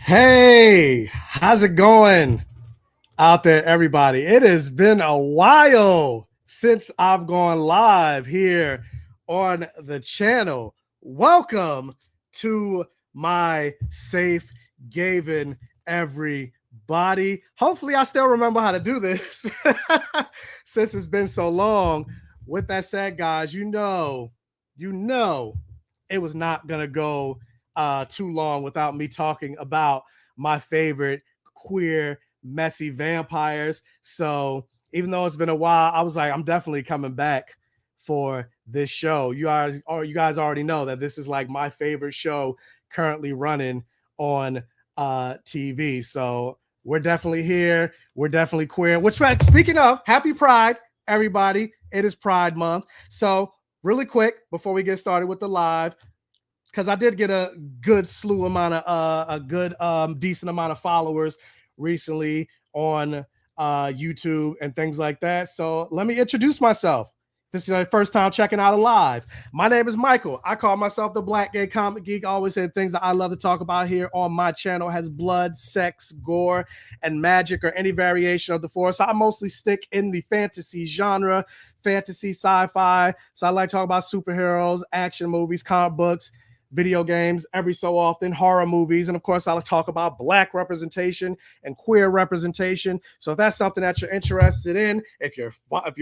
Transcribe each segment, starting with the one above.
Hey, how's it going out there, everybody? It has been a while since I've gone live here on the channel. Welcome to my Safe Gayven, everybody. Hopefully, I still remember how to do this since it's been so long. With that said, guys, you know, it was not going to go too long without me talking about my favorite queer, messy vampires. So even though it's been a while, I was like, I'm definitely coming back for this show. You guys already know that this is like my favorite show currently running on TV. So we're definitely here. We're definitely queer. Which, speaking of, happy Pride, everybody. It is Pride Month. So really quick, before we get started with the live, because I did get a good slew amount of decent amount of followers recently on YouTube and things like that. So let me introduce myself. This is your first time checking out a live. My name is Michael. I call myself the Black Gay Comic Geek. I always say things that I love to talk about here on my channel has blood, sex, gore, and magic, or any variation of the four. So I mostly stick in the fantasy genre, fantasy, sci-fi. So I like to talk about superheroes, action movies, comic books, video games, every so often horror movies, and of course I'll talk about Black representation and queer representation. So if that's something that you're interested in, if you're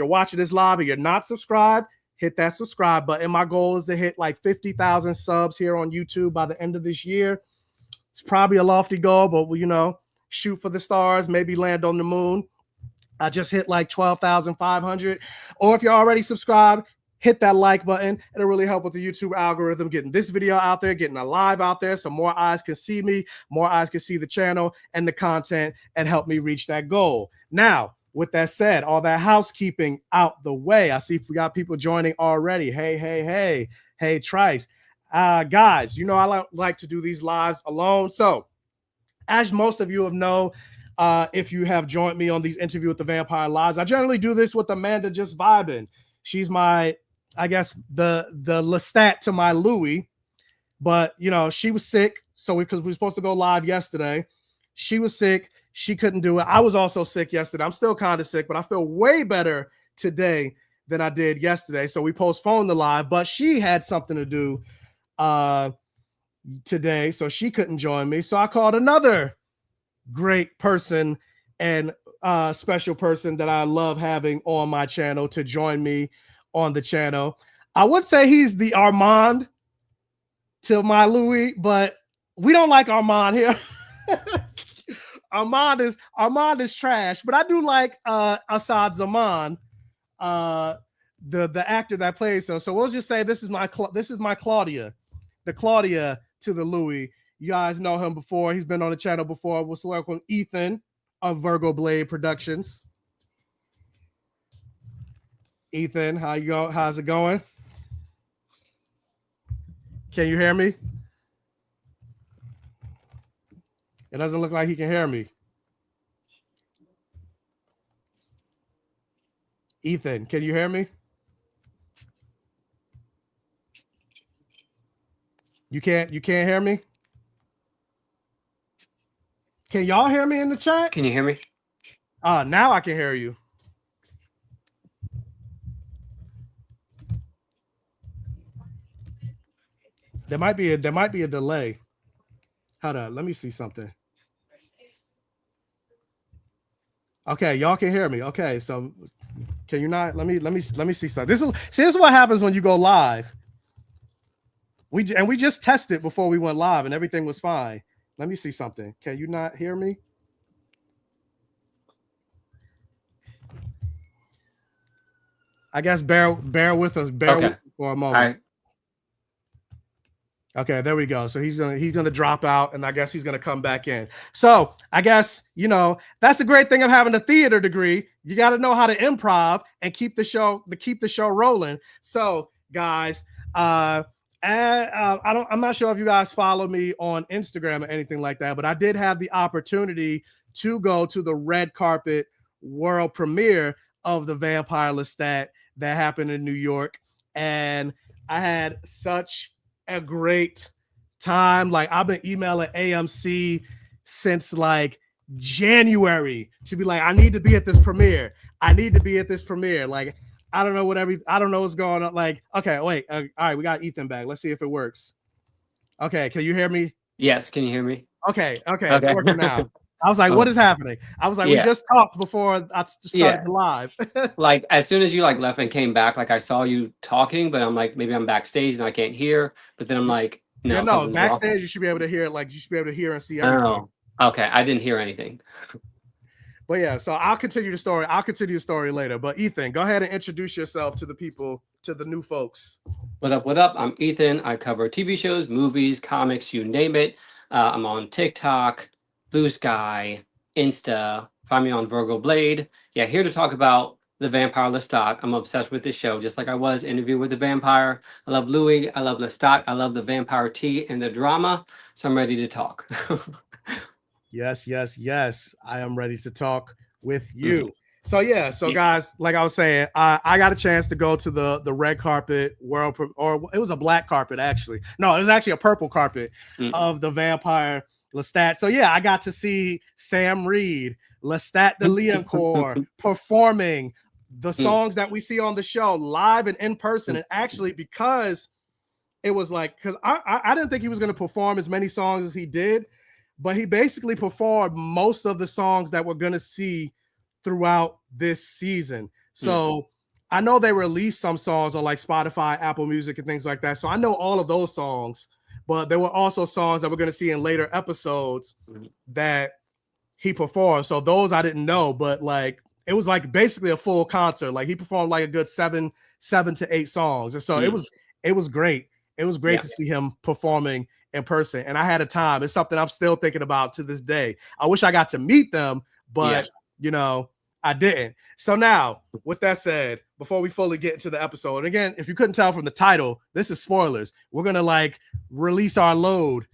watching this live and you're not subscribed, hit that subscribe button. My goal is to hit like 50,000 subs here on YouTube by the end of this year. It's probably a lofty goal, but you know, shoot for the stars, maybe land on the moon. I just hit like 12,500. Or if you're already subscribed, hit that like button. It'll really help with the YouTube algorithm, getting this video out there, getting a live out there, so more eyes can see me, more eyes can see the channel and the content, and help me reach that goal. Now, with that said, all that housekeeping out the way, I see we got people joining already. Hey, Trice. Guys, you know I like to do these lives alone. So, as most of you have known, if you have joined me on these Interview with the Vampire lives, I generally do this with Amanda Just Vibin'. She's my, I guess, the Lestat to my Louis, but you know, she was sick. So because we were supposed to go live yesterday, she was sick. She couldn't do it. I was also sick yesterday. I'm still kind of sick, but I feel way better today than I did yesterday. So we postponed the live, but she had something to do today, so she couldn't join me. So I called another great person and special person that I love having on my channel to join me on the channel. I would say he's the Armand to my Louis, but we don't like Armand here. Armand is trash, but I do like Assad Zaman, the actor that plays him. So we'll just say this is my Claudia, the Claudia to the Louis. You guys know him before. He's been on the channel before. We'll work with Ethan of Virgo Blade Productions. Ethan, how's it going? Can you hear me? It doesn't look like he can hear me. Ethan, can you hear me? You can't hear me? Can y'all hear me in the chat? Can you hear me? Now I can hear you. There might be a delay. Hold on, let me see something. Okay, y'all can hear me. Okay, so can you not? Let me see something. This is what happens when you go live. We just tested before we went live and everything was fine. Let me see something. Can you not hear me? I guess bear with us. Bear with us for a moment. All right. Okay, there we go. So he's gonna drop out, and I guess he's gonna come back in. So I guess, you know, that's the great thing of having a theater degree. You got to know how to improv and keep the show rolling. So guys, I'm not sure if you guys follow me on Instagram or anything like that, but I did have the opportunity to go to the red carpet world premiere of the Vampire Lestat that happened in New York, and I had such a great time. Like, I've been emailing AMC since like January to be like, I need to be at this premiere. I need to be at this premiere. Like, I don't know what's going on. Like, okay, wait. All right, we got Ethan back. Let's see if it works. Okay, can you hear me? Yes, can you hear me? Okay, it's working now. I was like, Oh. what is happening? I was like, we just talked before I started the live. Like, as soon as you like left and came back, like I saw you talking, but I'm like, maybe I'm backstage and I can't hear. But then I'm like, no, no, backstage you should be able to hear it. Like, you should be able to hear and see everything. Oh, okay. I didn't hear anything. But yeah, so I'll continue the story. I'll continue the story later. But Ethan, go ahead and introduce yourself to the people, to the new folks. What up? What up? I'm Ethan. I cover TV shows, movies, comics, you name it. I'm on TikTok, Blue Sky, Insta. Find me on Virgo Blade. Yeah, here to talk about the Vampire Lestat. I'm obsessed with this show, just like I was Interview with the Vampire. I love Louis. I love Lestat. I love the vampire tea and the drama. So I'm ready to talk. Yes. I am ready to talk with you. So yeah, so guys, like I was saying, I got a chance to go to the red carpet or it was a black carpet actually. No, it was actually a purple carpet of the Vampire Lestat. So yeah, I got to see Sam Reed, Lestat de Leoncourt performing the songs that we see on the show live and in person. And actually, because it was like, because I didn't think he was going to perform as many songs as he did, but he basically performed most of the songs that we're going to see throughout this season. So I know they released some songs on like Spotify, Apple Music, and things like that. So I know all of those songs, but there were also songs that we're going to see in later episodes that he performed. So those I didn't know, but like it was like basically a full concert. Like he performed like a good seven to 8 songs. And so it was great. It was great to see him performing in person. And I had a time. It's something I'm still thinking about to this day. I wish I got to meet them, but you know, I didn't. So now, with that said, before we fully get into the episode, and again, if you couldn't tell from the title, this is spoilers. We're going to like release our load,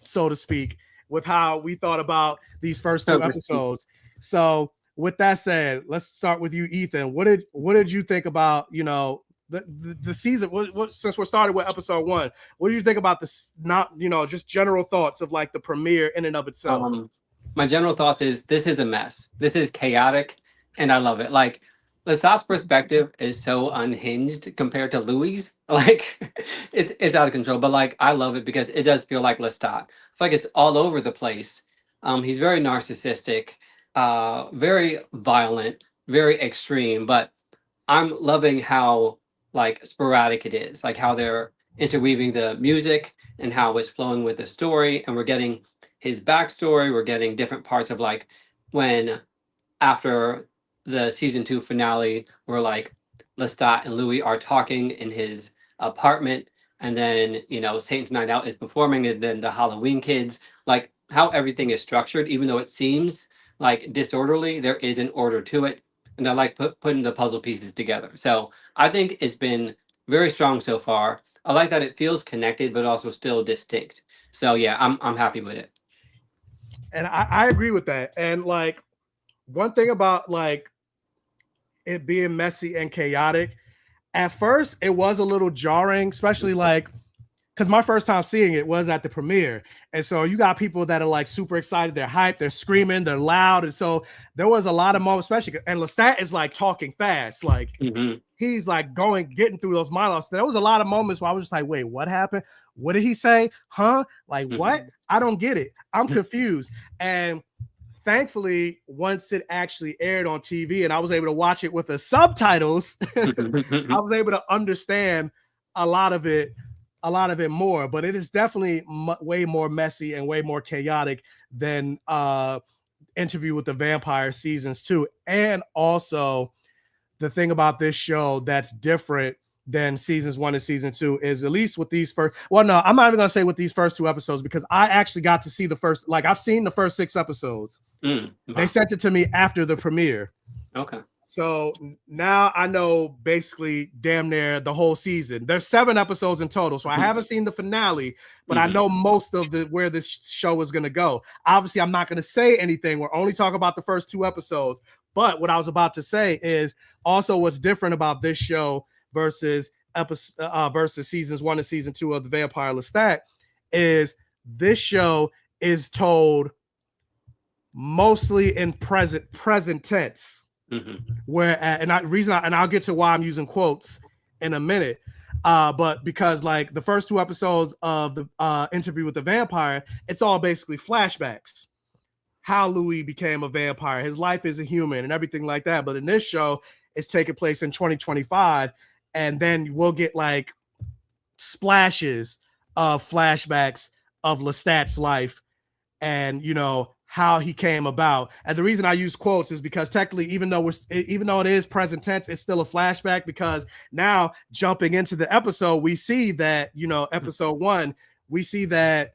so to speak, with how we thought about these first 2 episodes. So with that said, let's start with you, Ethan. What did you think about, you know, the season? Since we're started with episode 1, what do you think about this? Not, you know, just general thoughts of like the premiere in and of itself. My general thoughts is this is a mess. This is chaotic, and I love it. Like, Lestat's perspective is so unhinged compared to Louis. Like, it's out of control. But like, I love it because it does feel like Lestat. I feel like it's all over the place. He's very narcissistic, very violent, very extreme. But I'm loving how like sporadic it is, like how they're interweaving the music and how it's flowing with the story, and we're getting his backstory. We're getting different parts of like when after the season 2 finale, where like Lestat and Louis are talking in his apartment, and then you know Satan's Night Out is performing, and then the Halloween Kids, like how everything is structured, even though it seems like disorderly, there is an order to it, and I like putting the puzzle pieces together. So I think it's been very strong so far. I like that it feels connected, but also still distinct. So yeah, I'm happy with it. And I agree with that. And like one thing about like it being messy and chaotic, at first it was a little jarring, especially like because my first time seeing it was at the premiere. And so you got people that are like super excited, they're hyped, they're screaming, they're loud. And so there was a lot of moments, especially, and Lestat is like talking fast, like he's like getting through those monologues. There was a lot of moments where I was just like, wait, what happened? What did he say? Huh? Like what? I don't get it. I'm confused. And thankfully, once it actually aired on TV and I was able to watch it with the subtitles, I was able to understand a lot of it more. But it is definitely way more messy and way more chaotic than Interview with the Vampire seasons 2. And also the thing about this show that's different than seasons 1 and season 2 is, at least with these first, well, no, I'm not even gonna say with these first 2 episodes, because I actually got to see the first, like I've seen the first 6 episodes. Wow. They sent it to me after the premiere. Okay. So now I know basically damn near the whole season. There's 7 episodes in total. So I haven't seen the finale, but I know most of where this show is going to go. Obviously, I'm not going to say anything. We're only talking about the first 2 episodes. But what I was about to say is also what's different about this show versus seasons 1 and season 2 of the Vampire Lestat is this show is told mostly in present tense. Where and I'll get to why I'm using quotes in a minute. But because like the first 2 episodes of the interview with the vampire, it's all basically flashbacks. How Louis became a vampire, his life as a human, and everything like that. But in this show, it's taking place in 2025, and then we'll get like splashes of flashbacks of Lestat's life, and how he came about. And the reason I use quotes is because technically, even though it is present tense, it's still a flashback, because now jumping into the episode, we see that, episode 1, we see that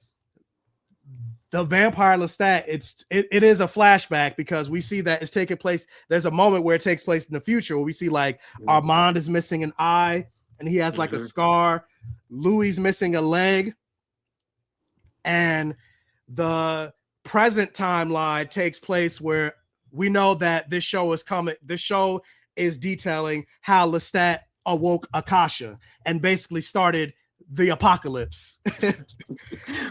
the Vampire Lestat, it is a flashback, because we see that it's taking place. There's a moment where it takes place in the future where we see like Armand is missing an eye and he has like a scar. Louis missing a leg. And the present timeline takes place where we know that this show is coming. This show is detailing how Lestat awoke Akasha and basically started the apocalypse.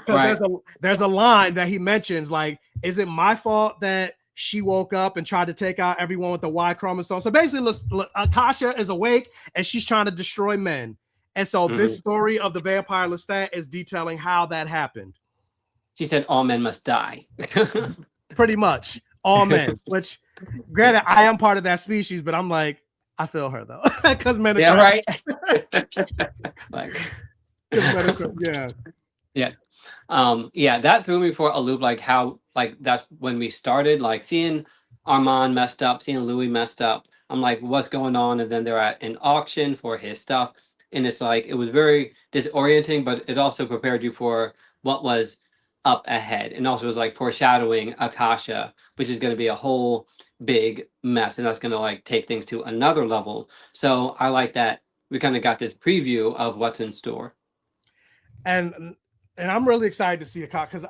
Right. There's a line that he mentions, like, is it my fault that she woke up and tried to take out everyone with the Y chromosome? So basically, Akasha is awake and she's trying to destroy men. And so this story of the Vampire Lestat is detailing how that happened. She said all men must die. Pretty much all men, which granted, I am part of that species, but I'm like, I feel her though. Because men are right. Like, yeah. That threw me for a loop, like how, like, that's when we started, like seeing Armand messed up, seeing Louis messed up. I'm like, what's going on? And then they're at an auction for his stuff, and it's like, it was very disorienting, but it also prepared you for what was up ahead, and also was like foreshadowing Akasha, which is going to be a whole big mess, and that's going to like take things to another level. So I like that we kind of got this preview of what's in store. And I'm really excited to see a because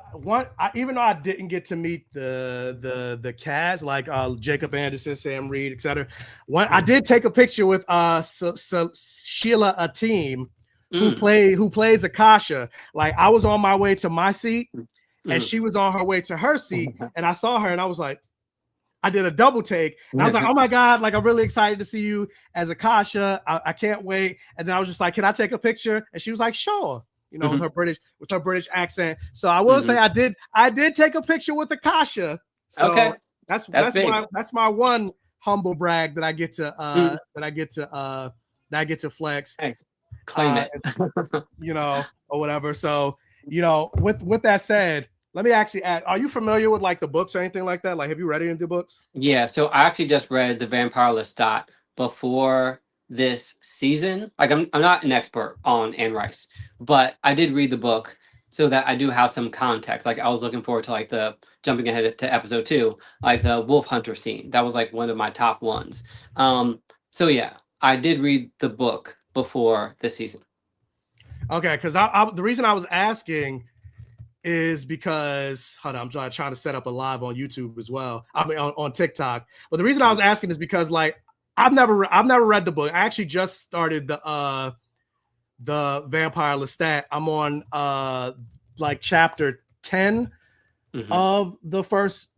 even though I didn't get to meet the cast, like Jacob Anderson, Sam Reed, etc. I did take a picture with Sheila Ateem, who plays Akasha. Like, I was on my way to my seat, and she was on her way to her seat, and I saw her, and I was like, I did a double take, and I was like, oh my God, like, I'm really excited to see you as Akasha. I can't wait. And then I was just like, can I take a picture? And she was like, sure. With her British accent. So I will say I did take a picture with Akasha. So okay. That's my one humble brag that I get to flex. Thanks. Claim it. Or whatever. So, with that said, let me actually add, are you familiar with like the books or anything like that? Like, have you read any of the books? Yeah, so I actually just read the Vampire Lestat before this season. Like, I'm not an expert on Anne Rice, but I did read the book so that I do have some context. Like, I was looking forward to like the jumping ahead to episode 2, like the wolf hunter scene. That was like one of my top ones. So yeah, I did read the book before this season. Okay, because the reason I was asking is because I'm trying to set up a live on YouTube as well. I mean on TikTok. But the reason I was asking is because like I've never read the book. I actually just started the Vampire Lestat. I'm on like chapter 10 of the first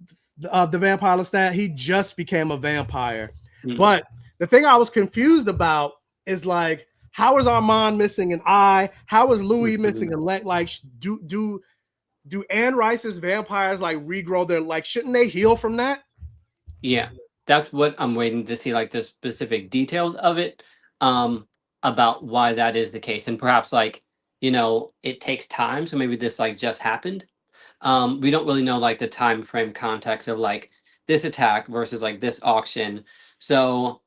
of the Vampire Lestat. He just became a vampire. But the thing I was confused about is like, how is Armand missing an eye? How is Louis missing a leg? Like, do Anne Rice's vampires like regrow their, like, shouldn't they heal from that? Yeah. That's what I'm waiting to see, like the specific details of it, about why that is the case. And perhaps like, it takes time. So maybe this like just happened. We don't really know like the time frame context of like this attack versus like this auction. So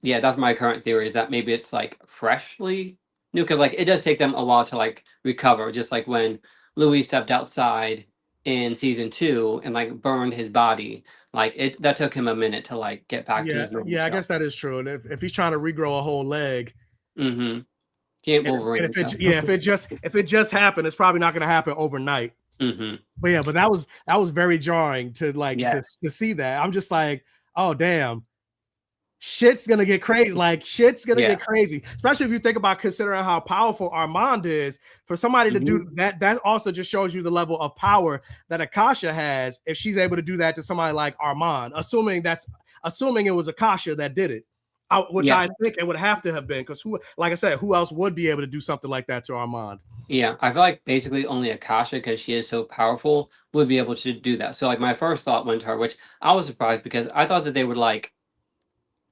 yeah, that's my current theory, is that maybe it's like freshly new, because like it does take them a while to like recover. Just like when Louis stepped outside in season 2 and like burned his body, like that took him a minute to like get back to his normal self. I guess that is true. And if he's trying to regrow a whole leg, he ain't Wolverine. If it just happened, it's probably not going to happen overnight. But yeah, but that was very jarring to like to see that. I'm just like, oh damn, shit's gonna get crazy. Like shit's gonna get crazy, especially if you think about considering how powerful Armand is. For somebody to do that, that also just shows you the level of power that Akasha has if she's able to do that to somebody like Armand. Assuming it was Akasha that did it, which I think it would have to have been, because who, like I said, who else would be able to do something like that to Armand? Yeah, I feel like basically only Akasha, because she is so powerful, would be able to do that. So like my first thought went to her, which I was surprised because I thought that they would like,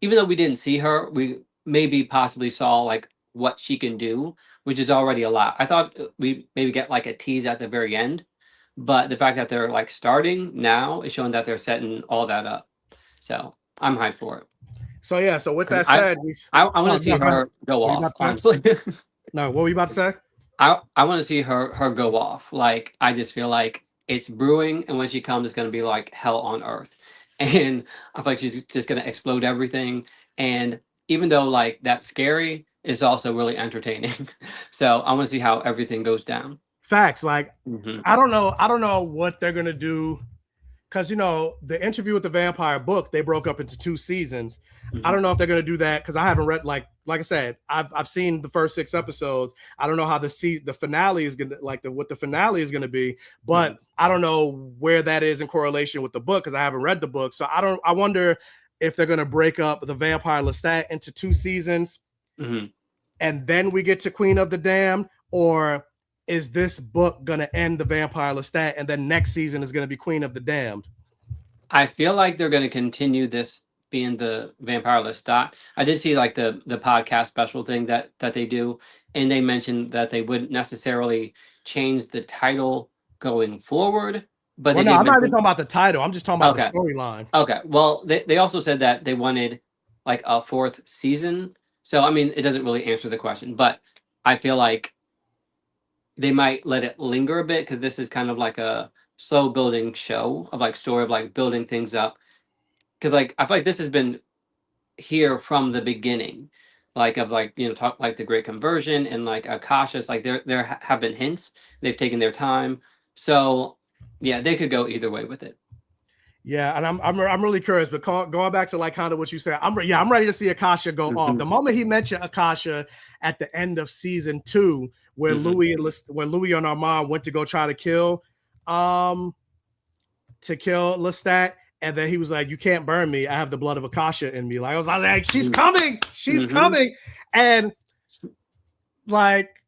even though we didn't see her, we maybe possibly saw like what she can do, which is already a lot. I thought we maybe get like a tease at the very end, but the fact that they're like starting now is showing that they're setting all that up. So I'm hyped for it. So yeah, so with that said, I want to see her go off, honestly. No, what were you about to say? I want to see her go off. Like, I just feel like it's brewing, and when she comes, it's going to be like hell on earth. And I feel like she's just going to explode everything. And even though like that's scary, it's also really entertaining. So I want to see how everything goes down. Facts. Like, I don't know what they're going to do. Because, you know, the Interview with the Vampire book, they broke up into 2 seasons. I don't know if they're going to do that, because I haven't read, like I said, I've seen the first 6 episodes. I don't know how the finale is going to, like, what the finale is going to be, but I don't know where that is in correlation with the book, because I haven't read the book. So I wonder if they're going to break up the Vampire Lestat into 2 seasons, and then we get to Queen of the Damned, or is this book going to end the Vampire Lestat and then next season is going to be Queen of the Damned? I feel like they're going to continue this being the Vampire Lestat. I did see like the podcast special thing that they do, and they mentioned that they wouldn't necessarily change the title going forward. But I'm not even talking about the title. I'm just talking about the storyline. Okay. Well, they also said that they wanted like a 4th season. So I mean, it doesn't really answer the question, but I feel like they might let it linger a bit, because this is kind of like a slow building show of like story of like building things up. Because like I feel like this has been here from the beginning, like of like, you know, talk like the Great Conversion and like Akasha's, like there have been hints. They've taken their time, so yeah, they could go either way with it. Yeah, and I'm really curious, but going back to like kind of what you said, I'm ready to see Akasha go off. The moment he mentioned Akasha at the end of season 2, where Louis and Armand went to go try to kill Lestat, and then he was like, "You can't burn me. I have the blood of Akasha in me." Like I was like, "She's coming, she's coming," and like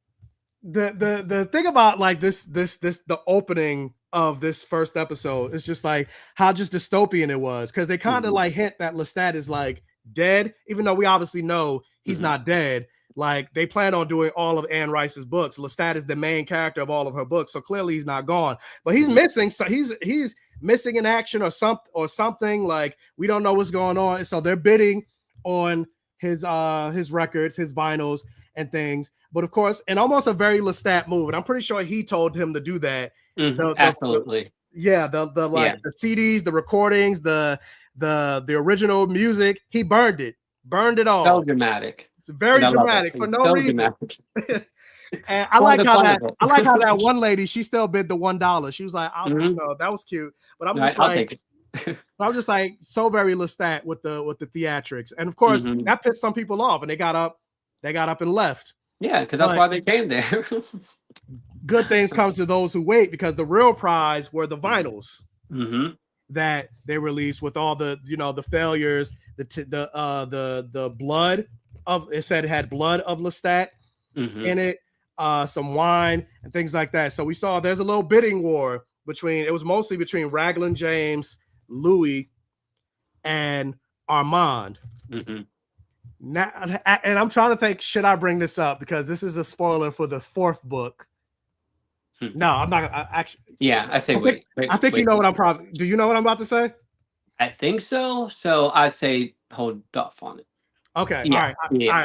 the thing about like this the opening of this first episode is just like how just dystopian it was, because they kind of like hint that Lestat is like dead, even though we obviously know he's not dead. Like they plan on doing all of Anne Rice's books. Lestat is the main character of all of her books, so clearly he's not gone, but he's missing. So he's missing in action or something. Like we don't know what's going on. So they're bidding on his records, his vinyls and things. But of course, and almost a very Lestat move, and I'm pretty sure he told him to do that. Absolutely. The CDs, the recordings, the original music, he burned it all. So dramatic. It's very dramatic for no reason. And I like how that one lady, she still bid the $1. She was like, you know, that was cute. But I'm just like so very Lestat with the theatrics. And of course, that pissed some people off, and they got up and left. Yeah, because that's why they came there. Good things comes to those who wait, because the real prize were the vinyls that they released with all the, you know, the failures, the blood of, it said it had blood of Lestat in it, some wine and things like that. So we saw there's a little bidding war it was mostly between Raglan James, Louis, and Armand. Now, and I'm trying to think, should I bring this up, because this is a spoiler for the 4th book. No, I'm not gonna actually. Yeah, I say wait. I think you know what I'm probably. Do you know what I'm about to say? I think so. So I'd say hold off on it. Okay, all right.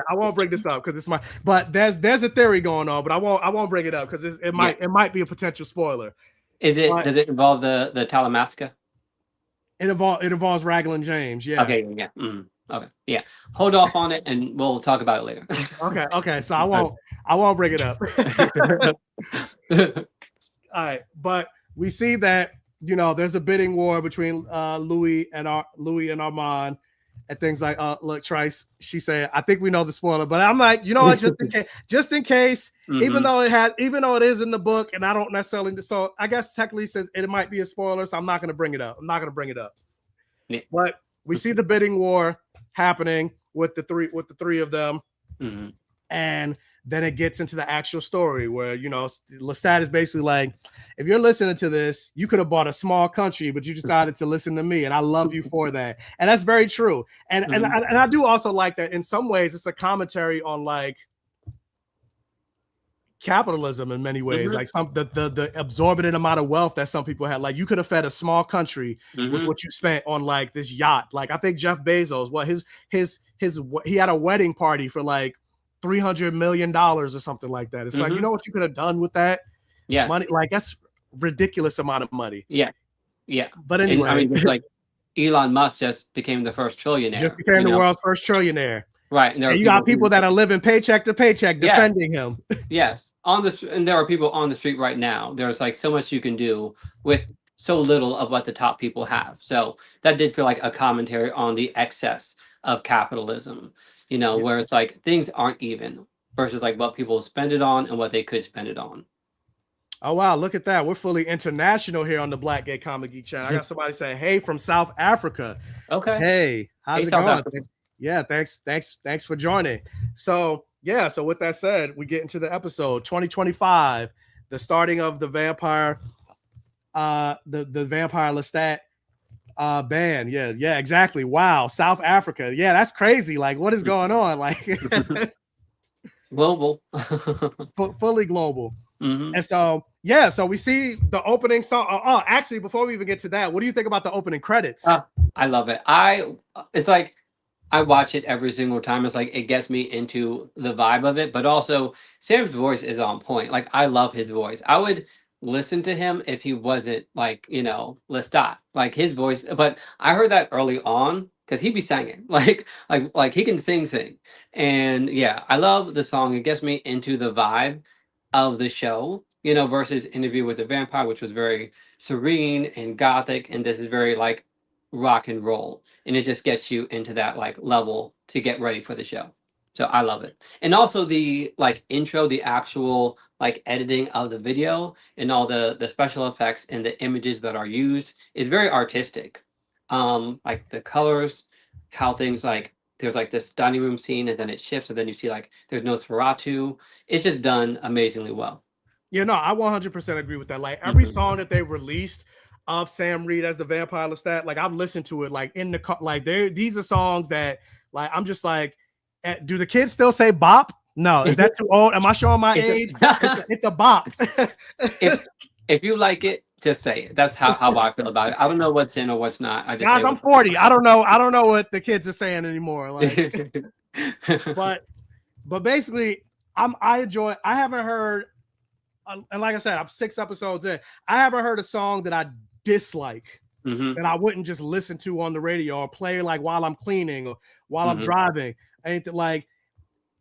I won't bring this up because it's my. But there's a theory going on, but I won't bring it up because it might be a potential spoiler. Does it involve the Talamasca? It involves Raglan James. Yeah. Okay. Yeah. Okay. Yeah. Hold off on it, and we'll talk about it later. Okay. So I won't bring it up. All right, but we see that, you know, there's a bidding war between Louis and Armand, and things like, look, Trice, she said, I think we know the spoiler, but I'm like, you know what, just in case, even though it is in the book, and I don't necessarily, so I guess technically says it might be a spoiler, so I'm not going to bring it up. Yeah. But we see the bidding war happening with the three of them, and then it gets into the actual story where, you know, Lestat is basically like, if you're listening to this, you could have bought a small country, but you decided to listen to me, and I love you for that. And that's very true. And I do also like that in some ways it's a commentary on like capitalism in many ways, like the exorbitant amount of wealth that some people had. Like, you could have fed a small country with what you spent on like this yacht. Like, I think Jeff Bezos, he had a wedding party for like $300 million or something like that. It's like, you know what you could have done with that money? Like, that's ridiculous amount of money. Yeah. But anyway, I mean, it's like Elon Musk just became the first trillionaire. Just became the world's first trillionaire. Right. And you got people that are living paycheck to paycheck defending him. Yes. And there are people on the street right now. There's like so much you can do with so little of what the top people have. So that did feel like a commentary on the excess of capitalism, you know, where it's like things aren't even versus like what people spend it on and what they could spend it on. Oh, wow. Look at that. We're fully international here on the Black Gay Comic Geek channel. I got somebody saying, hey, from South Africa. Okay. Hey, how's it going? Yeah, thanks for joining. So with that said, we get into the episode 2025, the starting of the Vampire, the Vampire Lestat band. Yeah, exactly. Wow, South Africa. Yeah, that's crazy. Like, what is going on? Like, global, fully global. And so we see the opening song. Actually, before we even get to that, what do you think about the opening credits? I love it. It's like I watch it every single time. It's like it gets me into the vibe of it, but also Sam's voice is on point. Like, I love his voice. I would listen to him if he wasn't like, you know, Lestat, like his voice. But I heard that early on because he'd be singing like he can sing. And yeah, I love the song. It gets me into the vibe of the show, you know, versus Interview with the Vampire, which was very serene and gothic, and this is very like rock and roll, and it just gets you into that like level to get ready for the show. So I love it. And also the like intro, the actual like editing of the video and all the special effects and the images that are used is very artistic. Like the colors, how things like there's like this dining room scene and then it shifts and then you see like there's Nosferatu. It's just done amazingly well. Yeah, no, I 100% agree with that. Like every song that they released of Sam Reed as the Vampire Lestat, like I've listened to it like in the car. Like these are songs that like I'm just like, do the kids still say bop? No, is that too old? Am I showing my age? It's a bop. if you like it, just say it. That's how I feel about it. I don't know what's in or what's not. Guys, I'm 40. I don't know what the kids are saying anymore. Like, but basically, I enjoy. I haven't heard, and like I said, I'm 6 episodes in. I haven't heard a song that I dislike that I wouldn't just listen to on the radio or play like while I'm cleaning or while I'm driving. Anything like.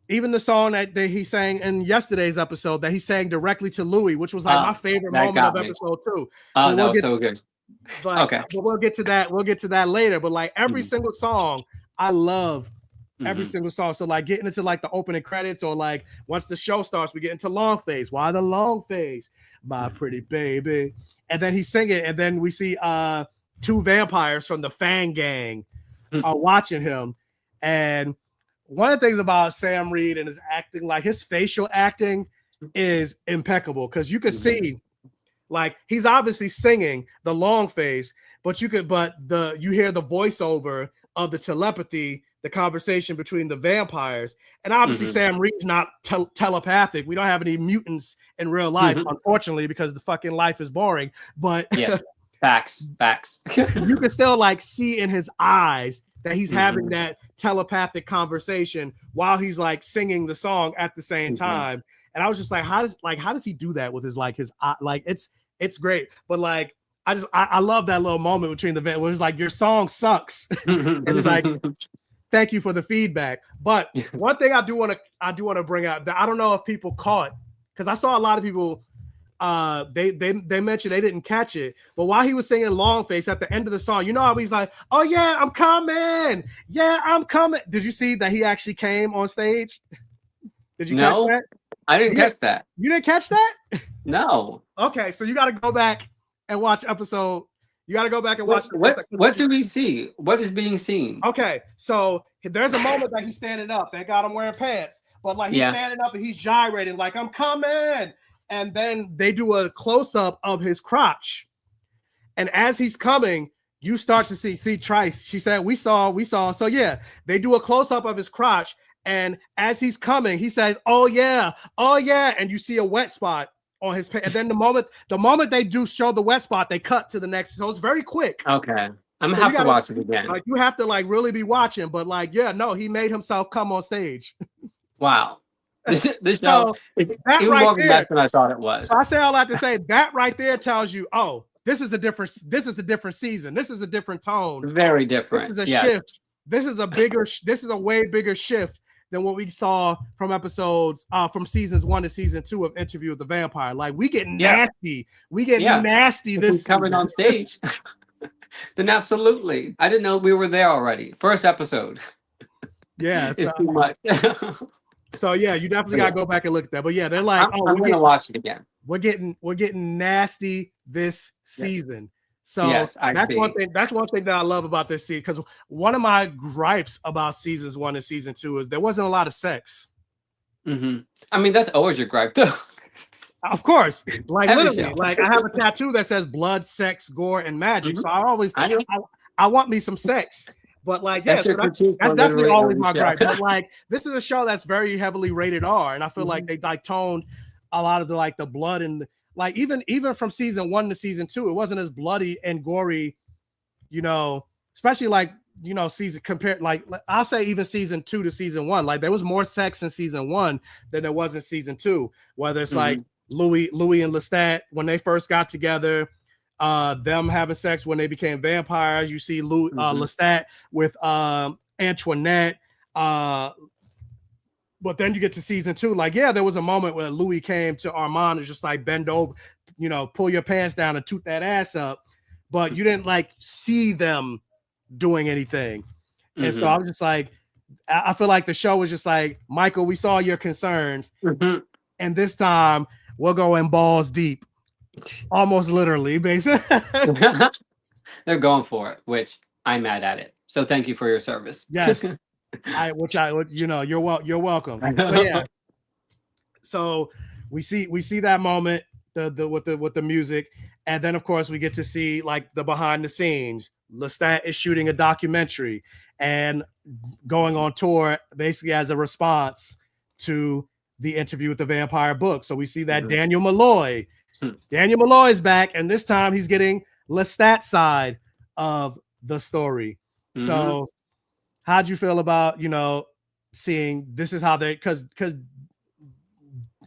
Even the song that he sang in yesterday's episode that he sang directly to Louis, which was like my favorite moment of episode 2. Oh, that was so good. But, okay, but we'll get to that. We'll get to that later. But like every single song, I love every single song. So like getting into like the opening credits or like once the show starts, we get into long phase. Why the long phase, my pretty baby? And then he's singing, and then we see 2 vampires from the Fang Gang are watching him, and one of the things about Sam Reed and his acting, like his facial acting is impeccable because you can see like he's obviously singing the long phase, but you hear the voiceover of the telepathy, the conversation between the vampires. And obviously Sam Reed's not telepathic. We don't have any mutants in real life, unfortunately, because the fucking life is boring. But yeah, facts. You can still like see in his eyes that he's having that telepathic conversation while he's like singing the song at the same time. And I was just like, how does he do that with his like it's great. But like I love that little moment between the where it's like your song sucks. And it's like, thank you for the feedback. But one thing I do want to bring out that I don't know if people caught, because I saw a lot of people they mentioned they didn't catch it, but while he was singing Long Face at the end of the song, you know how he's like, oh yeah, I'm coming, yeah, I'm coming. Did you see that he actually came on stage? Did you catch that? I didn't catch that. You didn't catch that? No. Okay, so you got to go back and watch episode. You got to go back and watch. What do we see? What is being seen? Okay, so there's a moment that he's standing up. They got him wearing pants, but like he's standing up and he's gyrating like I'm coming. And then they do a close up of his crotch, and as he's coming, you start to see Trice. She said, "We saw." So yeah, they do a close up of his crotch, and as he's coming, he says, "Oh yeah," and you see a wet spot on his pants. And then the moment they do show the wet spot, they cut to the next. So it's very quick. Okay, I'm gonna have to watch it again. Like you have to like really be watching, but like he made himself come on stage. Wow. This show is even more mess than I thought it was. So I say all that to say that right there tells you, oh, this is a different season. This is a different tone. Very different. This is a shift. This is a way bigger shift than what we saw from episodes from seasons 1 to season 2 of Interview with the Vampire. Like we get nasty. We get nasty this coming on stage. Then absolutely. I didn't know we were there already. First episode. Yeah. It's too much. So yeah, you definitely gotta go back and look at that. But yeah, they're like, I'm gonna watch it again. We're getting nasty this season. So that's one thing. That's one thing that I love about this season, because one of my gripes about seasons 1 and season 2 is there wasn't a lot of sex. Mm-hmm. I mean, that's always your gripe, though. Of course, like literally, like I have a tattoo that says blood, sex, gore, and magic. Mm-hmm. So I want me some sex. But like, that's definitely always my gripe. But like, this is a show that's very heavily rated R, and I feel like they like toned a lot of the blood and like even from season 1 to season 2, it wasn't as bloody and gory, especially like season compared like I'll say even season 2 to season 1, like there was more sex in season 1 than there was in season 2. Whether it's like Louis and Lestat when they first got together. Them having sex when they became vampires. You see Lestat with Antoinette. But then you get to season 2. Like, yeah, there was a moment where Louis came to Armand and just like bend over, pull your pants down and toot that ass up. But you didn't like see them doing anything. And so I was just like, I feel like the show was just like, Michael, we saw your concerns. And this time we're going balls deep. Almost literally, basically. They're going for it, which I'm mad at it. So thank you for your service. Yes, you're welcome. But yeah. So we see that moment with the music, and then of course we get to see like the behind the scenes. Lestat is shooting a documentary and going on tour basically as a response to the Interview with the Vampire book. So we see that Daniel Malloy. Daniel Malloy is back, and this time he's getting Lestat's side of the story. So how'd you feel about, seeing this is how they, because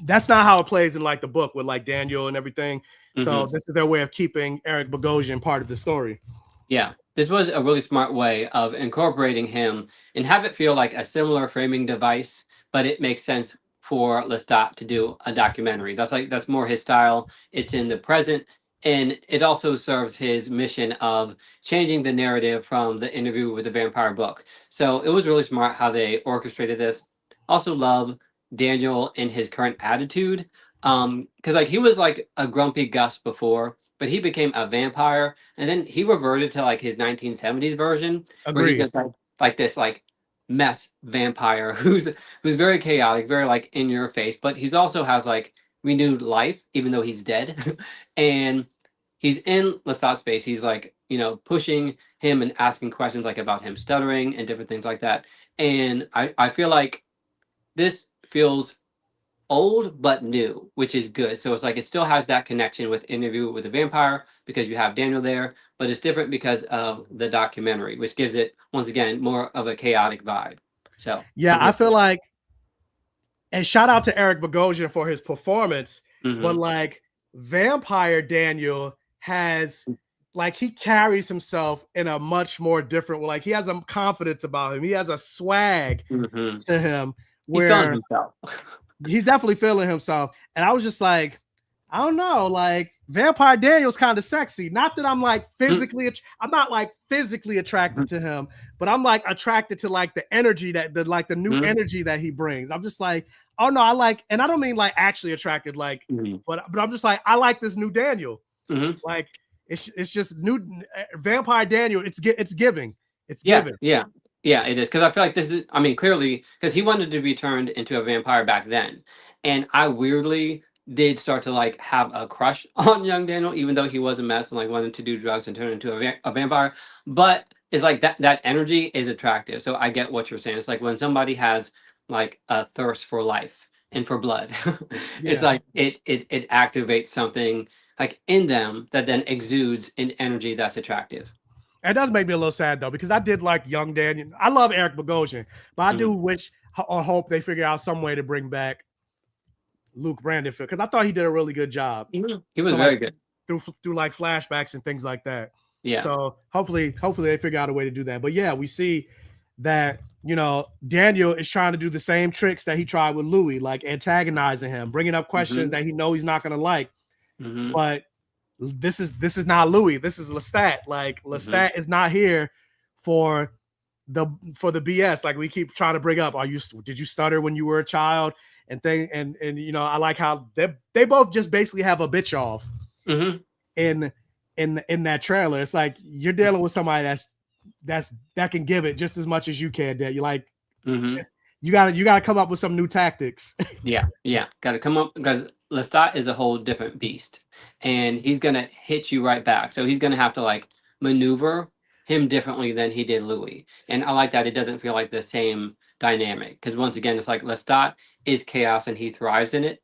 that's not how it plays in like the book with like Daniel and everything. So this is their way of keeping Eric Bogosian part of the story. Yeah, this was a really smart way of incorporating him and have it feel like a similar framing device, but it makes sense for Lestat to do a documentary. That's more his style. It's in the present, and it also serves his mission of changing the narrative from the Interview with the Vampire book. So it was really smart how they orchestrated this. Also love Daniel and his current attitude, because like he was like a grumpy Gus before, but he became a vampire, and then he reverted to like his 1970s version. Agreed. Where he's just like this like mess vampire who's very chaotic, very like in your face, but he's also has like renewed life even though he's dead. And he's in Lestat's face. He's like, pushing him and asking questions like about him stuttering and different things like that. And I feel like this feels old but new, which is good. So it's like it still has that connection with Interview with the Vampire because you have Daniel there, but it's different because of the documentary, which gives it once again more of a chaotic vibe. So yeah, I feel like, and shout out to Eric Bogosian for his performance, but like Vampire Daniel has like he carries himself in a much more different way. Like he has a confidence about him. He has a swag to him where he's feeling himself. He's definitely feeling himself. And I was just like, I don't know, like Vampire Daniel's kind of sexy. Not that I'm like physically, I'm not like physically attracted to him, but I'm like attracted to like the energy that the like the new energy that he brings. I'm just like, oh no, I like, and I don't mean like actually attracted, like, but I'm just like, I like this new Daniel. Like it's just new Vampire Daniel. It's giving. It's giving. Yeah, it is. Because I feel like this is, I mean, clearly, because he wanted to be turned into a vampire back then. And I weirdly did start to like have a crush on young Daniel, even though he was a mess and like wanted to do drugs and turn into a vampire. But it's like that energy is attractive. So I get what you're saying. It's like when somebody has like a thirst for life and for blood, it's like it activates something like in them that then exudes an energy that's attractive. It does make me a little sad though, because I did like young Daniel. I love Eric Bogosian, but I do wish or hope they figure out some way to bring back Luke Brandon because I thought he did a really good job. He was very good through like flashbacks and things like that. Yeah. So hopefully they figure out a way to do that. But yeah, we see that Daniel is trying to do the same tricks that he tried with Louis, like antagonizing him, bringing up questions that he knows he's not going to like. But this is not Louis. This is Lestat. Like Lestat is not here for the BS. Like we keep trying to bring up. Did you stutter when you were a child? And I like how they both just basically have a bitch off in that trailer. It's like you're dealing with somebody that can give it just as much as you can. That you like. You gotta come up with some new tactics. Yeah, gotta come up because Lestat is a whole different beast, and he's gonna hit you right back. So he's gonna have to like maneuver him differently than he did Louis. And I like that it doesn't feel like the same dynamic because once again, it's like Lestat is chaos and he thrives in it.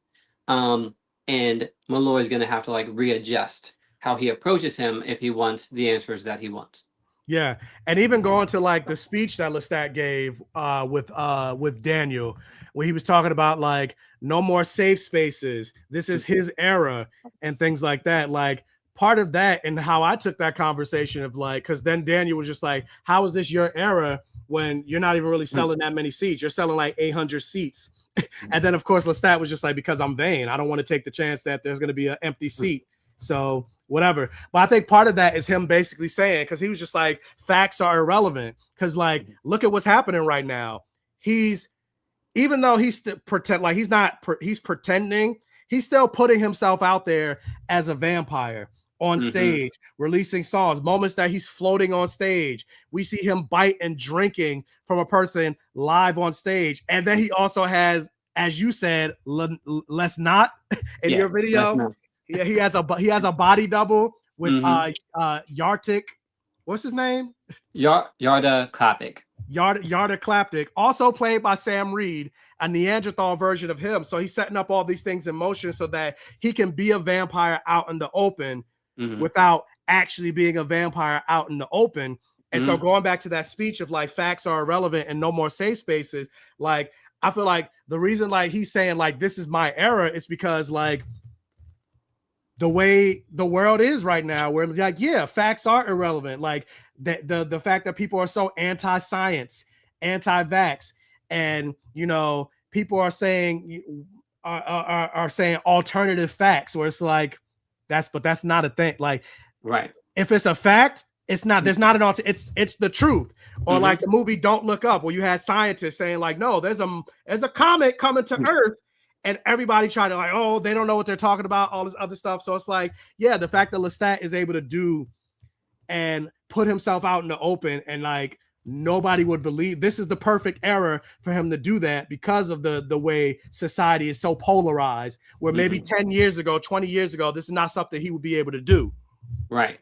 And Malloy is gonna have to like readjust how he approaches him if he wants the answers that he wants. Yeah, and even going to like the speech that Lestat gave with Daniel, where he was talking about like no more safe spaces. This is his era and things like that. Like part of that and how I took that conversation of like, because then Daniel was just like, "How is this your era when you're not even really selling that many seats? You're selling like 800 seats." And then of course Lestat was just like, "Because I'm vain. I don't want to take the chance that there's going to be an empty seat." So whatever. But I think part of that is him basically saying, because he was just like, facts are irrelevant. Because like, look at what's happening right now. Even though he's he's pretending, he's still putting himself out there as a vampire on stage, releasing songs, moments that he's floating on stage. We see him bite and drinking from a person live on stage. And then he also has, as you said, let's not in your video. Yeah, he has a body double with Yartik. What's his name? Yarda Klapik. Yarda Klapik, also played by Sam Reed, a Neanderthal version of him. So he's setting up all these things in motion so that he can be a vampire out in the open without actually being a vampire out in the open. And so going back to that speech of like facts are irrelevant and no more safe spaces, like I feel like the reason like he's saying like this is my era is because like the way the world is right now, where like, yeah, facts are irrelevant. Like the fact that people are so anti-science, anti-vax, and people are saying are saying alternative facts, where it's like that's not a thing. Like, right. If it's a fact, it's not. There's not an it's the truth. Or like the movie Don't Look Up, where you had scientists saying like, no, there's a comet coming to Earth. And everybody tried to like, oh, they don't know what they're talking about, all this other stuff. So it's like, yeah, the fact that Lestat is able to do and put himself out in the open and like nobody would believe, this is the perfect era for him to do that because of the way society is so polarized, where maybe 10 years ago, 20 years ago, this is not something he would be able to do. Right.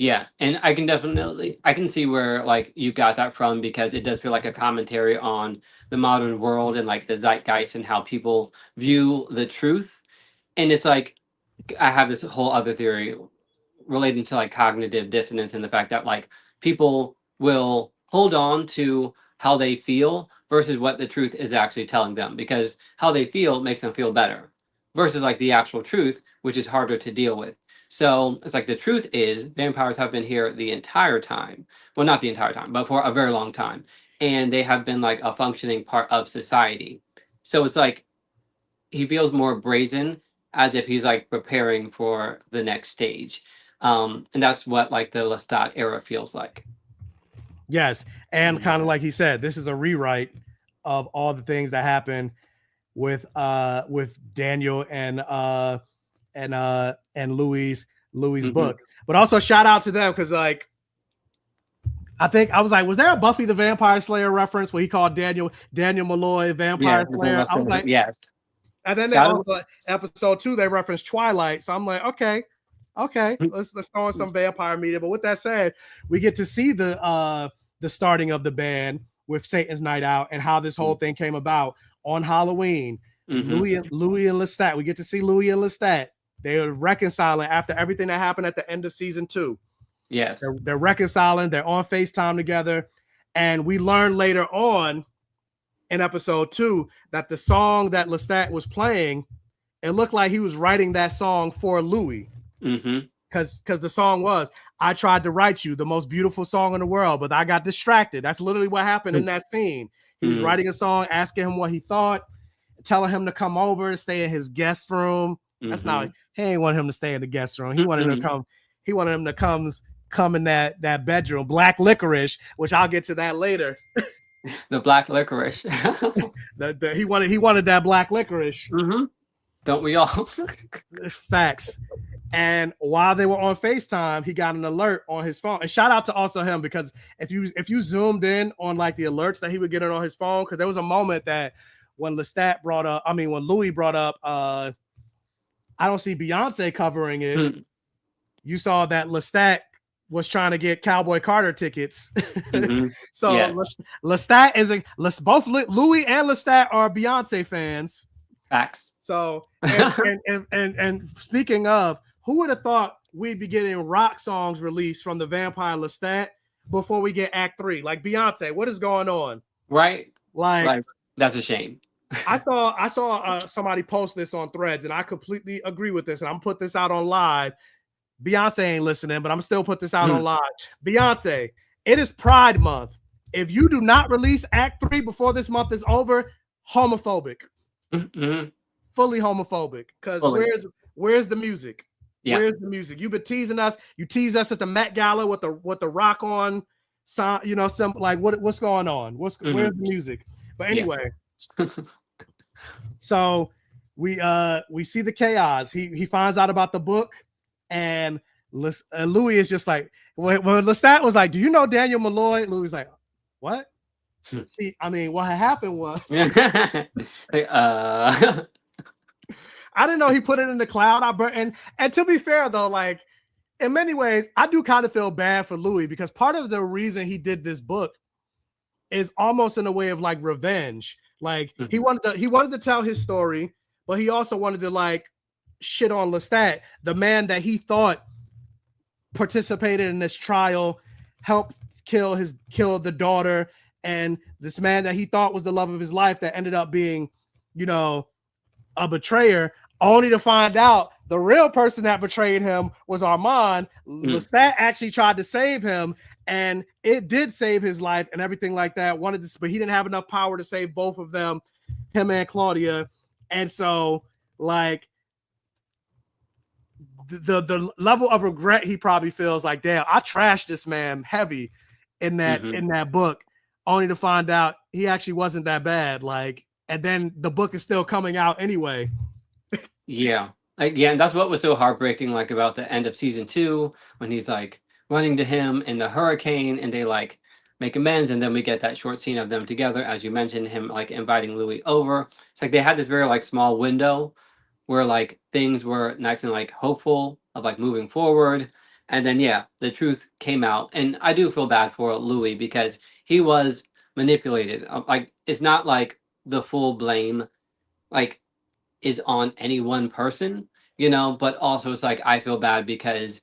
Yeah, and I can see where like you got that from, because it does feel like a commentary on the modern world and like the zeitgeist and how people view the truth. And it's like I have this whole other theory relating to like cognitive dissonance and the fact that like people will hold on to how they feel versus what the truth is actually telling them, because how they feel makes them feel better versus like the actual truth, which is harder to deal with. So it's like the truth is vampires have been here the entire time. Well, not the entire time, but for a very long time. And they have been like a functioning part of society. So it's like he feels more brazen as if he's like preparing for the next stage. And that's what like the Lestat era feels like. Yes, and kind of like he said, this is a rewrite of all the things that happened with Daniel and Louis' book. But also shout out to them because like I think I was like, was there a Buffy the Vampire Slayer reference where he called Daniel Malloy Vampire Slayer? I was like, yes. And then they also episode 2 they referenced Twilight, so I'm like, okay, let's throw in some vampire media. But with that said, we get to see the starting of the band with Satan's Night Out and how this whole thing came about on Halloween. Louis and Lestat. We get to see Louis and Lestat. They are reconciling after everything that happened at the end of season 2. Yes, they're reconciling. They're on FaceTime together, and we learn later on in episode 2 that the song that Lestat was playing, it looked like he was writing that song for Louis. Because the song was, I tried to write you the most beautiful song in the world, but I got distracted. That's literally what happened in that scene. He was writing a song, asking him what he thought, telling him to come over, stay in his guest room. That's not, he ain't want him to stay in the guest room. He wanted him to come, he wanted him to come in that bedroom, black licorice, which I'll get to that later. The black licorice. He wanted that black licorice. Don't we all? Facts. And while they were on FaceTime, he got an alert on his phone. And shout out to also him, because if you zoomed in on like the alerts that he would get on his phone, because there was a moment that when when Louis brought up I don't see Beyonce covering it. You saw that Lestat was trying to get Cowboy Carter tickets. So yes. Lestat is both Louis and Lestat are Beyonce fans. Facts. So and speaking of, who would have thought we'd be getting rock songs released from the Vampire Lestat before we get Act 3? Like Beyonce, what is going on? Right. Like that's a shame. I saw somebody post this on Threads, and I completely agree with this. And I'm put this out on live. Beyonce ain't listening, but I'm still put this out on live. Beyonce, it is Pride Month. If you do not release Act 3 before this month is over, homophobic. Fully homophobic. Because where's the music? Yeah. Where's the music? You've been teasing us. You teased us at the Met Gala with the rock on song, some like what's going on? Where's the music? But anyway. Yes. So we see the chaos. He finds out about the book, and Louis is just like, when Lestat was like, do you know Daniel Malloy? Louis was like, what? See, I mean, what had happened was I didn't know he put it in the cloud. And to be fair though, like in many ways, I do kind of feel bad for Louis, because part of the reason he did this book is almost in a way of like revenge. Like he wanted to tell his story, but he also wanted to like shit on Lestat, the man that he thought participated in this trial, helped kill the daughter, and this man that he thought was the love of his life that ended up being, a betrayer, only to find out the real person that betrayed him was Armand. Lestat actually tried to save him, and it did save his life and everything like that. But he didn't have enough power to save both of them, him and Claudia. And so, like, the level of regret he probably feels like, damn, I trashed this man heavy in that book, only to find out he actually wasn't that bad. Like, and then the book is still coming out anyway. Yeah. And that's what was so heartbreaking, like about the end of season 2, when he's like running to him in the hurricane and they like make amends, and then we get that short scene of them together, as you mentioned, him like inviting Louis over. It's like they had this very like small window where like things were nice and like hopeful of like moving forward, and then the truth came out. And I do feel bad for Louis, because he was manipulated. Like, it's not like the full blame like is on any one person, but also it's like I feel bad because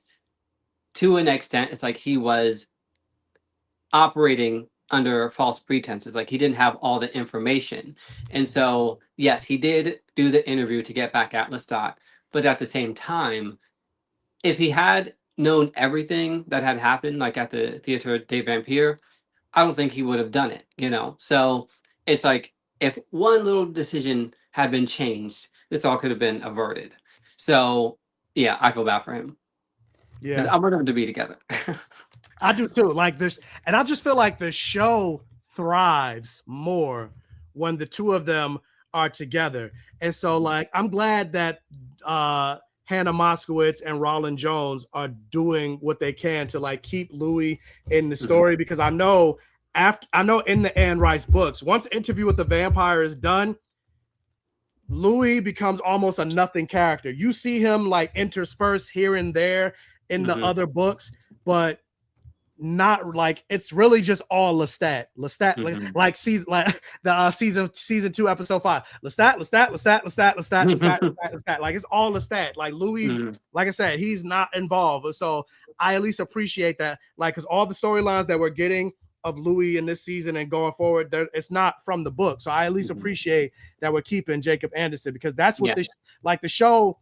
to an extent it's like he was operating under false pretenses. Like, he didn't have all the information. And so yes, he did do the interview to get back at Lestat, but at the same time, if he had known everything that had happened like at the Theatre des Vampires, I don't think he would have done it, So it's like, if one little decision had been changed, this all could have been averted. So yeah, I feel bad for him because Yeah, I want them to be together. I do too. Like this, and I just feel like the show thrives more when the two of them are together. And so, like, I'm glad that Hannah Moskowitz and Roland Jones are doing what they can to like keep Louis in the Mhm. story, because I know in the Anne Rice books, once Interview with the Vampire is done, Louis becomes almost a nothing character. You see him like interspersed here and there in the Mhm. other books, but not like it's really just all Lestat, Mhm. like season like the season 2 episode 5. Lestat. Like it's all Lestat. Like Louis, Mhm. like I said, he's not involved. So I at least appreciate that. Like, because all the storylines that we're getting of Louis in this season and going forward, it's not from the book. So I at least Mhm. appreciate that we're keeping Jacob Anderson, because that's what Yeah. this like the show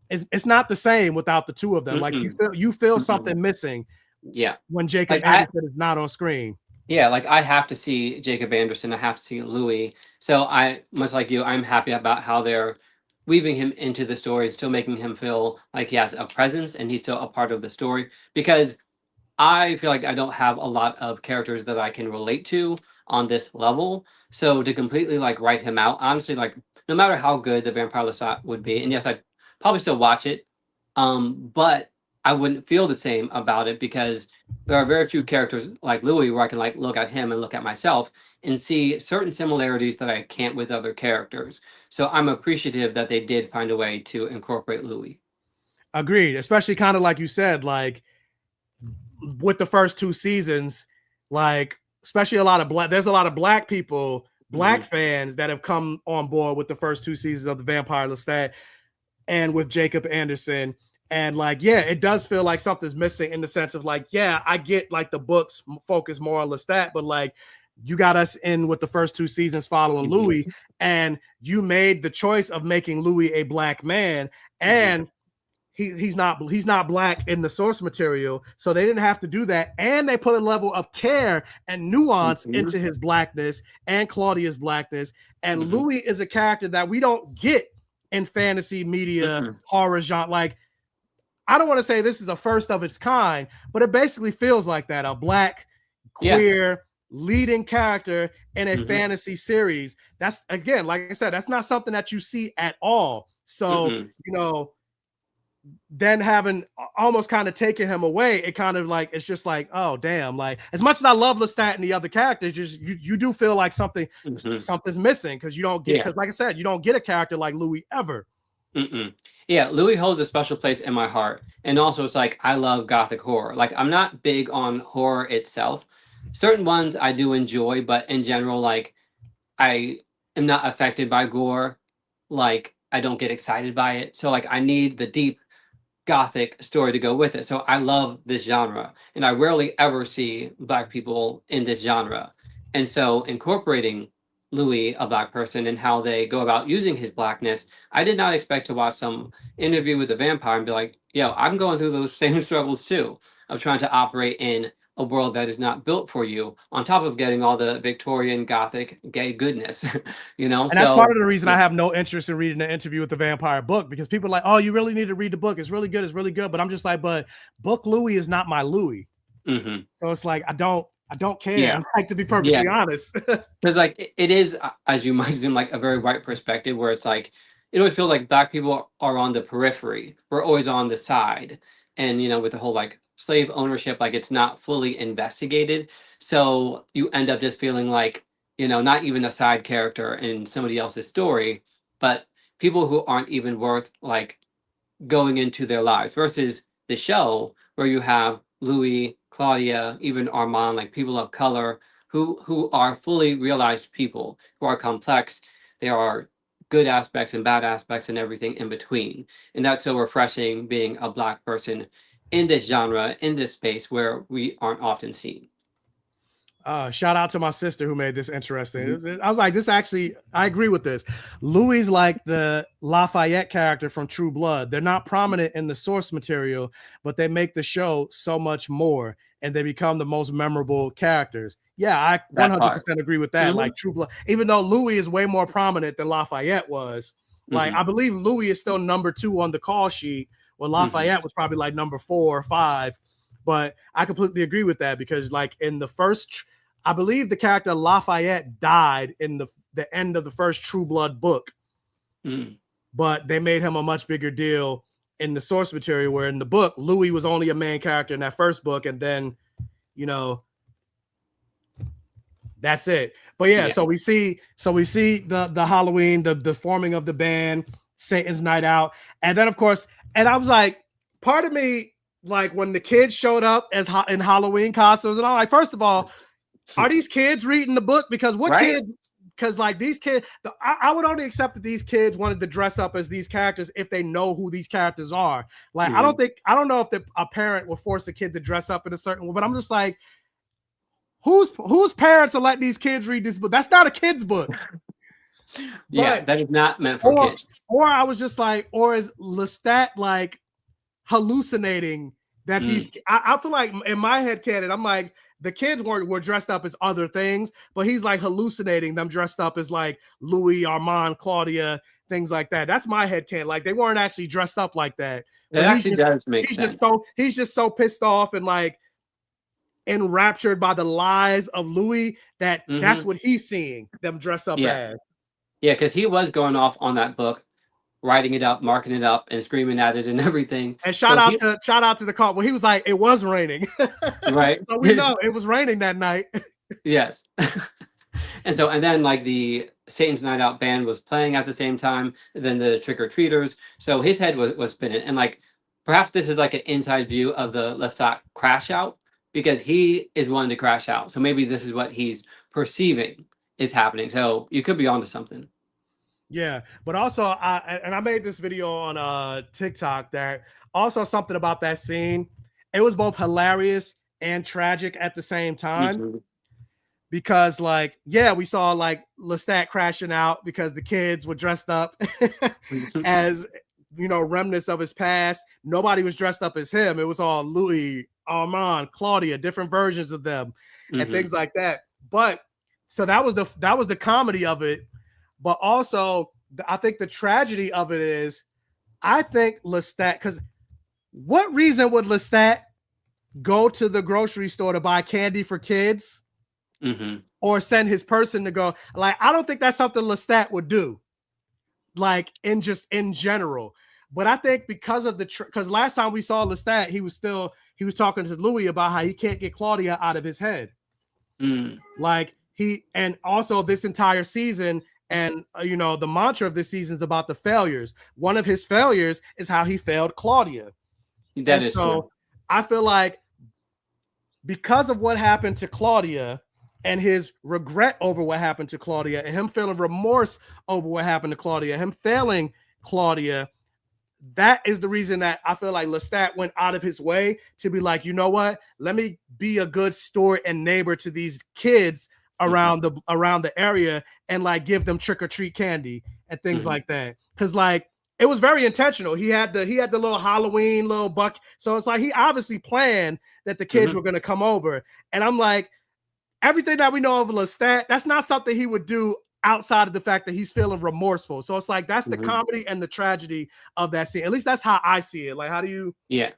is. It's not the same without the two of them. Like Mm-mm. you feel Mm-mm. something missing Yeah. when Jacob Like Anderson is not on screen. like I have to see Jacob Anderson. I have to see Louis. So I, much like you, I'm happy about how they're weaving him into the story, still making him feel like he has a presence and he's still a part of the story. Because I feel like I don't have a lot of characters that I can relate to on this level. So to completely like write him out, honestly, like no matter how good the Vampire Lestat would be, and yes, I'd probably still watch it, but I wouldn't feel the same about it because there are very few characters like Louis where I can like look at him and look at myself and see certain similarities that I can't with other characters. So I'm appreciative that they did find a way to incorporate Louis. Agreed. Especially kind of like you said, like with the first 2 seasons, like especially there's a lot of black people, black Hmm. fans that have come on board with the first 2 seasons of the Vampire Lestat and with Jacob Anderson. And like, yeah, it does feel like something's missing in the sense of like, yeah, I get like the books focus more on Lestat, but like you got us in with the first 2 seasons following Hmm. Louis, and you made the choice of making Louis a black man, Hmm. and he's not black in the source material, so they didn't have to do that, and they put a level of care and nuance Hmm. into his blackness and Claudia's blackness. And Hmm. Louis is a character that we don't get in fantasy media Hmm. horror genre. Like, I don't want to say this is a first of its kind, but it basically feels like that, a black Yeah. queer leading character in a Hmm. fantasy series. That's, again, like I said, that's not something that you see at all. So, Mm-mm. you know, then having almost kind of taken him away, it kind of like, it's just like, oh damn, like as much as I love Lestat and the other characters, just you do feel like Mhm. something's missing, because you don't get, Yeah. because like I said, you don't get a character like Louis ever. Mm-mm. Yeah, Louis holds a special place in my heart. And also it's like I love gothic horror. Like I'm not big on horror itself. Certain ones I do enjoy, but in general, like I am not affected by gore. Like I don't get excited by it. So like I need the deep gothic story to go with it. So I love this genre, and I rarely ever see black people in this genre. And so incorporating Louis, a black person, and how they go about using his blackness, I did not expect to watch some interview with a vampire and be like, yo, I'm going through those same struggles too of trying to operate in a world that is not built for you, on top of getting all the Victorian Gothic gay goodness, you know? And that's part So of the reason I yeah. have no interest in reading the Interview with the Vampire book, because people are like, oh, you really need to read the book. It's really good. It's really good. But I'm just like, but book Louis is not my Louis. Hmm. So it's like, I don't care. Yeah. Like, to be Yeah. perfectly honest. Because like it is, as you might assume, like a very white perspective, where it's like it always feels like black people are on the periphery. We're always on the side, and with the whole like slave ownership, like it's not fully investigated. So you end up just feeling like not even a side character in somebody else's story, but people who aren't even worth like going into their lives versus the show where you have Louis, Claudia, even Armand, like people of color who are fully realized people who are complex. There are good aspects and bad aspects and everything in between. And that's so refreshing being a black person in this genre, in this space where we aren't often seen. Shout out to my sister who made this interesting. Mhm. I was like, this actually, I agree with this. Louis, like the Lafayette character from True Blood. They're not prominent in the source material, but they make the show so much more, and they become the most memorable characters. Yeah, I That part. 100% agree with that. Mhm. Like True Blood, even though Louis is way more prominent than Lafayette was, Like, I believe Louis is still number 2 on the call sheet, where Lafayette was probably like number 4 or 5. But I completely agree with that, because like in the first, I believe the character Lafayette died in the end of the first True Blood book. But they made him a much bigger deal in the source material, where in the book, Louis was only a main character in that first book, and then, you know, that's it. But yeah, so we see the Halloween, the forming of the band, Satan's Night Out, and then of course, and I was like, part of me, like when the kids showed up as in Halloween costumes, and I'm like, first of all, are these kids reading the book? Because what kids? Because like these kids, I would only accept that these kids wanted to dress up as these characters if they know who these characters are. Like I don't know if a parent will force a kid to dress up in a certain way, but I'm just like, whose parents are letting these kids read this book? That's not a kid's book. Yeah, that is not meant for kids. Or I was just like, or is Lestat like hallucinating that these? I feel like in my head canon, I'm like, the kids were dressed up as other things, but he's like hallucinating them dressed up as like Louis, Armand, Claudia, things like that. That's my head canon. Like they weren't actually dressed up like that. That actually does make sense. He's just so pissed off and like enraptured by the lies of Louis that that's what he's seeing them dress up as. Yeah, because he was going off on that book, writing it up, marking it up, and screaming at it and everything. And shout out to the call. Well, he was like, it was raining. Right. So we know it was raining that night. Yes. And then like the Satan's Night Out band was playing at the same time, then the trick-or-treaters. So his head was spinning. And like perhaps this is like an inside view of the Lestat crash out, because he is wanting to crash out. So maybe this is what he's perceiving is happening. So you could be onto something. Yeah, but also I made this video on TikTok that also something about that scene. It was both hilarious and tragic at the same time. Because like, yeah, we saw like Lestat crashing out because the kids were dressed up as, you know, remnants of his past. Nobody was dressed up as him. It was all Louis, Armand, Claudia, different versions of them and things like that. But so that was the comedy of it. But also, I think the tragedy of it is, I think Lestat, because what reason would Lestat go to the grocery store to buy candy for kids or send his person to go? Like, I don't think that's something Lestat would do, like in general. But I think because of because last time we saw Lestat, he was talking to Louis about how he can't get Claudia out of his head. Like and also this entire season, and you know, the mantra of this season is about the failures. One of his failures is how he failed Claudia. That is true. I feel like because of what happened to Claudia and his regret over what happened to Claudia and him feeling remorse over what happened to Claudia, him failing Claudia, that is the reason that I feel like Lestat went out of his way to be like, you know what? Let me be a good steward and neighbor to these kids around the area and like give them trick-or-treat candy and things like that. Because like it was very intentional. He had the little Halloween little buck. So it's like he obviously planned that the kids were going to come over. And I'm like, everything that we know of Lestat, that's not something he would do outside of the fact that he's feeling remorseful. So it's like that's the comedy and the tragedy of that scene. At least that's how I see it. Like, how do you? Yeah,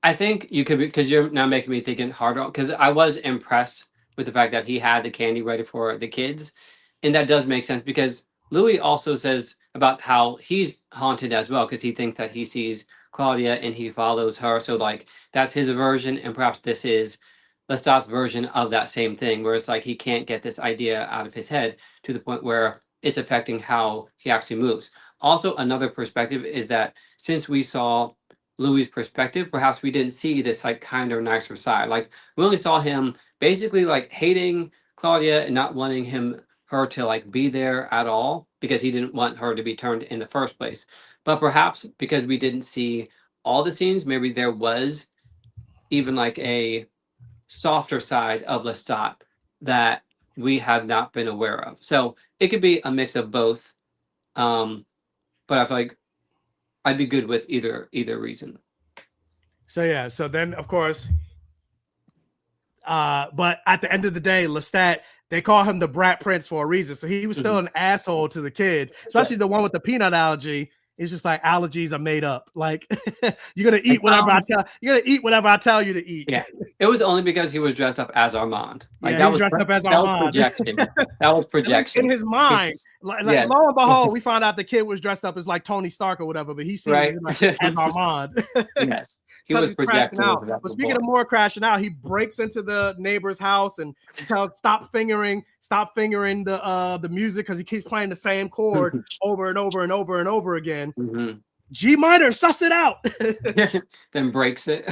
I think you could, because you're now making me thinking harder, because I was impressed with the fact that he had the candy ready for the kids. And that does make sense, because Louis also says about how he's haunted as well, because he thinks that he sees Claudia and he follows her. So like that's his version, and perhaps this is Lestat's version of that same thing, where it's like he can't get this idea out of his head to the point where it's affecting how he actually moves. Also, another perspective is that since we saw Louis' perspective, perhaps we didn't see this like kind of nicer side. Like we only saw him basically like hating Claudia and not wanting her to like be there at all, because he didn't want her to be turned in the first place. But perhaps because we didn't see all the scenes, maybe there was even like a softer side of Lestat that we have not been aware of. So it could be a mix of both. But I feel like I'd be good with either reason. So yeah, so then of course, but at the end of the day, Lestat, they call him the Brat Prince for a reason. So he was still an asshole to the kids, especially the one with the peanut allergy. It's just like allergies are made up. Like you're gonna eat whatever I tell you to eat. Yeah, it was only because he was dressed up as Armand. Like he was dressed up as Armand. Projection. That was projection in his mind. Lo and behold, we found out the kid was dressed up as like Tony Stark or whatever, but he sees it like, as Armand. Yes, he was projecting out. But speaking of more crashing out, he breaks into the neighbor's house and tells stop fingering the music because he keeps playing the same chord over and over and over and over again. G minor, suss it out. Then breaks it.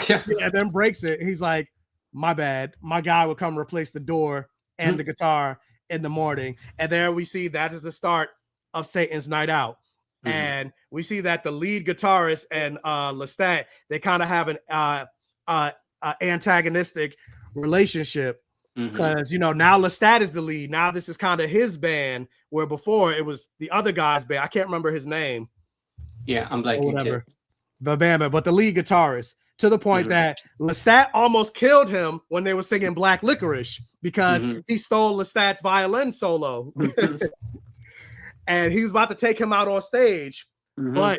Then breaks it. He's like, my bad. My guy will come replace the door and the guitar in the morning. And there we see that is the start of Satan's Night Out. And we see that the lead guitarist and Lestat, they kind of have an antagonistic relationship. Because now Lestat is the lead. Now this is kind of his band, where before it was the other guy's band. I can't remember his name. Yeah, I'm blanking too. The band, but the lead guitarist, to the point that Lestat almost killed him when they were singing Black Licorice because he stole Lestat's violin solo. And he was about to take him out on stage. But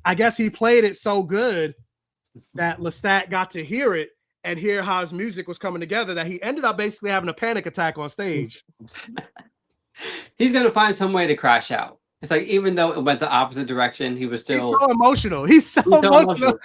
I guess he played it so good that Lestat got to hear it and hear how his music was coming together that he ended up basically having a panic attack on stage. He's going to find some way to crash out. It's like, even though it went the opposite direction, he was still... He's so emotional. He's so emotional.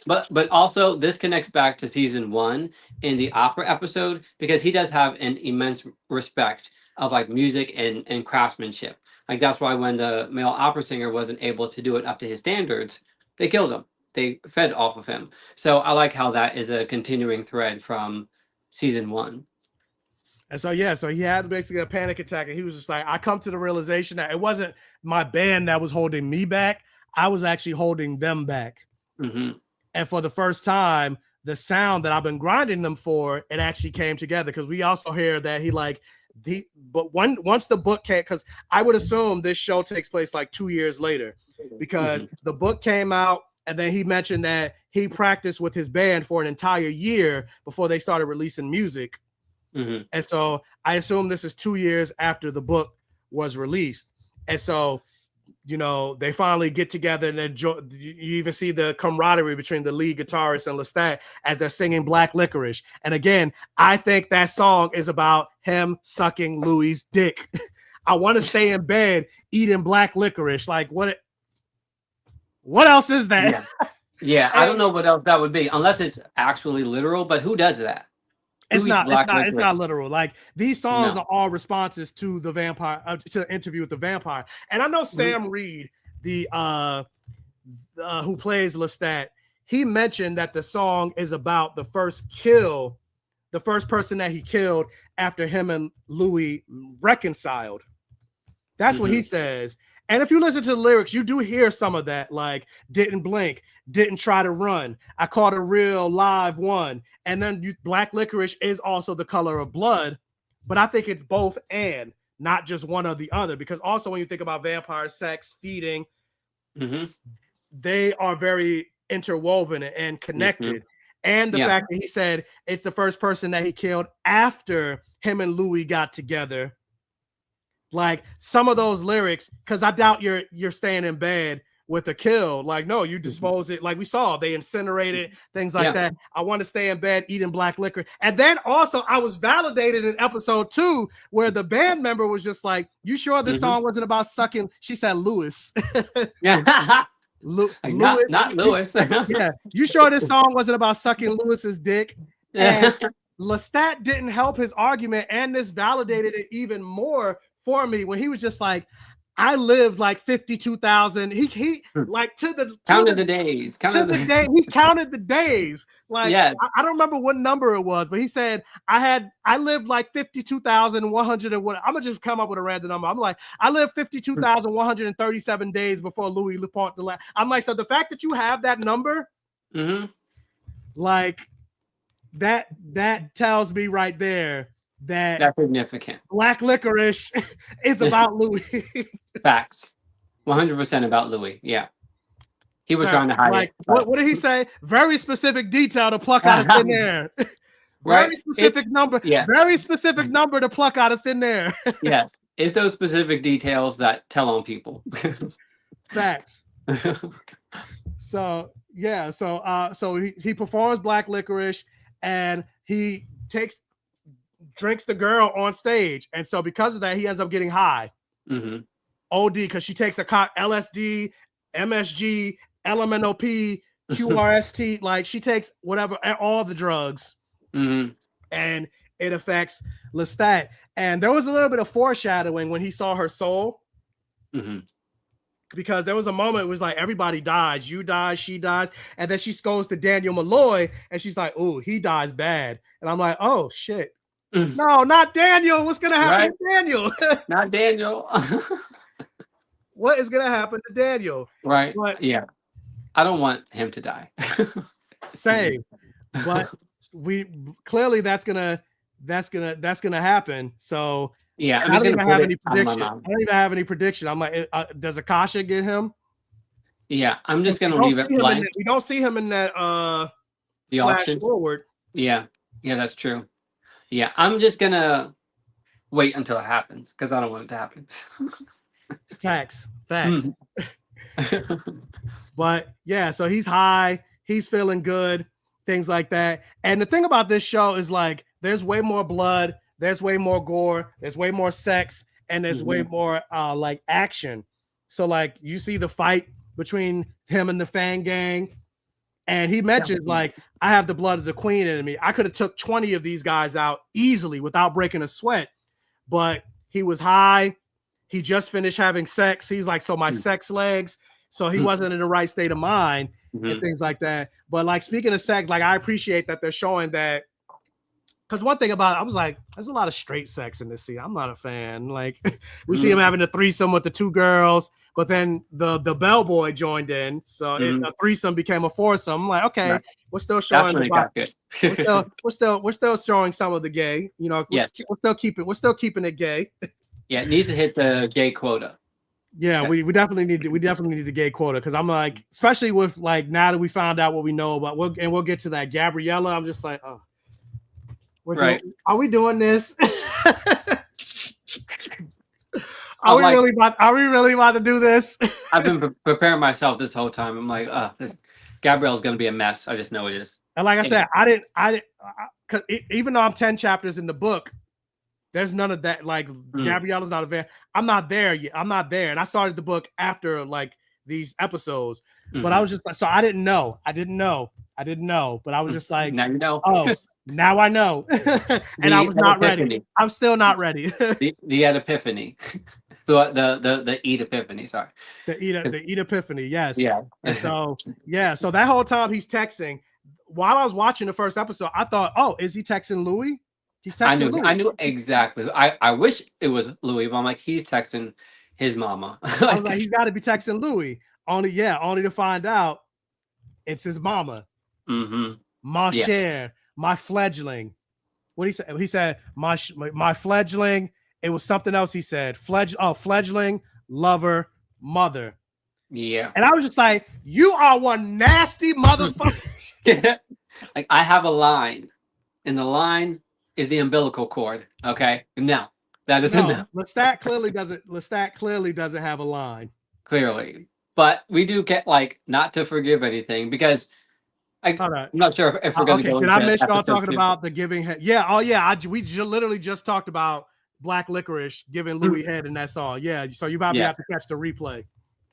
but also, this connects back to season 1 in the opera episode, because he does have an immense respect of like music and craftsmanship. Like, that's why when the male opera singer wasn't able to do it up to his standards, they killed him. They fed off of him. So I like how that is a continuing thread from season 1. And so, so he had basically a panic attack, and he was just like, I come to the realization that it wasn't my band that was holding me back. I was actually holding them back. And for the first time, the sound that I've been grinding them for, it actually came together. Because we also hear that once the book came, because I would assume this show takes place like 2 years later, because the book came out, and then he mentioned that he practiced with his band for an entire year before they started releasing music. And so I assume this is 2 years after the book was released. And so, they finally get together, and then you even see the camaraderie between the lead guitarist and Lestat as they're singing Black Licorice. And again, I think that song is about him sucking Louis' dick. I want to stay in bed eating black licorice. Like, what else is that? Yeah, I don't know what else that would be, unless it's actually literal, but who does that? It's not literal. Like, these songs are all responses to the vampire, to the interview with the vampire. And I know Sam Reed, the who plays Lestat, he mentioned that the song is about the first person that he killed after him and Louis reconciled. That's what he says. And if you listen to the lyrics, you do hear some of that, like, didn't blink, didn't try to run, I caught a real live one. And then black licorice is also the color of blood, but I think it's both and not just one or the other, because also when you think about vampire sex, feeding, they are very interwoven and connected. And the fact that he said it's the first person that he killed after him and Louis got together. Like, some of those lyrics, because I doubt you're staying in bed with a kill. Like, no, you dispose it. Like we saw, they incinerated, things like that. I want to stay in bed eating black liquor. And then also, I was validated in episode 2 where the band member was just like, you sure this song wasn't about sucking? She said Lewis. Not Lewis. Lewis. Yeah, you sure this song wasn't about sucking Lewis's dick? And Lestat didn't help his argument, and this validated it even more for me when he was just like, I lived like 52,000. He like counted the days. He counted the days. Like, yes. I don't remember what number it was, but he said I lived like 52,100 and what. I'm gonna just come up with a random number. I'm like, I lived 52,137 days before Louis Lepont the last. I'm like, so the fact that you have that number, like that tells me right there that's significant. Black licorice is about Louis. Facts. 100% about Louis. Yeah. He was trying to hide it. What did he say? Very specific detail to pluck out of thin air. right? Very specific number. Yes. Very specific number to pluck out of thin air. Yes. It's those specific details that tell on people. Facts. So yeah, so he performs Black Licorice, and he drinks the girl on stage, and so because of that, he ends up getting high. Mm-hmm. OD, because she takes a LSD, MSG, LMNOP, QRST, like she takes whatever, all the drugs, Mm-hmm. and it affects Lestat. And there was a little bit of foreshadowing when he saw her soul. Mm-hmm. Because there was a moment it was like everybody dies, you die, she dies, and then she goes to Daniel Malloy and she's like, "Oh, he dies bad," and I'm like, "Oh shit, no, not Daniel! What's gonna happen to Daniel? Not Daniel. What is gonna happen to Daniel?" Right? But yeah, I don't want him to die. Same, but we clearly that's gonna happen. So. Yeah, I don't even have any prediction. I don't even have any prediction. I'm like, does Akasha get him? Yeah, I'm just gonna leave it blank. We don't see him in that the flash options. forward. Yeah, that's true. Yeah, I'm just gonna wait until it happens because I don't want it to happen. Facts. But yeah, so he's high, he's feeling good, things like that. And the thing about this show is like, there's way more blood. There's way more gore, there's way more sex, and there's way more like action. So like you see the fight between him and the Fang Gang, and he mentions like, I have the blood of the queen in me. I could have took 20 of these guys out easily without breaking a sweat, but he was high. He just finished having sex. He's like, so my sex legs. So he wasn't in the right state of mind and things like that. But like, speaking of sex, like I appreciate that they're showing that. Because one thing about it, I was like, there's a lot of straight sex in this scene. I'm not a fan. Like, we see him having a threesome with the two girls, but then the bellboy joined in, so a threesome became a foursome. I'm like, okay, we're still showing. We're still showing some of the gay. You know, we're still keeping it gay. Yeah, it needs to hit the gay quota. Yeah, we definitely need the gay quota, because I'm like, especially with like now that we found out what we know about, we'll get to that Gabriella. I'm just like, oh. Are we doing this? Are we really about to do this? I've been preparing myself this whole time. I'm like, this Gabrielle's gonna be a mess. I just know it is. And like I said, I didn't, because even though I'm 10 chapters in the book, there's none of that. Like Gabriella's not a van. I'm not there yet. I'm not there, and I started the book after like these episodes. But I was just like, so I didn't know. But I was just like, now you know. Oh. Now I know, and I was not ready. I'm still not ready. the epiphany, the eat epiphany. Sorry, the eat epiphany. Yes. Yeah. And so so that whole time he's texting. While I was watching the first episode, I thought, oh, is he texting Louis? He's texting Louis. I knew exactly. I wish it was Louis, but I'm like, he's texting his mama. I was like, he's got to be texting Louis. Only to find out it's his mama. Ma chère. My fledgling. What he said? He said my fledgling. It was something else. He said fledgling, lover, mother. Yeah. And I was just like, you are one nasty motherfucker. Like, I have a line, and the line is the umbilical cord. Okay. No, that isn't. No, Lestat clearly doesn't have a line. Clearly, but we do get like not to forgive anything, because. I'm not sure if we're going to go. Did I miss y'all talking about the giving head? Yeah. Oh, yeah. We literally just talked about Black Licorice giving Louis head in that song. Yeah. So you probably have to catch the replay.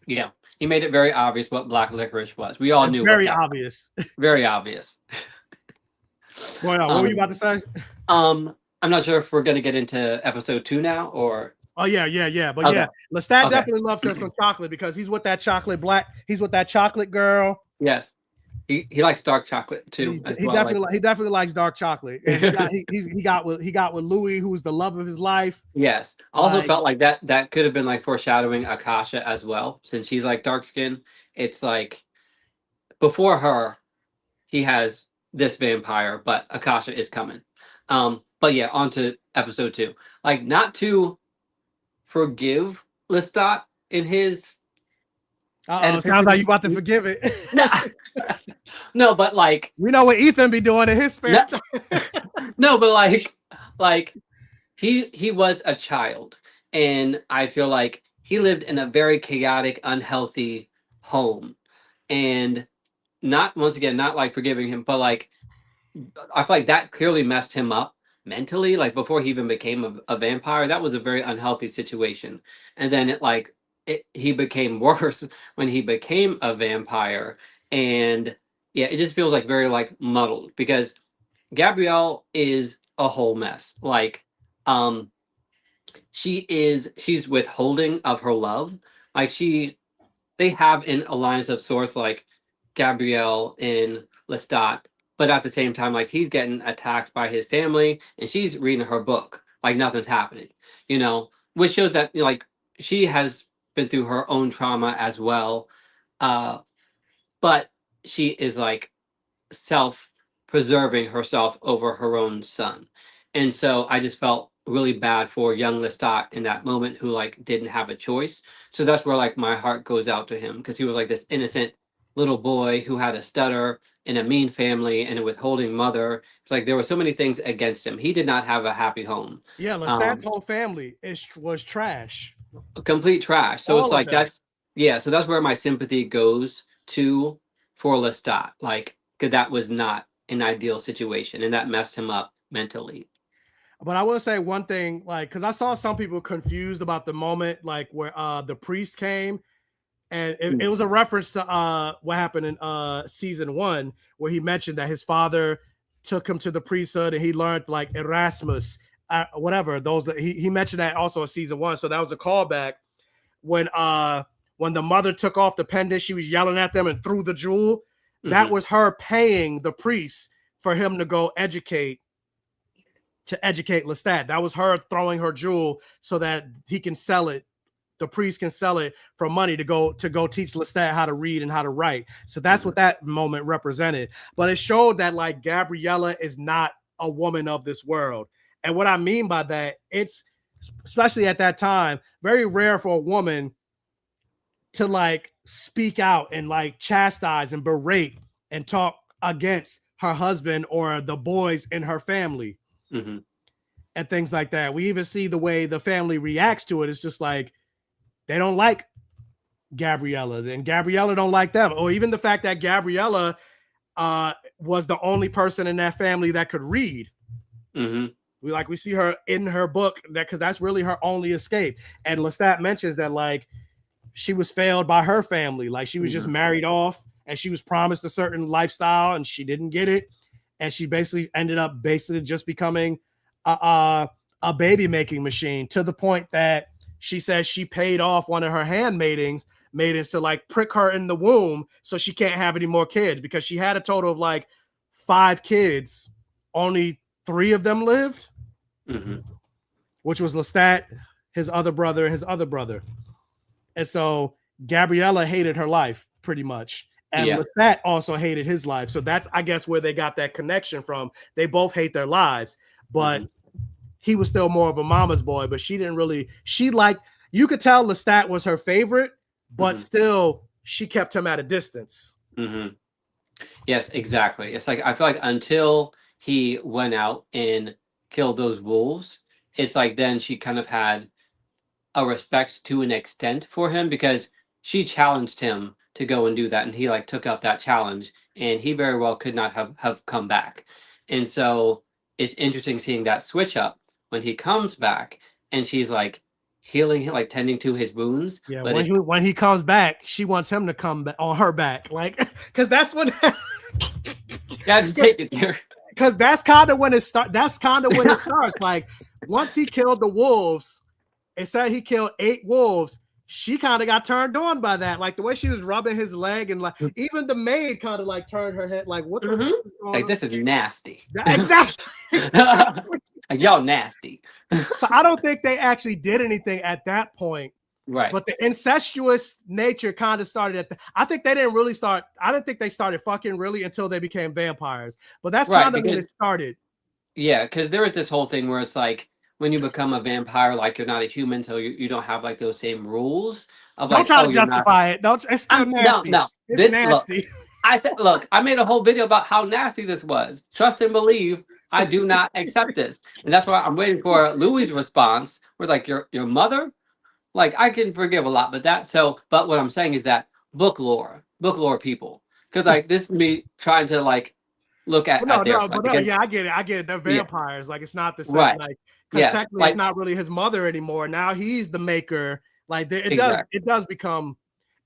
Yeah. He made it very obvious what Black Licorice was. We all knew. Very obvious. Very obvious. What were you about to say? I'm not sure if we're going to get into episode 2 now, or. Oh yeah. But yeah, Lestat definitely loves him some chocolate, because he's with that He's with that chocolate girl. Yes. He likes dark chocolate too. He definitely likes dark chocolate. And he got with Louis, who's the love of his life. Yes. Also felt like that could have been like foreshadowing Akasha as well, since she's like dark skin. It's like before her, he has this vampire, but Akasha is coming. But yeah, on to episode 2. Like, not to forgive Lestat in his. Sounds like you about to forgive it. Nah. No, but like We know what Ethan be doing in his spare no, time. no, but like he was a child, and I feel like he lived in a very chaotic, unhealthy home, and not once again, not like forgiving him, but like I feel like that clearly messed him up mentally. Like before he even became a vampire, that was a very unhealthy situation. And then he became worse when he became a vampire. And yeah, it just feels like very like muddled because Gabrielle is a whole mess. Like, um, she's withholding of her love. Like they have an alliance of sorts, like Gabrielle and Lestat, but at the same time, like he's getting attacked by his family, and she's reading her book like nothing's happening, which shows that like she has been through her own trauma as well, uh, but she is like self preserving herself over her own son. And so I just felt really bad for young Lestat in that moment who like didn't have a choice. So that's where like my heart goes out to him because he was like this innocent little boy who had a stutter in a mean family and a withholding mother. It's like there were so many things against him. He did not have a happy home. Yeah, Lestat's whole family was trash. Complete trash. So it's All of like them. so that's where my sympathy goes to for Lestat. Like, because that was not an ideal situation and that messed him up mentally. But I will say one thing, like, because I saw some people confused about the moment, like where the priest came, and it was a reference to what happened in season 1, where he mentioned that his father took him to the priesthood and he learned like Erasmus, whatever those. He mentioned that also in season 1, so that was a callback when the mother took off the pendant, she was yelling at them and threw the jewel. That was her paying the priest for him to go educate Lestat. That was her throwing her jewel so that he can sell it. The priest can sell it for money to go teach Lestat how to read and how to write. So that's what that moment represented. But it showed that like Gabriella is not a woman of this world. And what I mean by that, it's especially at that time, very rare for a woman to like speak out and like chastise and berate and talk against her husband or the boys in her family and things like that. We even see the way the family reacts to it. It's just like they don't like Gabriella and Gabriella don't like them. Or even the fact that Gabriella was the only person in that family that could read. We see her in her book because that's really her only escape. And Lestat mentions that like she was failed by her family. Like she was just married off and she was promised a certain lifestyle and she didn't get it. And she basically ended up just becoming a baby making machine, to the point that she says she paid off one of her handmaidens to like prick her in the womb so she can't have any more kids, because she had a total of like 5 kids. Only 3 of them lived, which was Lestat, his other brother, and his other brother. And so Gabriella hated her life pretty much. And Lestat also hated his life. So that's, I guess, where they got that connection from. They both hate their lives, but he was still more of a mama's boy. But she didn't really, you could tell Lestat was her favorite, but still she kept him at a distance. Yes, exactly. It's like, I feel like until he went out and killed those wolves, it's like then she kind of had a respect to an extent for him because she challenged him to go and do that, and he like took up that challenge, and he very well could not have come back. And so it's interesting seeing that switch up when he comes back and she's like healing him, like tending to his wounds. Yeah, but when he comes back, she wants him to come back on her back, like, because that's when yeah, just take it there. Because that's kind of when it starts. That's kind of when it starts. Like once he killed the wolves, it said he killed 8 wolves. She kind of got turned on by that. Like the way she was rubbing his leg, and like even the maid kind of like turned her head, like, what the fuck is going like on? this is nasty. Exactly. Like, y'all nasty. So I don't think they actually did anything at that point. Right. But the incestuous nature kind of started I think they didn't really start. I don't think they started fucking really until they became vampires. But that's kind of when it started. Yeah, because there was this whole thing where it's like when you become a vampire, like you're not a human, so you don't have like those same rules of don't like. Try to justify it. Don't. It's still nasty. No. It's nasty. Look, I said, look, I made a whole video about how nasty this was. Trust and believe. I do not accept this, and that's why I'm waiting for Louis' response. We're like, your mother. Like I can forgive a lot, but but what I'm saying is that book lore people, because like this is me trying to like look But at no, their no, side but no, because yeah, I get it. I get it. They're yeah, vampires. Like it's not the same. right, Like because yes, technically it's like not really his mother anymore. Now he's the maker. Like exactly. it does become,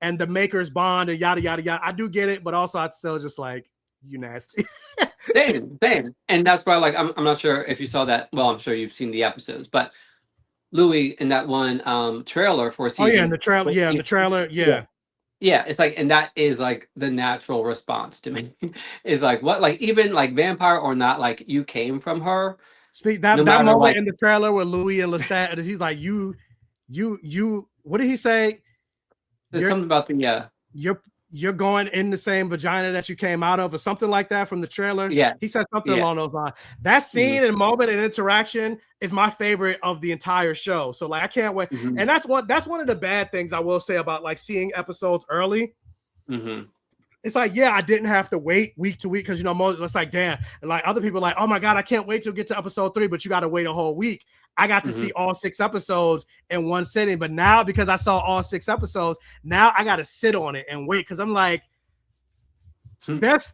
and the maker's bond and yada yada yada. I do get it, but also I'd still just like you nasty. Same, and that's why like I'm not sure if you saw that. Well, I'm sure you've seen the episodes, but Louis in that one trailer for Oh yeah, in season. the trailer. Yeah, in the trailer. Yeah. Yeah. Yeah, it's like, and that is like the natural response to me. Is like what, like even like vampire or not, like you came from her, Speak no that matter moment like in the trailer with Louis and Lestat, and he's like, you. What did he say? there's You're something about the you're you're going in the same vagina that you came out of, or something like that from the trailer. yeah, He said something yeah, along those lines. That hmm scene and moment and interaction is my favorite of the entire show. So like I can't wait. hmm And that's one of the bad things I will say about like seeing episodes early. hmm It's like, yeah, I didn't have to wait week to week because you know, most it's like, damn, and like other people are like, oh my god, I can't wait to get to episode 3, but you got to wait a whole week. I got to hmm see all 6 episodes in one sitting, but now because I saw all 6 episodes, now I got to sit on it and wait because I'm like,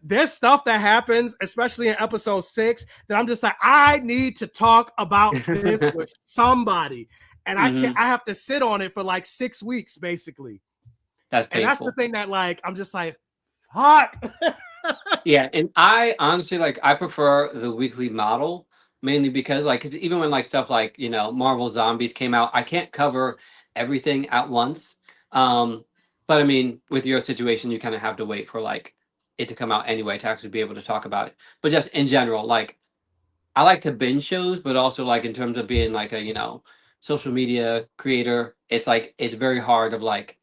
there's stuff that happens, especially in episode 6, that I'm just like, I need to talk about this with somebody, and I can't. hmm I have to sit on it for like 6 weeks, basically, That's and that's the painful. thing that like I'm just like, fuck. Yeah, and I honestly like I prefer the weekly model mainly because like 'cause even when like stuff like Marvel Zombies came out, I can't cover everything at once. Um, but I mean, with your situation, you kind of have to wait for like it to come out anyway to actually be able to talk about it. But just in general, like I like to binge shows, but also like in terms of being like a social media creator, it's like it's very hard of like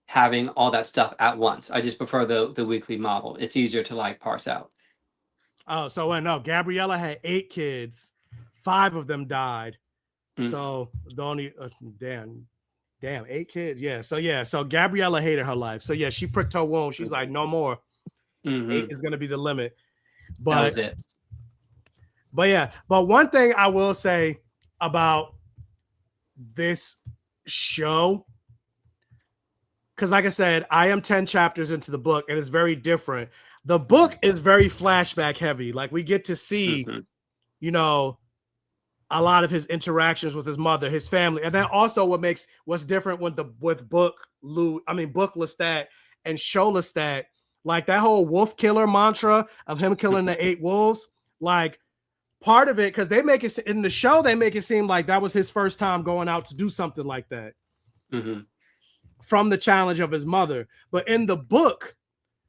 having all that stuff at once. I just prefer the weekly model. It's easier to like parse out. Oh, so no, Gabriella had 8 kids, 5 of them died. Mm, So the only damn 8 kids. Yeah, so Gabriella hated her life. So yeah, she pricked her wound. She's like, no more. 8 mhm. is gonna be the limit. That But was it. yeah, but one thing I will say about this show, because like I said, I am 10 chapters into the book, and it's very different. The book is very flashback heavy. Like we get to see, Mhm, you know, a lot of his interactions with his mother, his family, and then also what's different with book Lestat and show Lestat, like that whole wolf killer mantra of him killing the 8 wolves, like part of it, because they make it in the show, they make it seem like that was his first time going out to do something like that mhm, from the challenge of his mother. But in the book,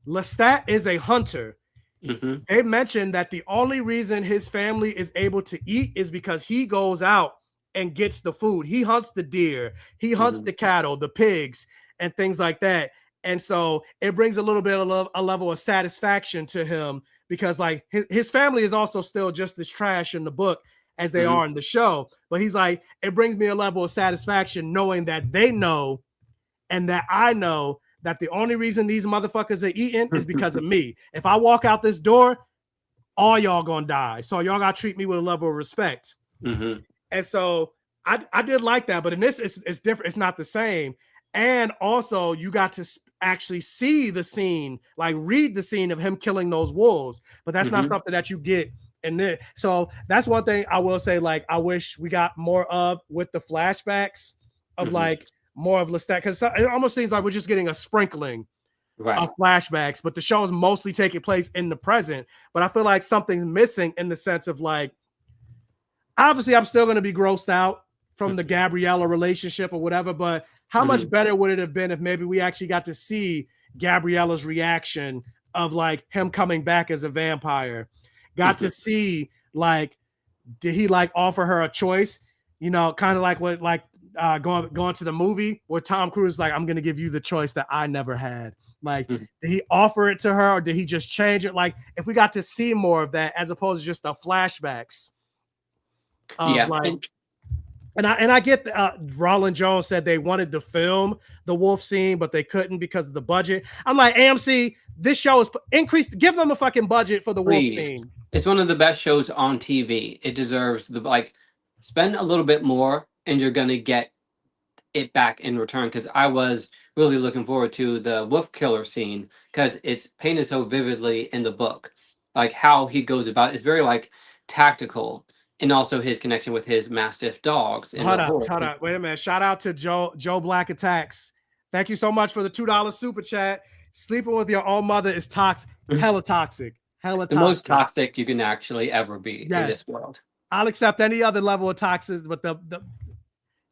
Lestat is a hunter. mhm, They mentioned that the only reason his family is able to eat is because he goes out and gets the food. He hunts the deer, he hunts mhm, the cattle, the pigs, and things like that. And so it brings a little bit of a level of satisfaction to him because like his family is also still just as trash in the book as they mhm, are in the show. But he's like, it brings me a level of satisfaction knowing that they know and that I know that the only reason these motherfuckers are eating is because of me. If I walk out this door, all y'all gonna die. So y'all gotta treat me with a level of respect. mhm, And so I did like that, but in this it's different. It's not the same. And also you got to actually see the scene, like read the scene of him killing those wolves. But that's not mhm, something that you get in this. So that's one thing I will say. Like I wish we got more of with the flashbacks of mhm. like more of Lestat, because it almost seems like we're just getting a sprinkling of Right. flashbacks, but the show is mostly taking place in the present. But I feel like something's missing in the sense of like, obviously, I'm still going to be grossed out from the Mhm, Gabriella relationship or whatever, but how much mhm, better would it have been if maybe we actually got to see Gabriella's reaction of like him coming back as a vampire? Got to mhm. see like, did he like offer her a choice? You know, kind of like what like going to the movie where Tom Cruise is like, I'm gonna give you the choice that I never had. Like, Mhm. did he offer it to her or did he just change it? Like, if we got to see more of that as opposed to just the flashbacks of Yeah, like, I get Roland Jones said they wanted to film the wolf scene, but they couldn't because of the budget. I'm like, AMC, this show is increased. Give them a fucking budget for the wolf Please. scene. It's one of the best shows on TV. It deserves the like spend a little bit more and you're gonna get it back in return, because I was really looking forward to the wolf killer scene because it's painted so vividly in the book. Like how he goes about it's very like tactical, and also his connection with his mastiff dogs in the horse. Hold up. Wait a minute. Shout out to Joe Black Attacks. Thank you so much for the $2 super chat. Sleeping with your own mother is toxic, hella toxic, hella The toxic. most toxic you can actually ever be in this world. I'll accept any other level of toxic, but the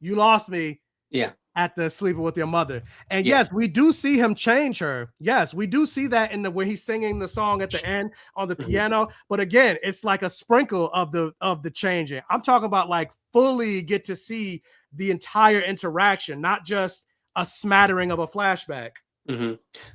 you lost me. Yeah. At the sleeping with your mother. And yes, we do see him change her. Yes, we do see that in the where he's singing the song at the end on the piano. But again, it's like a sprinkle of the changing. I'm talking about like fully get to see the entire interaction, not just a smattering of a flashback.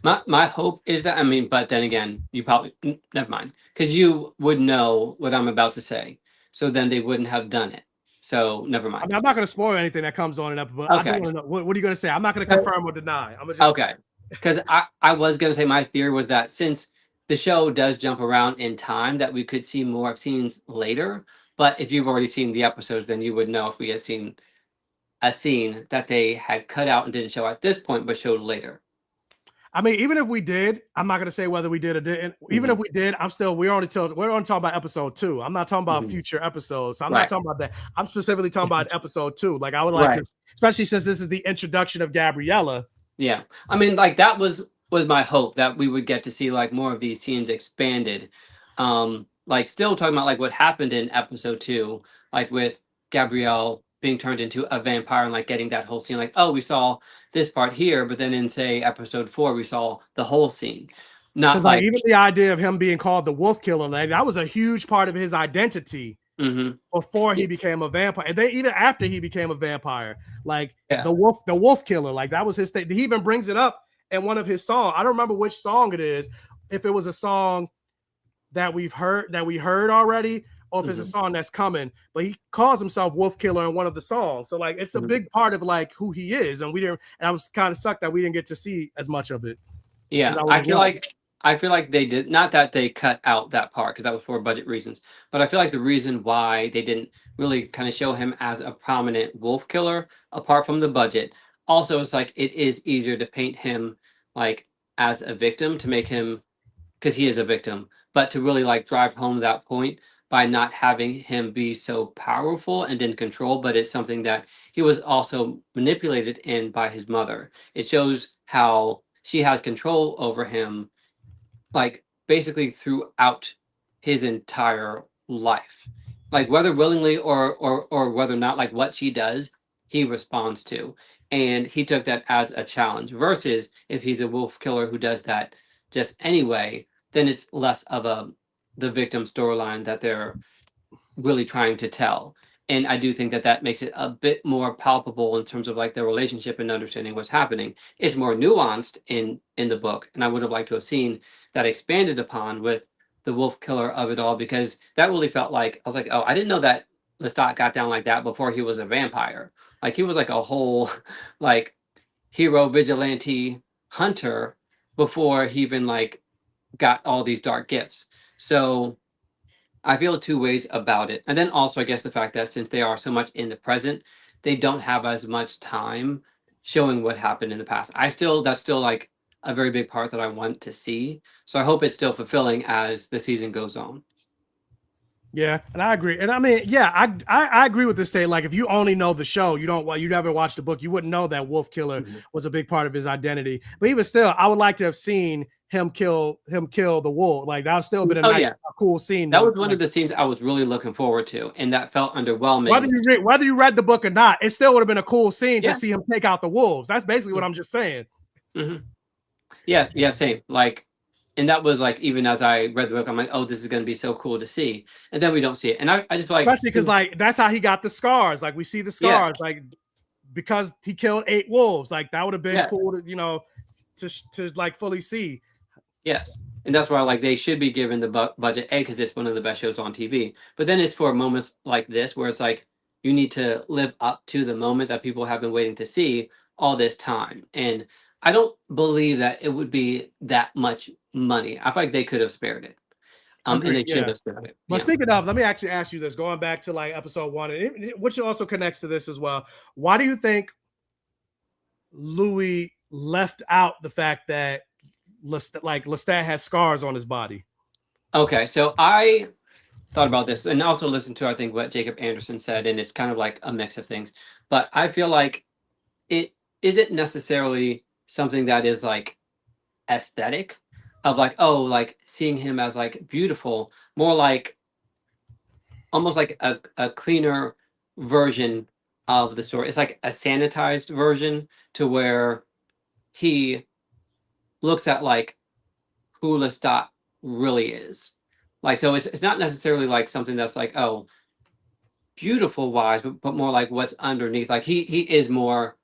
My hope is that, I mean, but then again, you probably never mind, because you would know what I'm about to say, so then they wouldn't have done it. So never mind. I mean, I'm not going to spoil anything that comes on an episode, but okay. I do want to know what are you going to say? I'm not going to confirm or deny. I'm just okay, because I was going to say my theory was that since the show does jump around in time, that we could see more scenes later. But if you've already seen the episodes, then you would know if we had seen a scene that they had cut out and didn't show at this point, but showed later. I mean, even if we did, I'm not going to say whether we did or didn't. Even if we did, we're only talking about episode 2. I'm not talking about future episodes. So I'm not talking about that. I'm specifically talking about episode 2. Like I would like to, especially since this is the introduction of Gabriella. Yeah. I mean, like that was my hope that we would get to see like more of these scenes expanded. Like still talking about like what happened in episode 2, like with Gabrielle being turned into a vampire and like getting that whole scene, like, oh, we saw this part here, but then in say episode 4 we saw the whole scene. Not like even the idea of him being called the wolf killer, like that was a huge part of his identity before he became a vampire, and then even after he became a vampire, like the wolf killer, like that was his thing. He even brings it up in one of his songs. I don't remember which song it is, if it was a song that we heard already, or if it's a song that's coming, but he calls himself Wolf Killer in one of the songs. So like it's a big part of like who he is, and we didn't. And I was kind of sucked that we didn't get to see as much of it. Yeah, I feel like they did not that they cut out that part because that was for budget reasons, but I feel like the reason why they didn't really kind of show him as a prominent wolf killer, apart from the budget, also it's like it is easier to paint him like as a victim to make him, because he is a victim, but to really like drive home that point by not having him be so powerful and in control, but it's something that he was also manipulated in by his mother. It shows how she has control over him, like basically throughout his entire life, like whether willingly or whether not, like what she does, he responds to. And he took that as a challenge versus if he's a wolf killer who does that just anyway, then it's less of the victim storyline that they're really trying to tell. And I do think that makes it a bit more palpable in terms of like their relationship and understanding what's happening. It's more nuanced in the book, and I would have liked to have seen that expanded upon with the wolf killer of it all, because that really felt like I was like, oh, I didn't know that Lestat got down like that before he was a vampire. Like he was like a whole like hero vigilante hunter before he even like got all these dark gifts. So I feel 2 ways about it. And then also I guess the fact that since they are so much in the present, they don't have as much time showing what happened in the past. That's still like a very big part that I want to see. So I hope it's still fulfilling as the season goes on. Yeah, and I agree. And I mean, yeah, I agree with this state. Like, if you only know the show, you never watched the book, you wouldn't know that Wolf Killer was a big part of his identity. But even still, I would like to have seen him kill the wolf. Like that would still been a cool scene. That was one of the scenes I was really looking forward to, and that felt underwhelming. Whether you read the book or not, it still would have been a cool scene to see him take out the wolves. That's basically what I'm just saying. Yeah, same. Like, and that was like, even as I read the book, I'm like, oh, this is going to be so cool to see. And then we don't see it. And I just feel like, especially because like that's how he got the scars. Like we see the scars, like because he killed 8 wolves. Like that would have been cool to to like fully see. Yes. And that's why like they should be given the budget, because it's one of the best shows on TV. But then it's for moments like this where it's like you need to live up to the moment that people have been waiting to see all this time. And I don't believe that it would be that much money. I feel like they could have spared it. And Agreed. they should Yeah. have spared it. But Yeah. speaking of, let me actually ask you this, going back to like episode 1, and which also connects to this as well. Why do you think Louis left out the fact that Lestat has scars on his body? Okay, so I thought about this and also listened to, I think, what Jacob Anderson said, and it's kind of like a mix of things. But I feel like it isn't necessarily something that is like aesthetic of like, oh, like seeing him as like beautiful, more like almost like a cleaner version of the story. It's like a sanitized version to where he looks at like who Lestat really is. Like, so it's not necessarily like something that's like, oh, beautiful wise, but more like what's underneath. Like he is more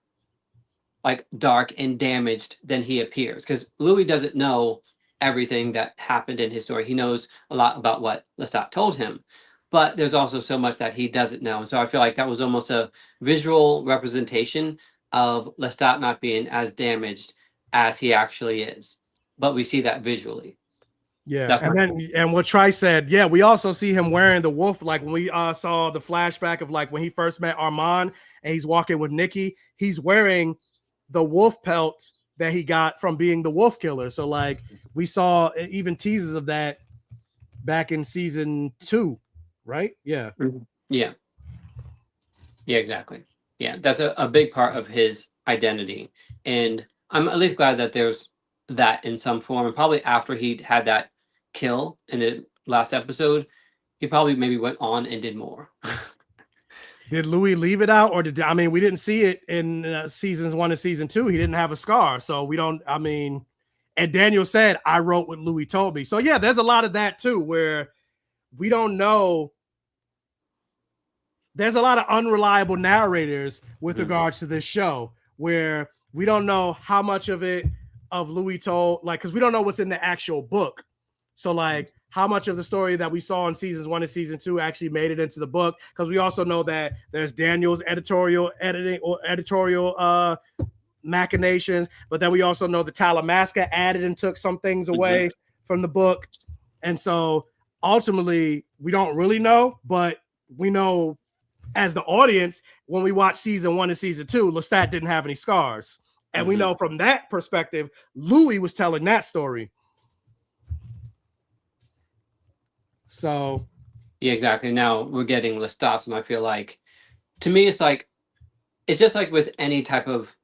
like dark and damaged than he appears, because Louis doesn't know everything that happened in his story. He knows a lot about what Lestat told him, but there's also so much that he doesn't know. And so I feel like that was almost a visual representation of Lestat not being as damaged as he actually is. But we see that visually. Yeah, That's and my then and what Tri said, yeah, we also see him wearing the wolf. Like when we saw the flashback of like when he first met Armand and he's walking with Nikki, he's wearing the wolf pelt that he got from being the wolf killer. So like we saw even teasers of that back in season 2, right? Yeah. Yeah. Yeah, exactly. Yeah, that's a big part of his identity. And I'm at least glad that there's that in some form. And probably after he had that kill in the last episode, he probably maybe went on and did more. Did Louis leave it out, or did I mean we didn't see it in seasons 1 and season 2? He didn't have a scar, so we don't. I mean, and Daniel said I wrote what Louis told me. So yeah, there's a lot of that too, where we don't know. There's a lot of unreliable narrators with regards to this show, where we don't know how much of it of Louis told, like, because we don't know what's in the actual book. So like how much of the story that we saw in seasons 1 and season 2 actually made it into the book, because we also know that there's Daniel's editorial editing or editorial machinations, but then we also know the Talamasca added and took some things away from the book. And so ultimately we don't really know, but we know as the audience, when we watch season 1 and season 2, Lestat didn't have any scars. And we know from that perspective, Louis was telling that story. So yeah, exactly. Now we're getting Lestat, and I feel like, to me, it's like, it's just like with any type of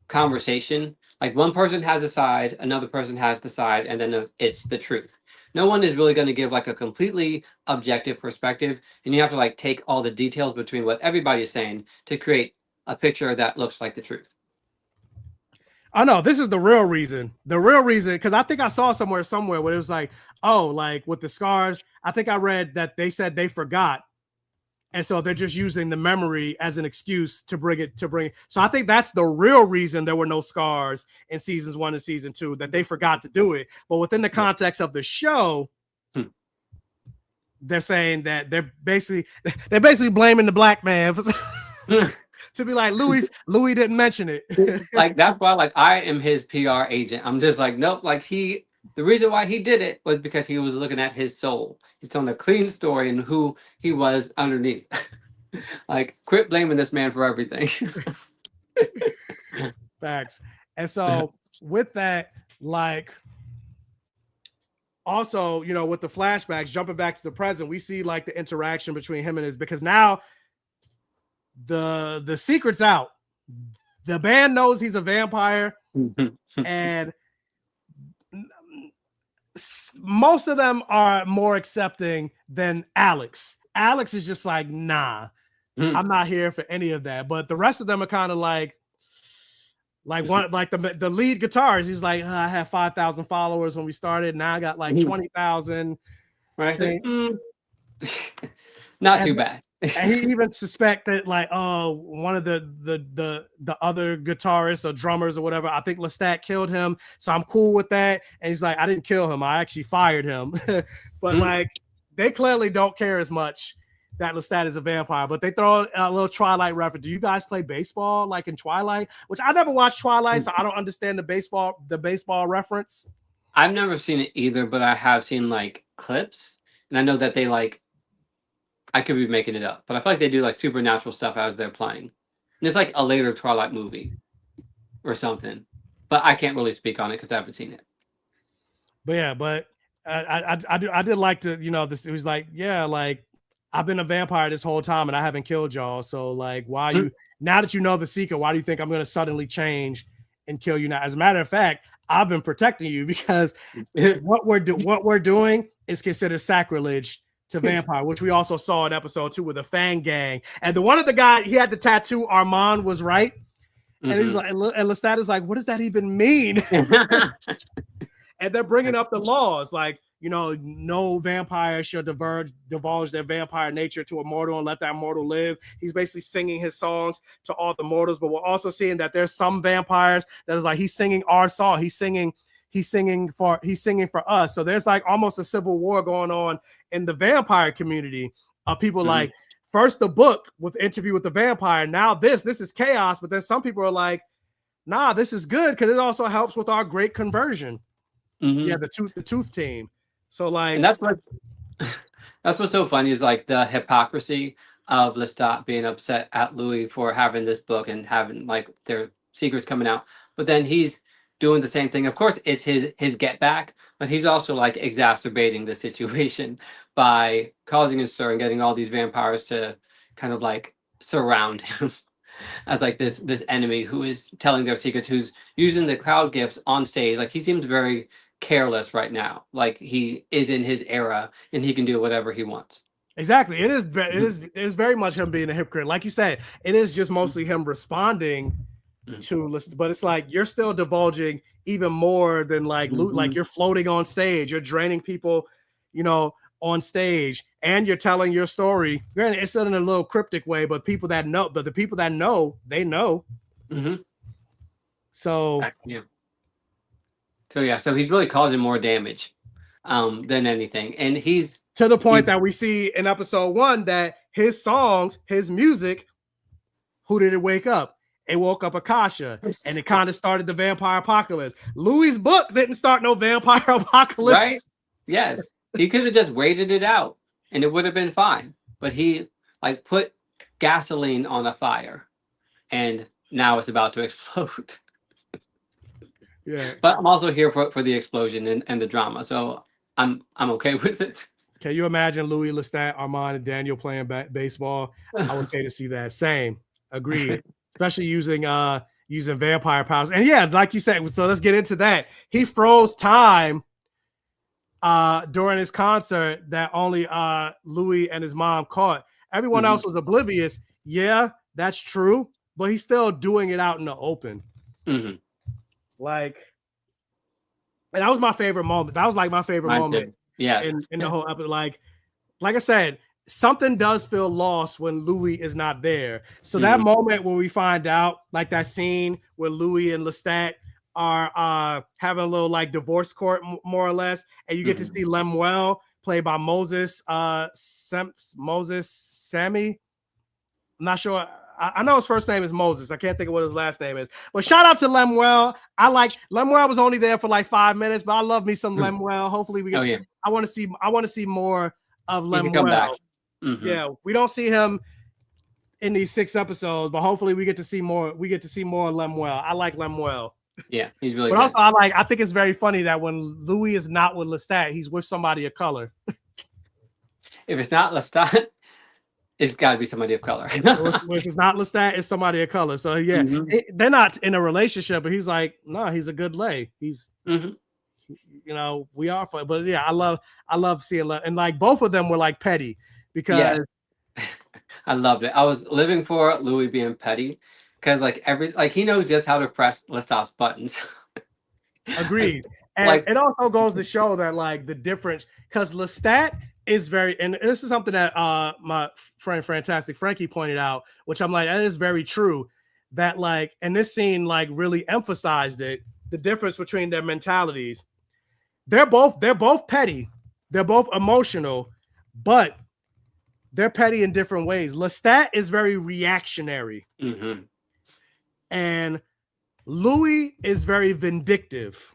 conversation. Like one person has a side, another person has the side, and then it's the truth. No one is really going to give like a completely objective perspective, and you have to like take all the details between what everybody's saying to create a picture that looks like the truth. I know this is the real reason. The real reason, because I think I saw somewhere where it was like, oh, like with the scars, I think I read that they said they forgot. And so they're just using the memory as an excuse to bring it. So I think that's the real reason there were no scars in seasons 1 and season 2, that they forgot to do it. But within the context of the show, they're saying that they're basically blaming the black man to be like, Louis didn't mention it. Like that's why, like, I am his PR agent. I'm just like, nope. Like the reason why he did it was because he was looking at his soul. He's telling a clean story and who he was underneath. Like, quit blaming this man for everything. Facts. And so with that, like, also, you know, with the flashbacks, jumping back to the present, we see like the interaction between him and his, because now the secret's out. The band knows he's a vampire, and most of them are more accepting than Alex. Alex is just like, nah, I'm not here for any of that. But the rest of them are kind of like one, like the lead guitarist. He's like, I had 5,000 followers when we started. Now I got like 20,000. Right? Not too bad. And he even suspected, like, oh, one of the other guitarists or drummers or whatever, I think Lestat killed him, so I'm cool with that. And he's like, I didn't kill him, I actually fired him. But like, they clearly don't care as much that Lestat is a vampire, but they throw a little Twilight reference. Do you guys play baseball like in Twilight? Which I never watched Twilight, so I don't understand the baseball reference. I've never seen it either, but I have seen like clips, and I know that they like. I could be making it up, but I feel like they do like supernatural stuff as they're playing. And it's like a later Twilight movie or something, but I can't really speak on it because I haven't seen it. But yeah, but I did like to, you know, this. It was like, yeah, like I've been a vampire this whole time and I haven't killed y'all. So like, why you now that you know the secret? Why do you think I'm going to suddenly change and kill you now? As a matter of fact, I've been protecting you because what we're doing is considered sacrilege to vampire, which we also saw in episode 2 with the Fang Gang. And the one of the guy, he had the tattoo, Armand was right. And he's like, and Lestat is like, what does that even mean? And they're bringing up the laws, like, you know, no vampire shall divulge their vampire nature to a mortal and let that mortal live. He's basically singing his songs to all the mortals, but we're also seeing that there's some vampires that is like, he's singing our song. He's singing for us. So there's like almost a civil war going on in the vampire community of people like first the book with Interview with the Vampire. Now this is chaos. But then some people are like, nah, this is good because it also helps with our great conversion. Yeah, the tooth team. So like, and that's what's so funny is like the hypocrisy of Lestat being upset at Louis for having this book and having like their secrets coming out, but then he's doing the same thing. Of course, it's his get back, but he's also like exacerbating the situation by causing a stir and getting all these vampires to kind of like surround him as like this enemy who is telling their secrets, who's using the crowd gifts on stage. Like he seems very careless right now, like he is in his era and he can do whatever he wants. Exactly. It is very much him being a hypocrite. Like you said, it is just mostly him responding to, but it's like you're still divulging even more than like like you're floating on stage, you're draining people, you know, on stage, and you're telling your story. Granted, it's in a little cryptic way, but the people that know, they know. So yeah. So he's really causing more damage than anything. And he's to the point that we see in episode 1 that his songs, his music, who did it wake up? It woke up Akasha, and it kind of started the vampire apocalypse. Louis' book didn't start no vampire apocalypse. Right? Yes. He could have just waited it out and it would have been fine. But he like put gasoline on a fire and now it's about to explode. Yeah, but I'm also here for the explosion and the drama, so I'm okay with it. Can you imagine Louis, Lestat, Armand, and Daniel playing baseball? I would pay to see that. Same, agreed. Especially using vampire powers. And yeah, like you said, so let's get into that. He froze time during his concert that only Louis and his mom caught. Everyone else was oblivious. Yeah, that's true, but he's still doing it out in the open. Like, and that was my favorite moment. That was like my favorite moment. Yeah, in the whole episode. Like I said, something does feel lost when Louis is not there. So that moment where we find out, like that scene where Louis and Lestat are having a little like divorce court, more or less, and you get to see Lemuel played by Moses Sammy. I'm not sure. I know his first name is Moses. I can't think of what his last name is. But shout out to Lemuel. Lemuel was only there for like 5 minutes, but I love me some Lemuel. Hopefully we get I want to see more of Lemuel. Yeah, we don't see him in these 6 episodes, but hopefully we get to see more. We get to see more of Lemuel. I like Lemuel. Yeah, he's really but good. Also I think it's very funny that when Louis is not with Lestat, he's with somebody of color. If it's not Lestat, it's got to be somebody of color. If it's not Lestat, it's somebody of color. So yeah, they're not in a relationship, but he's like, no, he's a good lay. He's, you know, we are fun. But yeah, I love seeing, and like both of them were like petty because I loved it. I was living for Louis being petty because like he knows just how to press Lestat's buttons. Agreed. And like, it also goes to show that like the difference, because Lestat is very, and this is something that my friend Fantastic Frankie pointed out, which I'm like, that is very true, that like, and this scene like really emphasized it, the difference between their mentalities. They're both petty, they're both emotional, but they're petty in different ways. Lestat is very reactionary, and Louis is very vindictive.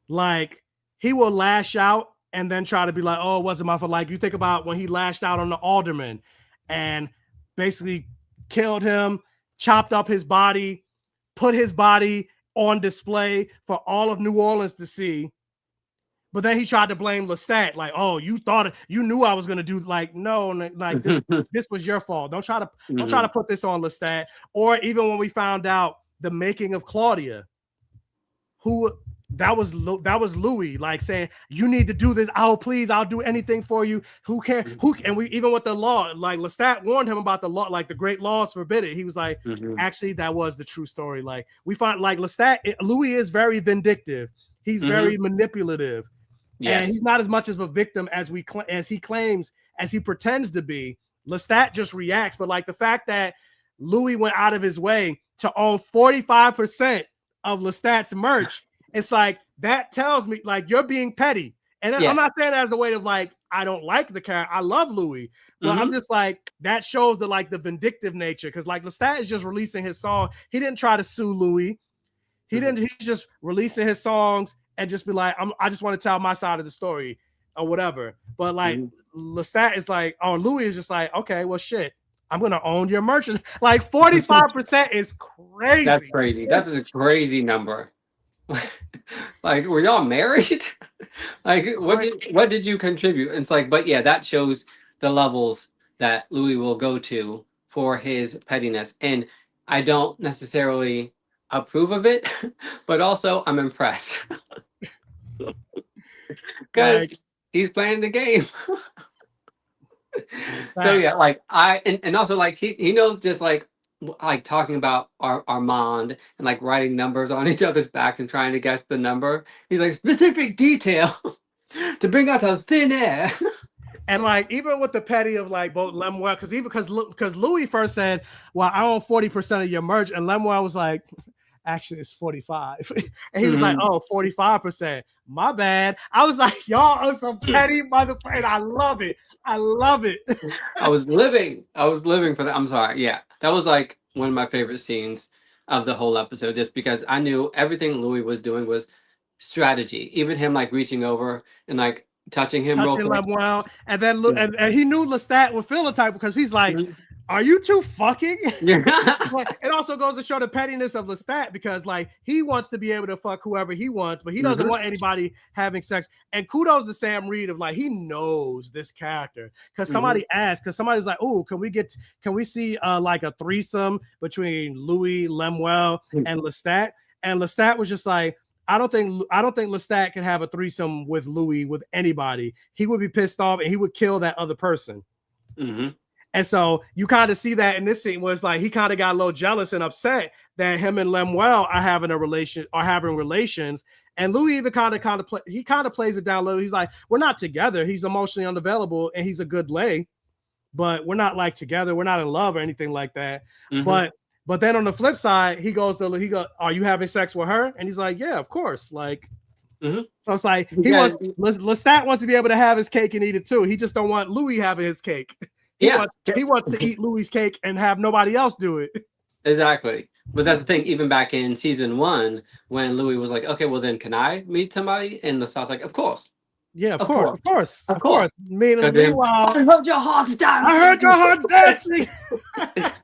Like, he will lash out and then try to be like, oh, it wasn't my fault. Like, you think about when he lashed out on the alderman and basically killed him, chopped up his body, put his body on display for all of New Orleans to see. But then he tried to blame Lestat, like, oh, you knew I was gonna do, like, no, like this was your fault. Don't try to put this on Lestat. Or even when we found out the making of Claudia, that was Louis, like, saying, you need to do this. I'll do anything for you. Who cares? And we, even with the law, like, Lestat warned him about the law, like the great laws forbid it. He was like, actually, that was the true story. Like, we find, like, Louis is very vindictive. He's very manipulative. Yes. And he's not as much of a victim as he claims, as he pretends to be. Lestat just reacts. But, like, the fact that Louis went out of his way to own 45% of Lestat's merch, it's like, that tells me, like, you're being petty. And I'm not saying that as a way of, like, I don't like the character. I love Louis. But I'm just like, that shows the, like, the vindictive nature. Because, like, Lestat is just releasing his song. He didn't try to sue Louis. He's just releasing his songs and just be like, I just want to tell my side of the story or whatever. But, like, Lestat is like, oh, Louis is just like, okay, well, shit, I'm going to own your merchant. Like, 45% is crazy. That's crazy. That's a crazy number. Like, were y'all married? Like, what did you contribute? And it's like, but yeah, that shows the levels that Louis will go to for his pettiness. And I don't necessarily approve of it, but also I'm impressed. Because he's playing the game. So yeah, like, and also, like, he knows, just like talking about Armand and, like, writing numbers on each other's backs and trying to guess the number. He's like, specific detail to bring out a thin air. And, like, even with the petty of, like, both Lemuel, because Louis first said, well, I own 40% of your merch, and Lemuel was like, actually, it's 45. And he was like, oh, 45%. My bad. I was like, y'all are some petty motherfucker. And I love it. I was living for that. I'm sorry. Yeah. That was, like, one of my favorite scenes of the whole episode, just because I knew everything Louis was doing was strategy. Even him, like, reaching over and, like, touching him real quick. And then and he knew Lestat would feel the type, because he's like, are you two fucking? It also goes to show the pettiness of Lestat, because, like, he wants to be able to fuck whoever he wants, but he doesn't want anybody having sex. And kudos to Sam Reed of, like, he knows this character, because somebody asked, because somebody was like, oh, can we see like a threesome between Louis, Lemuel, and Lestat? And Lestat was just like, I don't think Lestat can have a threesome with Louis, with anybody. He would be pissed off and he would kill that other person. And so you kind of see that in this scene, where it's like he kind of got a little jealous and upset that him and Lemuel are having relations. And Louis even kind of plays it down a little. He's like, we're not together. He's emotionally unavailable and he's a good lay, but we're not, like, together. We're not in love or anything like that. But then on the flip side, he goes, are you having sex with her? And he's like, yeah, of course. Like, so it's like, Lestat wants to be able to have his cake and eat it too. He just don't want Louis having his cake. He wants to eat Louis's cake and have nobody else do it. Exactly. But that's the thing, even back in season 1, when Louis was like, okay, well then can I meet somebody? And Lestat's like, of course. Yeah, of course. Meanwhile, I heard your heart's dancing.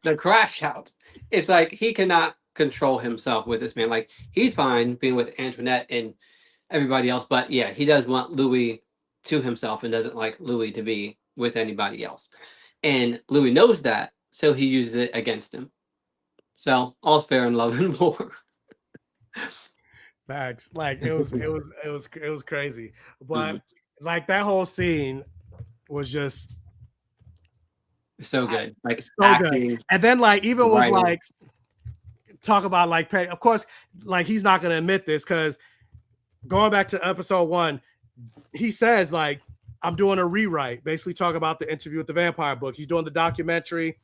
The crash out. It's like, he cannot control himself with this man. Like, he's fine being with Antoinette and everybody else, but yeah, he does want Louis to himself and doesn't like Louis to be with anybody else. And Louis knows that, so he uses it against him. So all's fair in love and war. Facts. Like, it was crazy. But like, that whole scene was just so good. Like, so acting, good. And then, like, even with, like, talk about, like, pay, of course, like, he's not gonna admit this, because going back to episode 1, he says, like, I'm doing a rewrite, basically talk about the interview with the vampire book. He's doing the documentary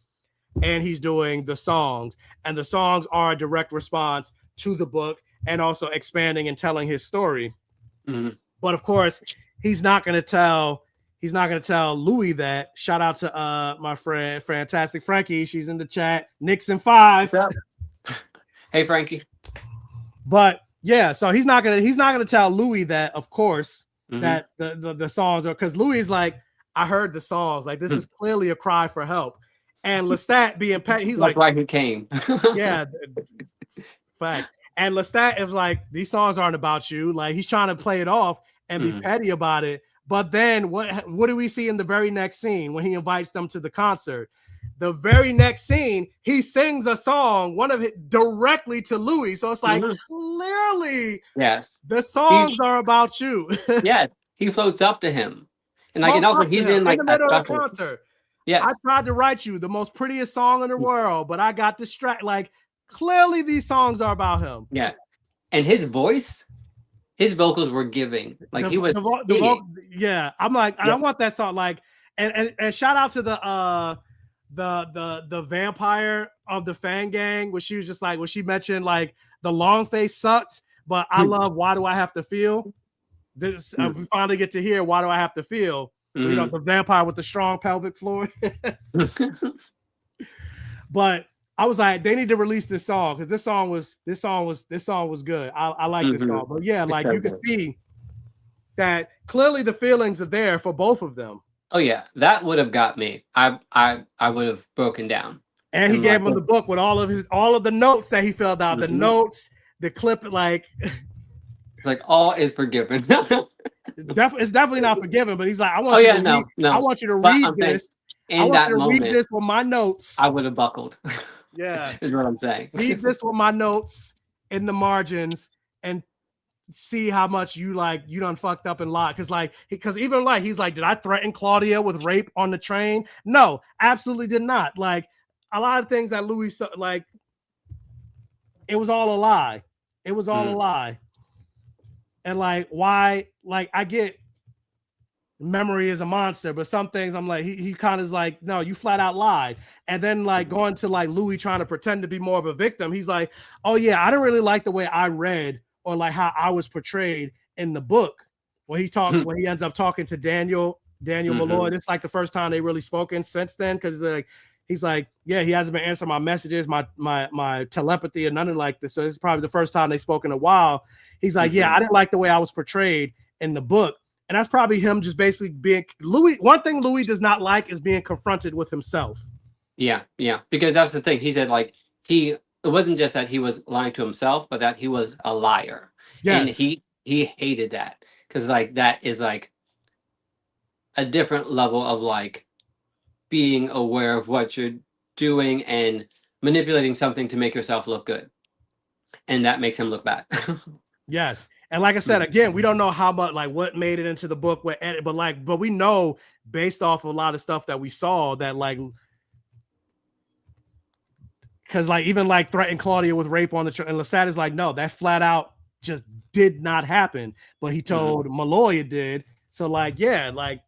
and he's doing the songs, and the songs are a direct response to the book and also expanding and telling his story. But of course, he's not going to tell he's not going to tell Louis that. Shout out to my friend Fantastic Frankie. She's in the chat. Nixon 5. Hey Frankie. But yeah, so he's not gonna tell Louis that, of course, that the songs are, because Louis is like, I heard the songs, like this is clearly a cry for help. And Lestat being petty, he's like, why he came. Yeah, fact. And Lestat is like, these songs aren't about you. Like he's trying to play it off and be petty about it. But then what do we see in the very next scene when he invites them to the concert? The very next scene, he sings a song, one of it directly to Louis. So it's like, clearly, yes, the songs are about you. Yeah, he floats up to him, and like, and also he's in like the middle of the concert. Yeah, I tried to write you the most prettiest song in the world, but I got distracted. Like, clearly, these songs are about him. Yeah, and his voice, his vocals were giving. Like he was. Yeah, I'm like, I want that song. Like, and shout out to the vampire of the fan gang, where she was just like, when she mentioned like the long face sucked, but I love Why Do I Have to Feel. This we finally get to hear Why Do I Have to Feel. You know, the vampire with the strong pelvic floor. But I was like, they need to release this song, because this song was good. I like this song. But yeah, like you can see that clearly the feelings are there for both of them. Oh yeah, that would have got me. I would have broken down. And he gave him the book with all of the notes that he filled out, the notes, the clip, like all is forgiven. It's definitely not forgiven, but he's like, I want you to read this. In that moment, read this with my notes. I would have buckled. Yeah, is what I'm saying. Read this with my notes in the margins and see how much you done fucked up and lied. Because even like he's like, did I threaten Claudia with rape on the train? No, absolutely did not. Like a lot of things that Louis, like, it was all a lie. It was all a lie. And like, why? Like, I get memory is a monster, but some things I'm like, he kind of is like, no, you flat out lied. And then like going to like Louis trying to pretend to be more of a victim, he's like, oh yeah, I didn't really like the way I read or like how I was portrayed in the book. When he ends up talking to Daniel Malloy, it's like the first time they really spoken since then, because like he's like, yeah, he hasn't been answering my messages, my telepathy, and nothing like this. So this is probably the first time they spoke in a while. He's like, yeah, I didn't like the way I was portrayed in the book. And that's probably him just basically being Louis. One thing Louis does not like is being confronted with himself. Yeah, because that's the thing. He said like it wasn't just that he was lying to himself, but that he was a liar. Yeah, and he hated that, because like that is like a different level of like being aware of what you're doing and manipulating something to make yourself look good, and that makes him look bad. Yes. And like I said, again, we don't know how much, like what made it into the book, but we know based off of a lot of stuff that we saw that like, because like even like threatened Claudia with rape on the and Lestat is like, no, that flat out just did not happen. But he told Malloy it did. So like, yeah, like,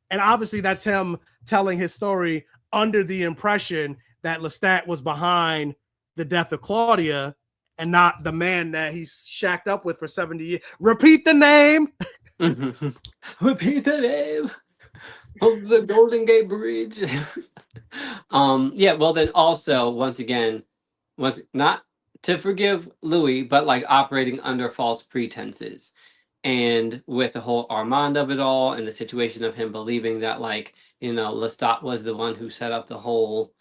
and obviously that's him telling his story under the impression that Lestat was behind the death of Claudia, and not the man that he's shacked up with for 70 years. Repeat the name. Repeat the name of the Golden Gate Bridge. Yeah, well then also, once again, was not to forgive Louis, but like operating under false pretenses. And with the whole Armand of it all, and the situation of him believing that like, you know, Lestat was the one who set up the whole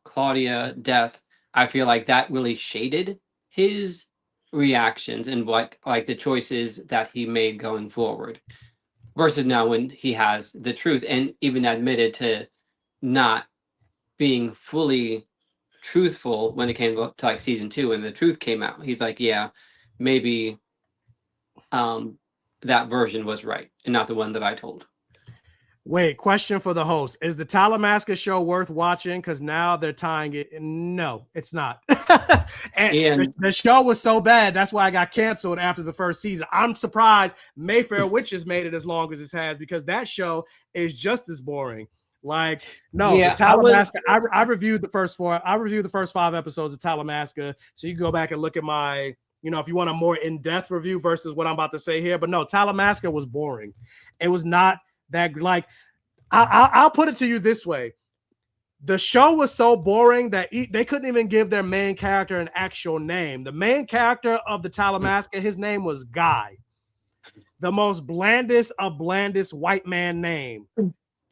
Claudia death, I feel like that really shaded his reactions and what like the choices that he made going forward, versus now when he has the truth and even admitted to not being fully truthful when it came to like season 2 and the truth came out. He's like, yeah, maybe that version was right and not the one that I told. Wait, question for the host. Is the Talamasca show worth watching? Because now they're tying it. No, it's not. and the show was so bad. That's why I got canceled after the first season. I'm surprised Mayfair Witches made it as long as it has, because that show is just as boring. Like, no, yeah, the Talamasca. I reviewed the first 4. I reviewed the first 5 episodes of Talamasca. So you can go back and look at my you know, if you want a more in-depth review versus what I'm about to say here. But no, Talamasca was boring. It was not that, like, I'll put it to you this way. The show was so boring that they couldn't even give their main character an actual name. The main character of the Talamasca, his name was Guy. The most blandest of blandest white man name.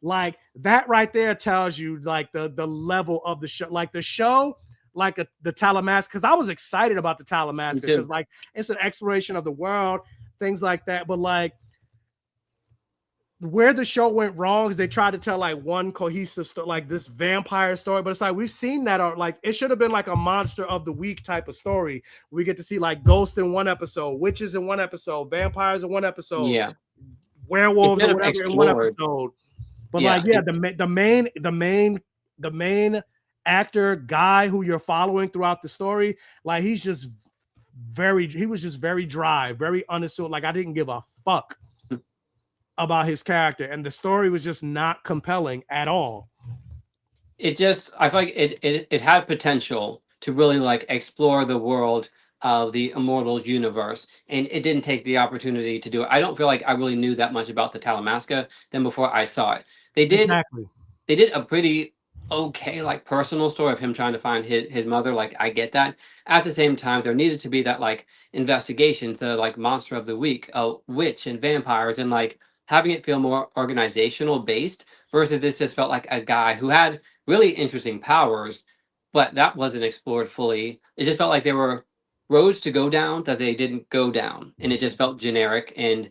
Like that right there tells you like the level of the show. Like the show, like the Talamasca, because I was excited about the Talamasca because like it's an exploration of the world, things like that. But like where the show went wrong is they tried to tell like one cohesive story, like this vampire story, but it's like we've seen that, or like it should have been like a monster of the week type of story. We get to see like ghosts in one episode, witches in one episode, vampires in one episode, werewolves or whatever in one episode. But like, yeah, the main actor Guy who you're following throughout the story, like he was just very dry, very unassuming. Like I didn't give a fuck about his character, and the story was just not compelling at all. I feel like it had potential to really like explore the world of the Immortal universe, and it didn't take the opportunity to do it. I don't feel like I really knew that much about the Talamasca than before I saw it. They did a pretty okay like personal story of him trying to find his mother. Like I get that. At the same time, there needed to be that like investigation, the like monster of the week, witch and vampires, and like having it feel more organizational based versus this just felt like a guy who had really interesting powers, but that wasn't explored fully. It just felt like there were roads to go down that they didn't go down, and it just felt generic and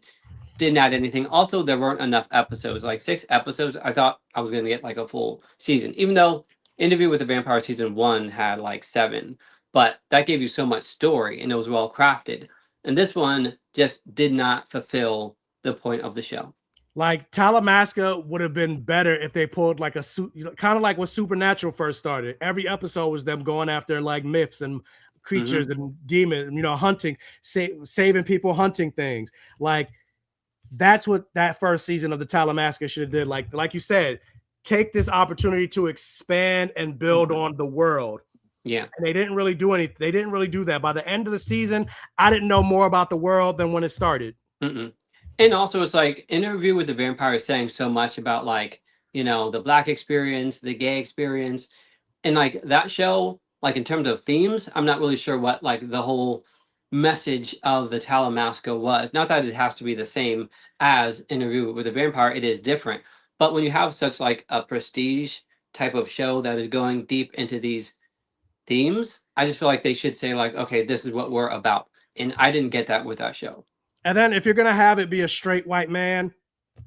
didn't add anything. Also, there weren't enough episodes, like 6 episodes. I thought I was going to get like a full season, even though Interview with the Vampire season 1 had like 7, but that gave you so much story and it was well crafted. And this one just did not fulfill the point of the show. Like Talamasca would have been better if they pulled like a kind of like when Supernatural first started. Every episode was them going after like myths and creatures and demons, you know, hunting, saving people, hunting things. Like that's what that first season of the Talamasca should have did. Like you said, take this opportunity to expand and build on the world. Yeah. And they didn't really do anything. They didn't really do that. By the end of the season, I didn't know more about the world than when it started. And also it's like Interview with the Vampire is saying so much about like, you know, the Black experience, the gay experience, and like that show, like in terms of themes, I'm not really sure what like the whole message of the Talamasca was. Not that it has to be the same as Interview with the Vampire, it is different. But when you have such like a prestige type of show that is going deep into these themes, I just feel like they should say like, okay, this is what we're about. And I didn't get that with that show. And then if you're gonna have it be a straight white man,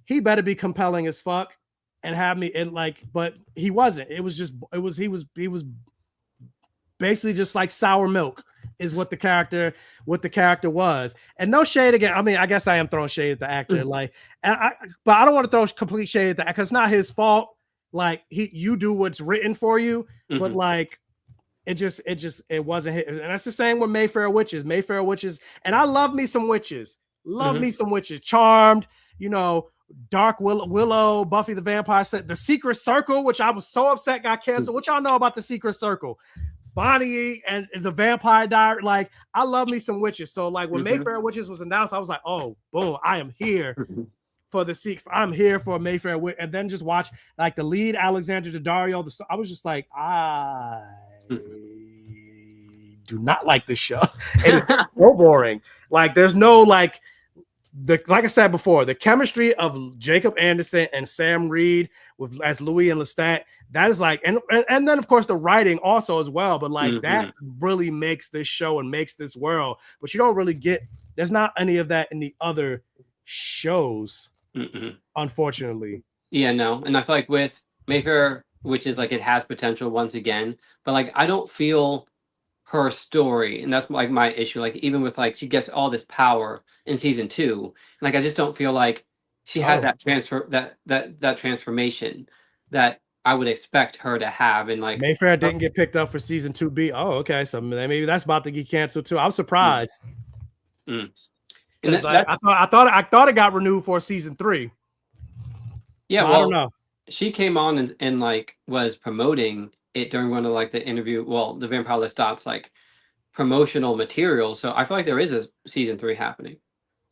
he better be compelling as fuck and have me in like, but he wasn't. He was basically just like sour milk is what the character was. And no shade again. I mean, I guess I am throwing shade at the actor, like, but I don't want to throw complete shade at that because it's not his fault. Like you do what's written for you, but like it wasn't hit. And that's the same with Mayfair Witches. And I love me some witches. Me some witches. Charmed, you know, Dark Willow, Buffy the Vampire Slayer, The Secret Circle, which I was so upset got canceled. What y'all know about The Secret Circle? Bonnie and the Vampire Diary. Like, I love me some witches. So, like, when Mayfair Witches was announced, I was like, oh, boom, I am here for the secret. I'm here for Mayfair Witch. And then just watch, like, the lead, Alexandra Daddario. I was just like, I do not like this show. It is so boring. Like, there's no, like I said before, the chemistry of Jacob Anderson and Sam Reed as Louis and Lestat, that is like, and then of course the writing also as well, but like that really makes this show and makes this world. But you don't really get, there's not any of that in the other shows, unfortunately. Yeah, no, and I feel like with Mayfair, which is like it has potential once again, but like I don't feel her story, and that's like my issue. Like even with like she gets all this power in season 2, and like I just don't feel like she has that transformation that I would expect her to have. And like Mayfair didn't get picked up for season 2B. Oh, okay, so maybe that's about to get canceled too. I was surprised. And like, I thought it got renewed for season 3. Yeah, well, I don't know. She came on and like was promoting it during one of like the interview, the Vampire Lestat's like promotional material. So I feel like there is a season 3 happening.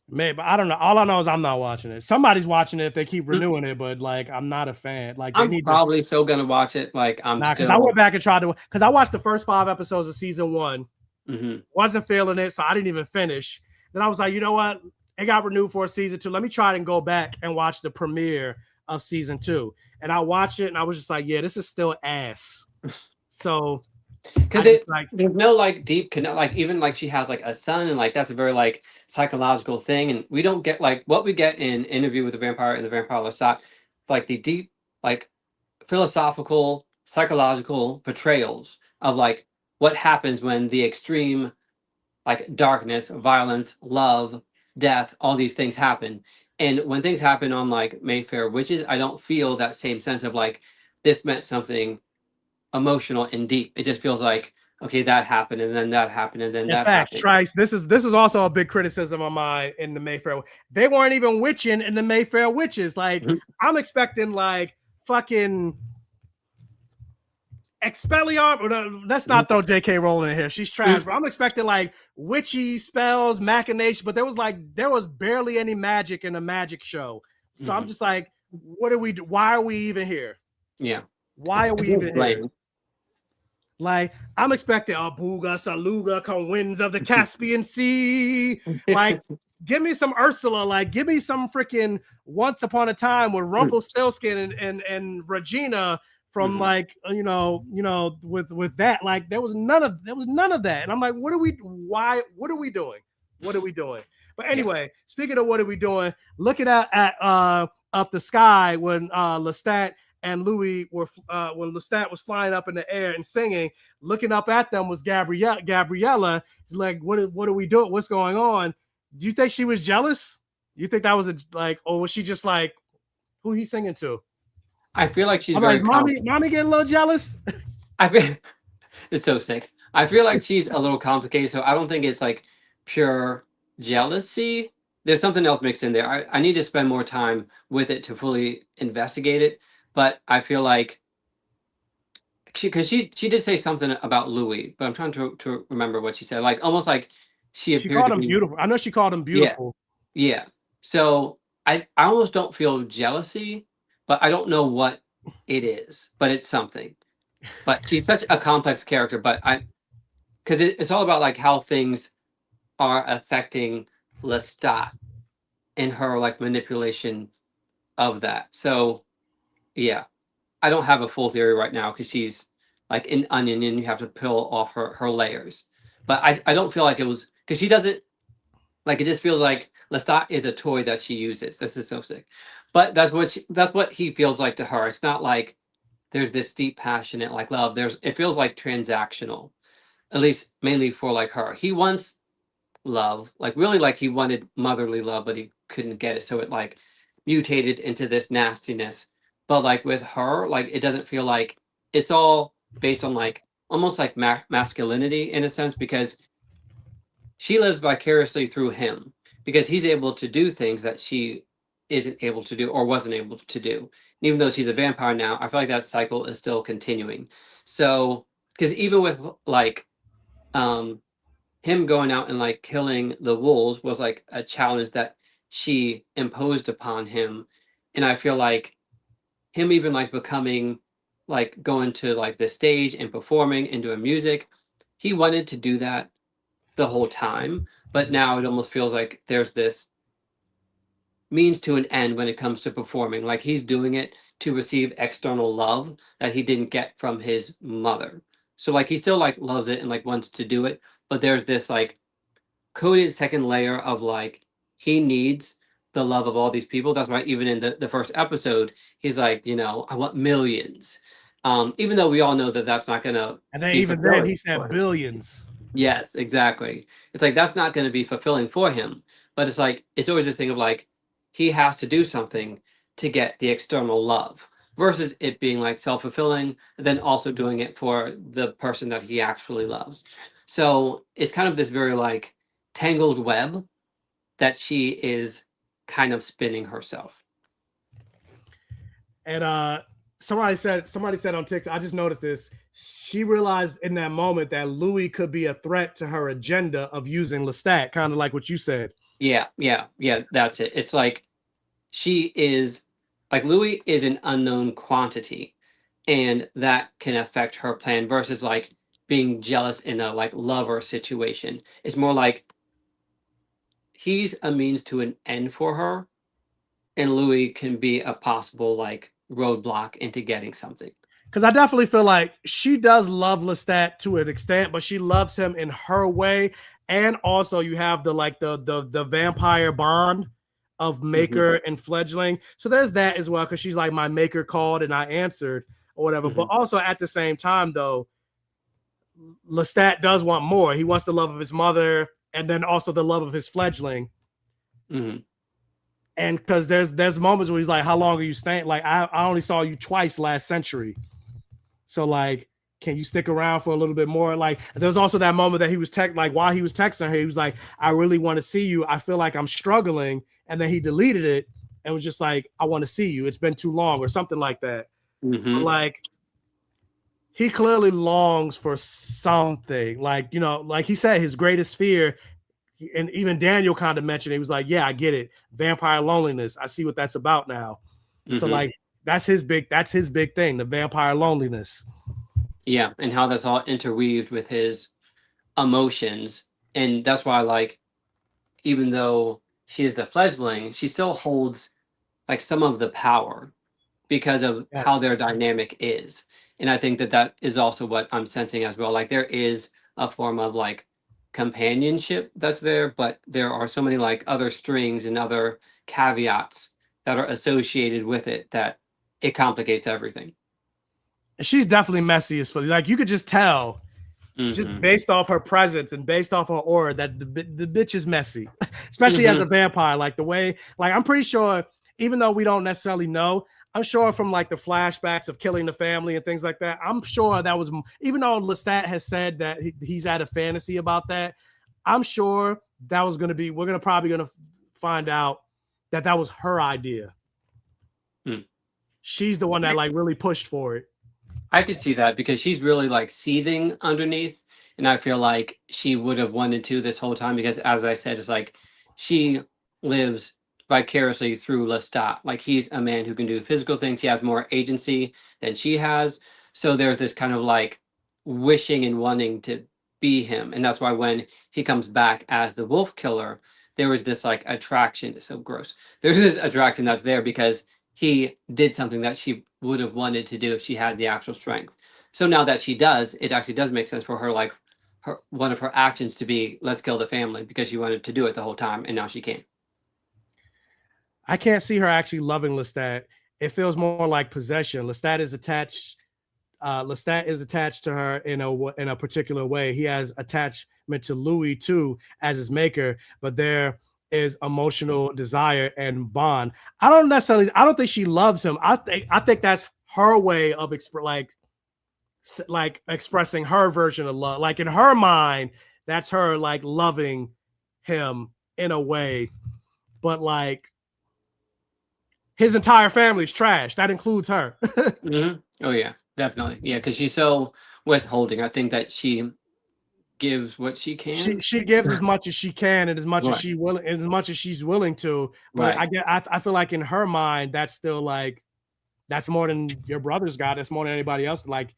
Maybe, I don't know. All I know is I'm not watching it. Somebody's watching it if they keep renewing it, but like I'm not a fan. Like they I'm need to. probably still gonna watch it. Like I'm Nah, because I still. went back and tried to. Because I watched the first 5 episodes of season 1, Mm-hmm. wasn't feeling it, so I didn't even finish. Then I was like, you know what? It got renewed for season 2. Let me try and go back and watch the premiere of season 2. And I watched it, and I was just like, yeah, this is still ass. So I Because just like. there's no like deep connect, like even like she has like a son, and like that's a very like psychological thing, and we don't get like what we get in Interview with the Vampire and the Vampire Lestat, like the deep like philosophical psychological portrayals of like what happens when the extreme like darkness, violence, love, death, all these things happen. And when things happen on like Mayfair Witches, I don't feel that same sense of like this meant something emotional and deep. It just feels like okay, that happened, and then that happened, and then In that fact, happened. Trice, this is also a big criticism of mine in the Mayfair. They weren't even witching in the Mayfair Witches. Like, I'm expecting like fucking Expelliarmus. Let's not throw J.K. Rowling in here. She's trash. But I'm expecting like witchy spells, machinations. But there was barely any magic in the magic show. So I'm just like, what do we do? Why are we even here? Yeah, Why are it's we even here? lame. Like, I'm expecting a Booga Saluga come winds of the Caspian Sea. Like, give me some Ursula. Like, give me some freaking Once Upon a Time with Rumpelstiltskin and Regina from like with that. Like, there was none of that. And I'm like, what are we doing? What are we doing? But anyway, Yeah. speaking of what are we doing, looking at up the sky when Lestat and Louis were when Lestat was flying up in the air and singing, looking up at them was Gabriella. Like, what are we doing? What's going on? Do you think she was jealous? You think that was or was she just like, who he singing to? I feel like she's I'm like, very is mommy getting a little jealous? I feel it's so sick. I feel like she's a little complicated, so I don't think it's like pure jealousy. There's something else mixed in there. I need to spend more time with it to fully investigate it. But I feel like she did say something about Louis, but I'm trying to remember what she said. Like almost like she She appeared called to him be beautiful. I know she called him yeah, beautiful. yeah. So I almost don't feel jealousy, but I don't know what it is. But it's something. But she's such a complex character. But because it's all about like how things are affecting Lestat and her like manipulation of that. So yeah, I don't have a full theory right now because she's like an onion and you have to peel off her layers. But I don't feel like it was because she doesn't like it just feels like Lestat is a toy that she uses. This is so sick. But that's what he feels like to her. It's not like there's this deep passionate like love. It feels like transactional. At least mainly for like her. He wants love, like really like he wanted motherly love, but he couldn't get it. So it like mutated into this nastiness. But like with her, like it doesn't feel like it's all based on like almost like masculinity in a sense because she lives vicariously through him because he's able to do things that she isn't able to do or wasn't able to do. And even though she's a vampire now, I feel like that cycle is still continuing. So, because even with like um him going out and like killing the wolves was like a challenge that she imposed upon him, and I feel like him even like becoming like going to like the stage and performing and doing music, he wanted to do that the whole time, but now it almost feels like there's this means to an end when it comes to performing. Like he's doing it to receive external love that he didn't get from his mother. So like he still like loves it and like wants to do it, but there's this like coded second layer of like he needs the love of all these people. That's why even in the first episode, he's like, I want millions. Even though we all know that that's not gonna And then be even then he fulfilling said for him. billions. Yes, exactly. It's like that's not going to be fulfilling for him. But it's like it's always this thing of like he has to do something to get the external love versus it being like self-fulfilling, then also doing it for the person that he actually loves. So it's kind of this very like tangled web that she is kind of spinning herself. And somebody said on TikTok, I just noticed this. She realized in that moment that Louis could be a threat to her agenda of using Lestat, kind of like what you said. Yeah, yeah, yeah. That's it. It's like she is like Louis is an unknown quantity, and that can affect her plan versus like being jealous in a like lover situation. It's more like he's a means to an end for her, and Louis can be a possible like roadblock into getting something. Because I definitely feel like she does love Lestat to an extent, but she loves him in her way. And also, you have the vampire bond of maker and fledgling. So there's that as well, because she's like, my maker called and I answered or whatever. But also at the same time, though, Lestat does want more. He wants the love of his mother and then also the love of his fledgling. And because there's moments where he's like, how long are you staying? Like, I only saw you twice last century. So like, can you stick around for a little bit more? Like, there's also that moment that he was while he was texting her, he was like, I really want to see you. I feel like I'm struggling. And then he deleted it and was just like, I want to see you. It's been too long or something like that. Like, he clearly longs for something. Like, you know, like he said, his greatest fear, and even Daniel kind of mentioned it, he was like, yeah, I get it. Vampire loneliness. I see what that's about now. So like, that's his big thing, the vampire loneliness. Yeah, and how that's all interweaved with his emotions. And that's why, like, even though she is the fledgling, she still holds like some of the power because of how their dynamic is. And I think that that is also what I'm sensing as well. Like, there is a form of like companionship that's there, but there are so many like other strings and other caveats that are associated with it that it complicates everything. She's definitely messy as fuck. Like, you could just tell, just based off her presence and based off her aura, that the bitch is messy, especially as a vampire. Like, the way, like, I'm pretty sure, even though we don't necessarily know, I'm sure from like the flashbacks of killing the family and things like that, I'm sure that was, even though Lestat has said that he's had a fantasy about that, I'm sure that was going to be, we're probably going to find out that was her idea. She's the one that like really pushed for it. I could see that because she's really like seething underneath. And I feel like she would have wanted to this whole time because, as I said, it's like she lives vicariously through Lestat. Like, he's a man who can do physical things. He has more agency than she has. So there's this kind of like wishing and wanting to be him. And that's why when he comes back as the wolf killer, there was this like attraction. It's so gross. There's this attraction that's there because he did something that she would have wanted to do if she had the actual strength. So now that she does, it actually does make sense for her, like one of her actions to be, let's kill the family, because she wanted to do it the whole time and now she can't. I can't see her actually loving Lestat. It feels more like possession. Lestat is attached to her in a particular way. He has attachment to Louis too as his maker, but there is emotional desire and bond. I don't think she loves him. I think that's her way of expressing her version of love. Like, in her mind, that's her like loving him in a way. But like, his entire family's trash. That includes her. Oh yeah, definitely. Yeah, because she's so withholding. I think that she gives what she can. She gives as much as she can and as much as she's willing to. But I feel like in her mind, that's still like, that's more than your brother's got. That's more than anybody else. Like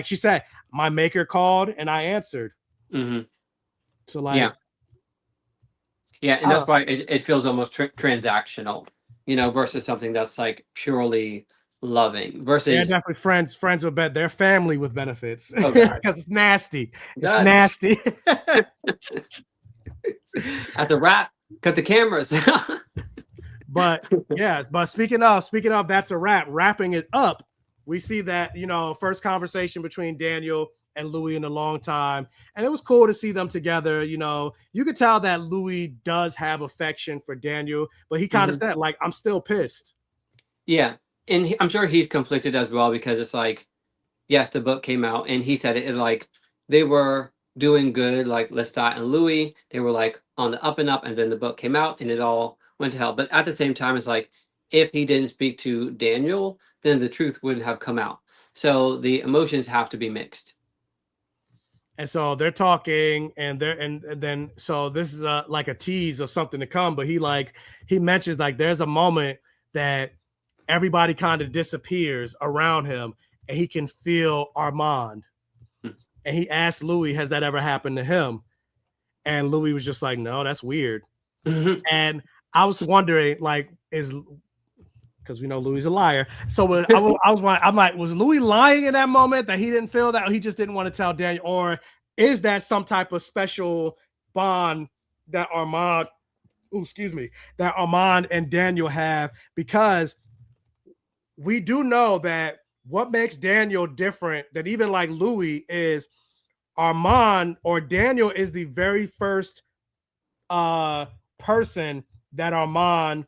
she said, my maker called and I answered. So like, yeah, and that's why it feels almost transactional, you know, versus something that's like purely loving. Versus, they're definitely friends with they're family with benefits, because it's nasty. It's nasty. That's a wrap. Cut the cameras. But yeah, but speaking of that's a wrap. Wrapping it up, we see that, you know, first conversation between Daniel and Louis in a long time, and it was cool to see them together. You know, you could tell that Louis does have affection for Daniel, but he kind of said, like, I'm still pissed. Yeah, and I'm sure he's conflicted as well, because it's like, yes, the book came out and he said it like they were doing good, like Lestat and Louis, they were like on the up and up, and then the book came out and it all went to hell. But at the same time, it's like, if he didn't speak to Daniel, then the truth wouldn't have come out. So the emotions have to be mixed. And so they're talking, and then so this is like a tease of something to come. But he mentions like there's a moment that everybody kind of disappears around him, and he can feel Armand. And he asked Louis, "Has that ever happened to him?" And Louis was just like, "No, that's weird." And I was wondering, like, because we know Louis is a liar. So I'm like, was Louis lying in that moment that he didn't feel that, or he just didn't want to tell Daniel, or is that some type of special bond that Armand and Daniel have? Because we do know that what makes Daniel different than even like Louis is Armand, or Daniel is the very first person that Armand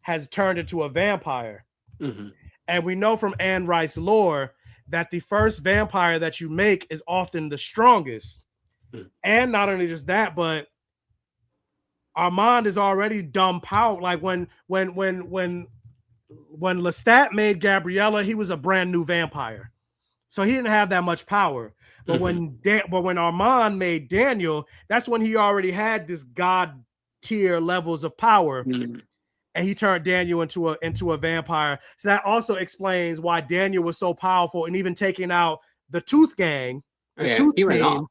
has turned into a vampire. And we know from Anne Rice's lore that the first vampire that you make is often the strongest. And not only just that, but Armand is already dumb power. Like when Lestat made Gabriella, he was a brand new vampire, so he didn't have that much power. But when Armand made Daniel, that's when he already had this god tier levels of power. And he turned Daniel into a vampire. So that also explains why Daniel was so powerful, and even taking out the Tooth Gang, he went off.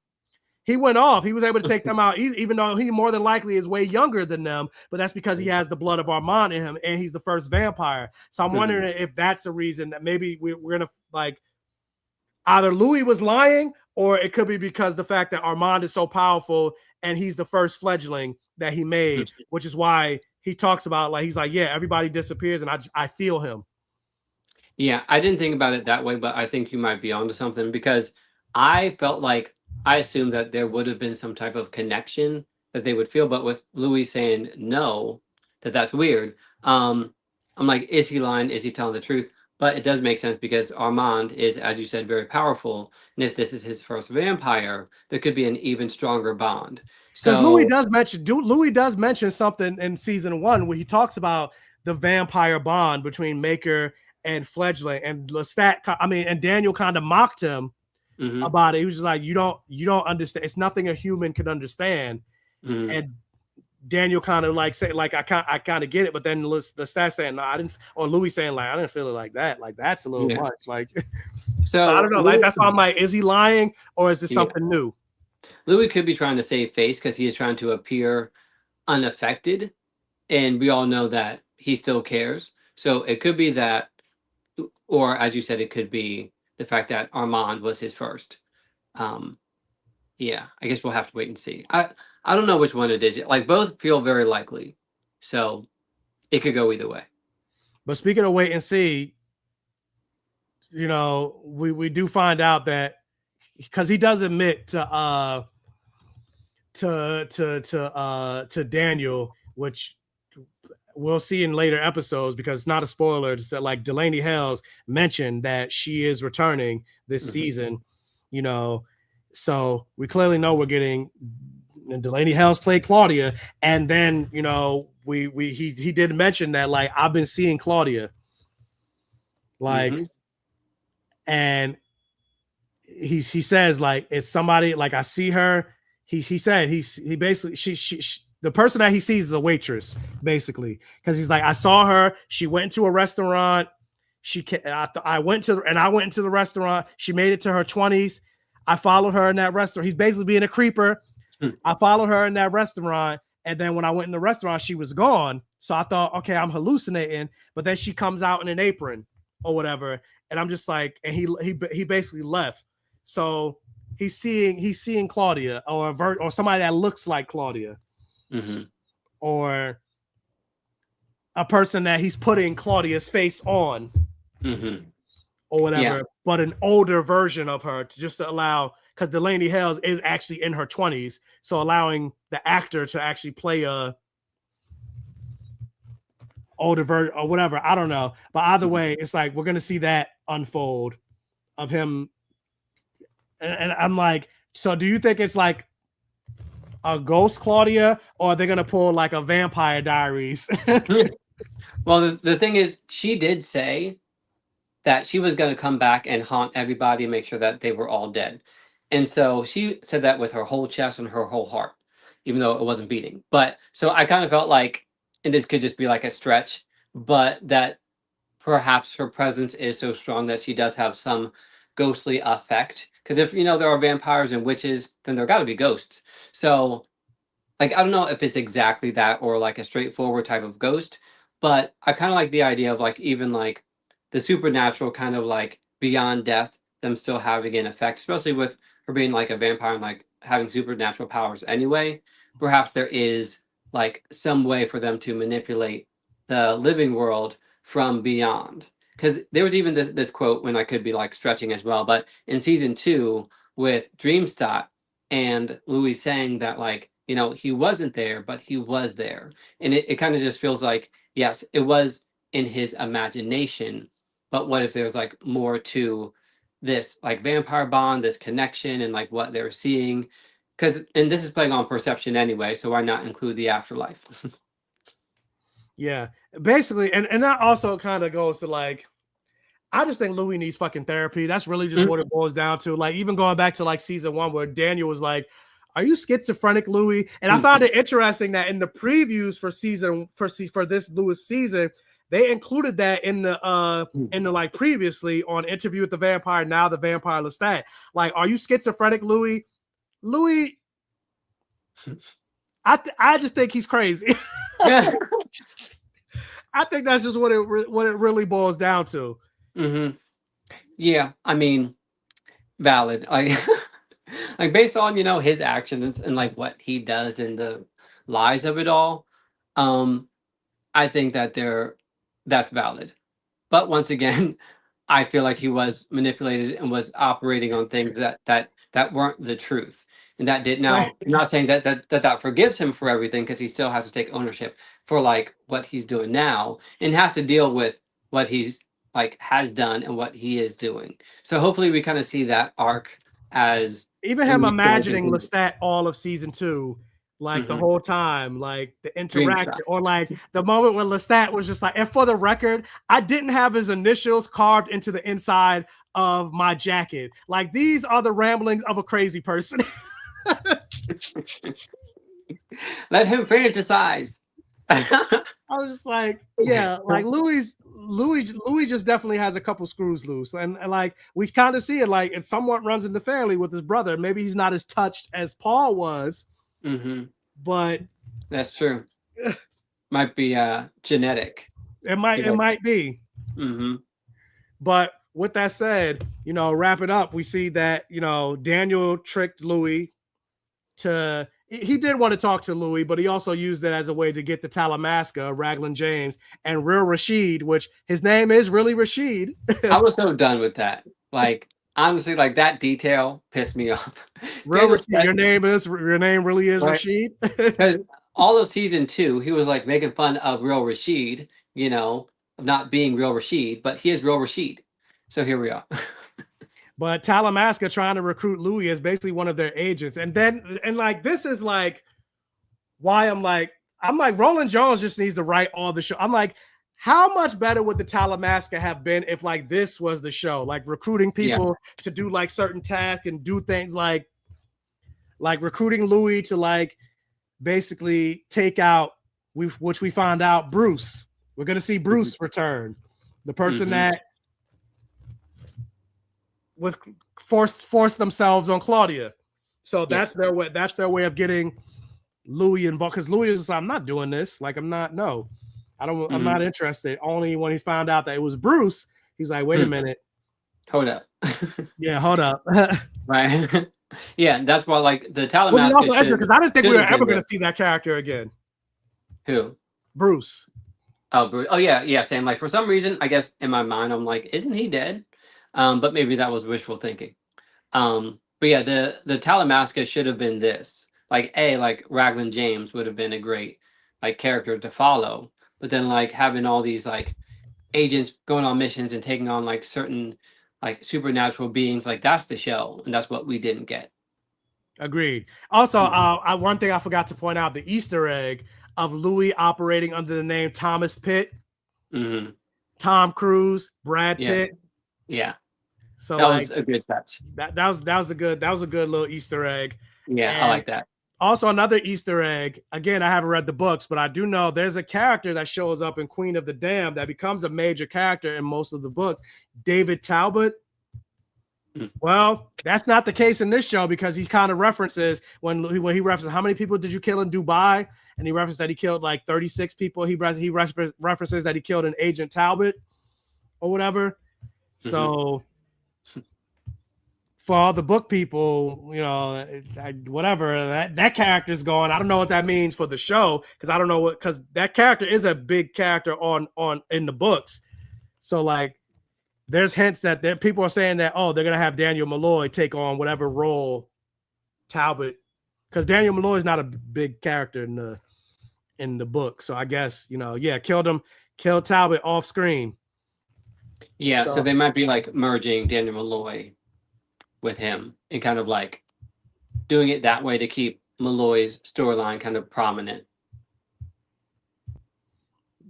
He went off. He was able to take them out, even though he more than likely is way younger than them. But that's because he has the blood of Armand in him, and he's the first vampire. So I'm wondering if that's a reason that maybe we're gonna like either Louis was lying, or it could be because the fact that Armand is so powerful and he's the first fledgling that he made, which is why he talks about, like, he's like, yeah, everybody disappears and I feel him. Yeah, I didn't think about it that way, but I think you might be onto something, because I felt like I assumed that there would have been some type of connection that they would feel, but with Louis saying no, that's weird. I'm like, is he lying? Is he telling the truth? But it does make sense because Armand is, as you said, very powerful, and if this is his first vampire, there could be an even stronger bond. Because So Louis does mention something in season 1 where he talks about the vampire bond between Maker and fledgling, and Lestat, and Daniel kind of mocked him about it. He was just like, you don't understand. It's nothing a human can understand. And Daniel kind of like say, like, I kind of get it, but then Lestat saying, no, I didn't, or Louis saying, like, I didn't feel it like that. Like, that's a little much. Like, so I don't know. Like, that's why I'm like, is he lying, or is this something new? Louis could be trying to save face because he is trying to appear unaffected, and we all know that he still cares. So it could be that, or as you said, it could be the fact that Armand was his first. Yeah, I guess we'll have to wait and see. I don't know which one it is. Like, both feel very likely, so it could go either way. But speaking of wait and see, you know, we do find out that, because he does admit to Daniel, which we'll see in later episodes, because it's not a spoiler, to say, like, Delaney Hales mentioned that she is returning this season, you know, so we clearly know we're getting, and Delaney Hales played Claudia, and then, you know, he did mention that, like, I've been seeing Claudia, like, and he says, like, it's somebody, like, I see her. He said he basically, she the person that he sees is a waitress, basically, because he's like, I saw her. She went into a restaurant. I went into the restaurant. She made it to her 20s. I followed her in that restaurant. He's basically being a creeper. I followed her in that restaurant, and then when I went in the restaurant, she was gone. So I thought, okay, I'm hallucinating. But then she comes out in an apron or whatever, and I'm just like, and he basically left. So he's seeing Claudia, or somebody that looks like Claudia, or a person that he's putting Claudia's face on, or whatever, but an older version of her, to just allow, because Delaney Hales is actually in her 20s, so allowing the actor to actually play a older version or whatever. I don't know, but either way, it's like we're gonna see that unfold of him. And I'm like, so do you think it's like a ghost Claudia, or are they gonna pull like a Vampire Diaries? Well, the thing is, she did say that she was going to come back and haunt everybody and make sure that they were all dead. And so she said that with her whole chest and her whole heart, even though it wasn't beating. But so I kind of felt like, and this could just be like a stretch, but that perhaps her presence is so strong that she does have some ghostly effect. Because if there are vampires and witches, then there got to be ghosts. So like I don't know if it's exactly that or like a straightforward type of ghost, but I kind of like the idea of like even like the supernatural kind of like beyond death, them still having an effect, especially with her being like a vampire and like having supernatural powers anyway. Perhaps there is like some way for them to manipulate the living world from beyond. Because there was even this quote when I could be like stretching as well, but in season 2 with Dreamstot and Louis saying that like he wasn't there but he was there, and it kind of just feels like yes, it was in his imagination, but what if there's like more to this like vampire bond, this connection, and like what they're seeing, because and this is playing on perception anyway, so why not include the afterlife? Yeah, basically, and that also kind of goes to like, I just think Louis needs fucking therapy. That's really just what it boils down to. Like, even going back to like season 1 where Daniel was like, "Are you schizophrenic, Louis?" And I found it interesting that in the previews for this Louis season, they included that in the like previously on Interview with the Vampire, now the Vampire Lestat. Like, "Are you schizophrenic, Louis?" Louis, I just think he's crazy. I think that's just what it really boils down to. Mm-hmm. Yeah, I mean, valid. Like based on his actions and like what he does and the lies of it all, I think that that's valid. But once again, I feel like he was manipulated and was operating on things that weren't the truth. And that did now, I'm not saying that forgives him for everything, because he still has to take ownership for like what he's doing now and has to deal with what he's like has done and what he is doing. So hopefully we kind of see that arc as even him imagining Lestat all of season 2, like the whole time, like the interaction, or like the moment when Lestat was just like, and for the record, I didn't have his initials carved into the inside of my jacket. Like, these are the ramblings of a crazy person. Let him fantasize. I was just like, yeah, like Louis just definitely has a couple screws loose, and like we kind of see it, like it somewhat runs in the family with his brother. Maybe he's not as touched as Paul was, but that's true. Might be genetic. It might be. But with that said, wrap it up. We see that Daniel tricked Louis to. He did want to talk to Louis, but he also used it as a way to get the Talamasca, Raglan James, and Real Rashid, which his name is really Rashid. I was so done with that. Like, honestly, like that detail pissed me off. Real Rashid, your name really is right? Rashid. Because all of season 2, he was like making fun of Real Rashid, of not being Real Rashid, but he is Real Rashid. So here we are. But Talamasca trying to recruit Louis as basically one of their agents. And like, this is like why I'm like, Roland Jones just needs to write all the show. I'm like, how much better would the Talamasca have been if like this was the show, like recruiting people to do like certain tasks and do things like recruiting Louis to like basically take out, which we found out, Bruce. We're going to see Bruce return. The person that with forced themselves on Claudia. So that's their way. That's their way of getting Louis involved. Because Louis is like, I'm not doing this. Like, I'm not not interested. Only when he found out that it was Bruce, he's like, wait a minute. Hold up. Yeah, hold up. Right. Yeah, that's why like the Talamasca. Because I didn't think we were ever going to see that character again. Who? Bruce. Oh, Bruce. Oh yeah. Same. Like for some reason, I guess in my mind, I'm like, isn't he dead? But maybe that was wishful thinking. But yeah, the Talamasca should have been this. Like Raglan James would have been a great like character to follow. But then like having all these like agents going on missions and taking on like certain like supernatural beings, like that's the show, and that's what we didn't get. Agreed. Also, one thing I forgot to point out, the Easter egg of Louis operating under the name Thomas Pitt, Tom Cruise, Brad Pitt. Yeah, So that like was a good touch. that was a good little Easter egg. Yeah, I And like that. also another Easter egg. Again, I haven't read the books, but I do know there's a character that shows up in Queen of the Damned that becomes a major character in most of the books. David Talbot. Well, that's not the case in this show because he kind of references when he references how many people did you kill in Dubai, and he references that he killed like 36 people. He references that he killed an Agent Talbot or whatever. So for all the book people, you know, whatever that character's going, I don't know what that means for the show because I don't know what because that character is a big character on in the books. So like. There's hints that people are saying that, oh, they're going to have Daniel Malloy take on whatever role Talbot, because Daniel Malloy is not a big character in the book. So I guess, you know, yeah, killed Talbot off screen. Yeah, so they might be like merging Daniel Malloy with him and kind of like doing it that way to keep Malloy's storyline kind of prominent.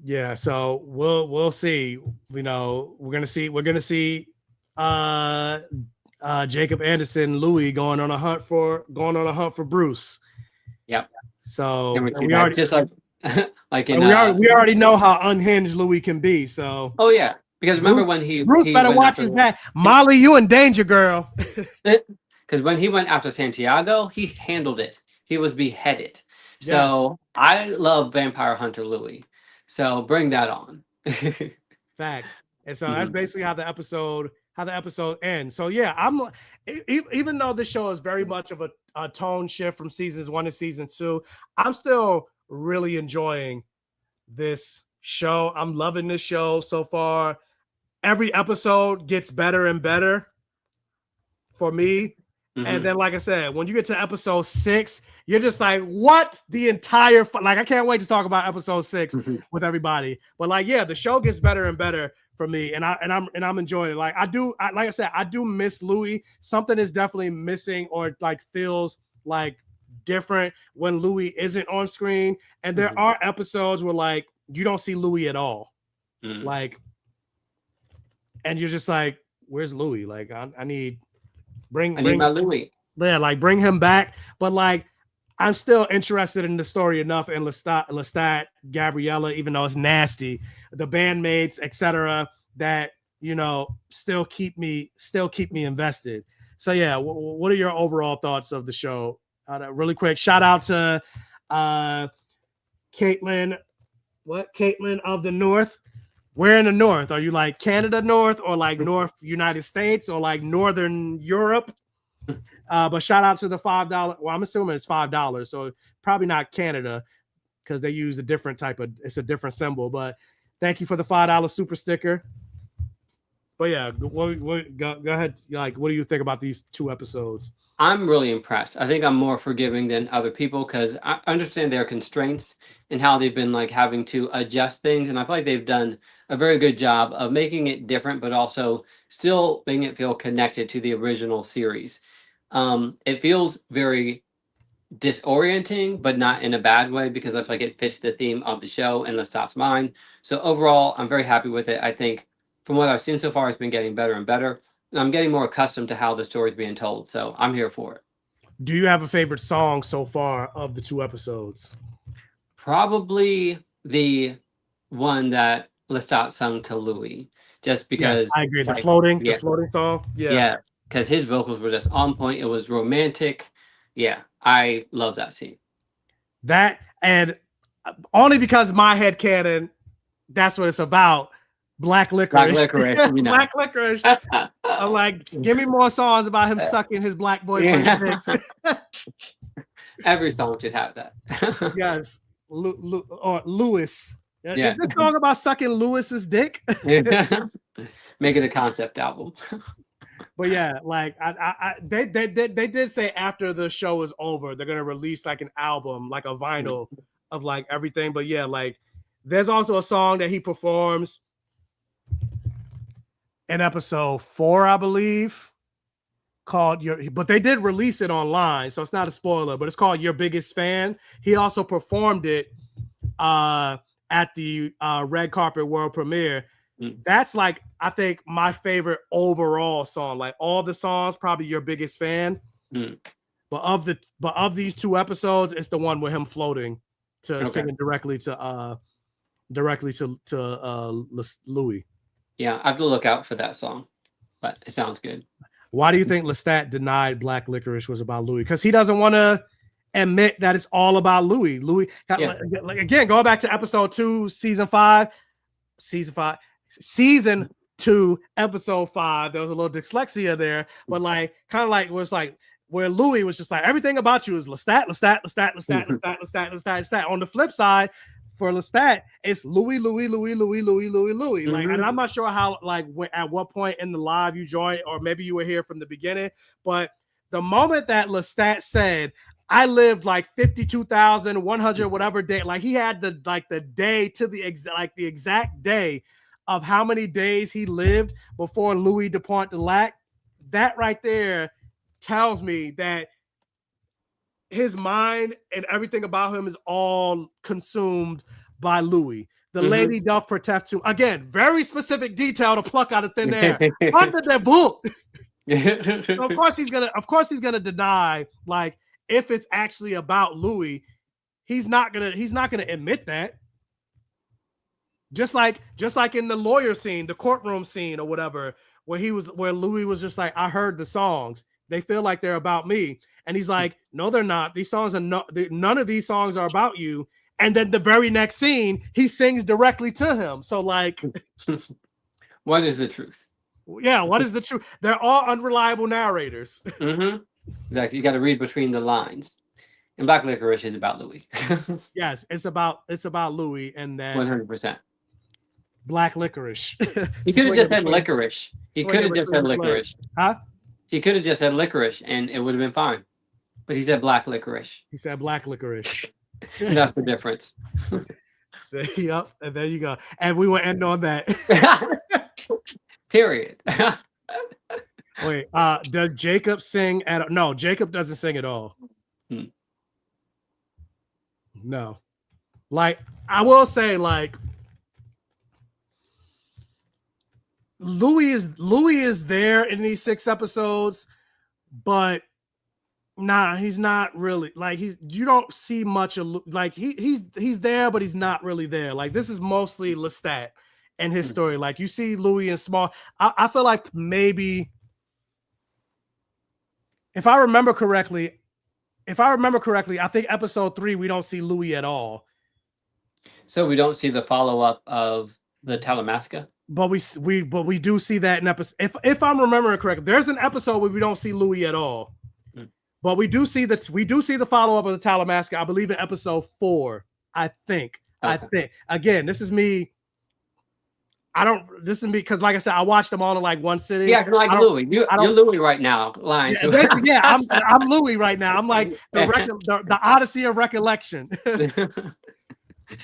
Yeah, so we'll see. You know, we're gonna see Jacob Anderson Louis going on a hunt for Bruce. Yep. So we already just like like in we already know how unhinged Louis can be. So oh yeah, because remember when Bruce better watch his back. Molly, you in danger, girl. Because when he went after Santiago, he handled it. He was beheaded. So yes. I love Vampire Hunter Louis. So bring that on. Facts. And so that's basically how the episode ends. So yeah, I'm even though this show is very much of a tone shift from seasons 1 to season 2, I'm still really enjoying this show. I'm loving this show so far. Every episode gets better and better for me. And then, like I said, when you get to episode 6, you're just like, what? The entire like, I can't wait to talk about episode 6 with everybody. But like, yeah, the show gets better and better for me, and I'm enjoying it. Like like I said, I do miss Louis. Something is definitely missing, or like feels like different when Louis isn't on screen. And there are episodes where like you don't see Louis at all, like, and you're just like, where's Louis? Like, I need. Bring my Louis. Yeah, like bring him back. But like, I'm still interested in the story enough in Lestat, Gabriella, even though it's nasty, the bandmates, etc., that you know still keep me invested. So yeah, what are your overall thoughts of the show? Really quick, shout out to Caitlin. Caitlin of the North. Where in the North? Are you like Canada North, or like North United States, or like Northern Europe? But shout out to the $5. Well, I'm assuming it's $5, so probably not Canada because they use a different it's a different symbol. But thank you for the $5 super sticker. But yeah, go ahead. Like, what do you think about these 2 episodes? I'm really impressed. I think I'm more forgiving than other people because I understand their constraints and how they've been like having to adjust things. And I feel like they've done a very good job of making it different, but also still making it feel connected to the original series. It feels very disorienting, but not in a bad way because I feel like it fits the theme of the show and Lestat's mind. So overall, I'm very happy with it. I think from what I've seen so far, it's been getting better and better. And I'm getting more accustomed to how the story's being told. So I'm here for it. Do you have a favorite song so far of the 2 episodes? Probably the one that Lestat sung to Louis, just because I agree. The floating song. Yeah. Because his vocals were just on point. It was romantic. Yeah. I love that scene. That, and only because my headcanon, that's what it's about. Black licorice. You know. Black licorice. I'm like, give me more songs about him sucking his black boyfriend's dick. Every song should have that. Yes. Or Lewis. Yeah. Is this song about sucking Lewis's dick? Make it a concept album. But yeah, like they did say after the show is over, they're gonna release like an album, like a vinyl of like everything. But yeah, like there's also a song that he performs in episode 4, I believe, called but they did release it online, so it's not a spoiler, but it's called Your Biggest Fan. He also performed it at the red carpet world premiere. That's like, I think, my favorite overall song. Like all the songs, probably your biggest fan. But of these 2 episodes, it's the one with him floating to singing directly to Louis. Yeah, I have to look out for that song, but it sounds good. Why do you think Lestat denied Black Licorice was about Louis? Because he doesn't want to admit that it's all about Louis. Like, again, going back to episode 2, season 2, episode 5. There was a little dyslexia there, but like kind of like it was like where Louis was just like, everything about you is Lestat. On the flip side, for Lestat, it's Louis. Like, and I'm not sure how, like, at what point in the live you joined, or maybe you were here from the beginning, but the moment that Lestat said, I lived like 52,100 whatever day, like he had the day to the exact day of how many days he lived before Louis Dupont de Lac. That right there tells me that his mind and everything about him is all consumed by Louis. The lady doth protect him. Again, very specific detail to pluck out of thin air. Under the book. So of course he's gonna deny, like, if it's actually about Louis, he's not gonna admit that. Just like in the lawyer scene, the courtroom scene or whatever, where Louis was just like, I heard the songs. They feel like they're about me. And he's like, no, they're not. These songs are none of these songs are about you. And then the very next scene, he sings directly to him. So like, what is the truth? Yeah, what is the truth? They're all unreliable narrators. Exactly. You got to read between the lines. And Black Licorice is about Louis. Yes, it's about Louis, and then 100%. Black Licorice. He could have just said licorice. He could have just said licorice. Huh? He could have just said licorice, and it would have been fine. But he said Black Licorice. He said Black Licorice. That's the difference. Yep, and there you go. And we will end on that. Period. Wait, does Jacob sing no, Jacob doesn't sing at all. No. Like, I will say, like, Louis is there in these 6 episodes, but nah, he's not really, like, you don't see much of, like, he's there, but he's not really there. Like, this is mostly Lestat and his story. Like, you see Louis in small. I feel like maybe, if I remember correctly, I think episode 3 we don't see Louis at all. So we don't see the follow-up of the Talamasca? But we do see that in episode. If I'm remembering correctly, there's an episode where we don't see Louis at all. But we do see the follow-up of the Talamasca, I believe, in episode 4. I think. Again, this is me. This is me because, like I said, I watched them all in like one sitting. Yeah, like Louis. You're Louis right now. Lying. Yeah, I'm Louis right now. I'm like the Odyssey of Recollection.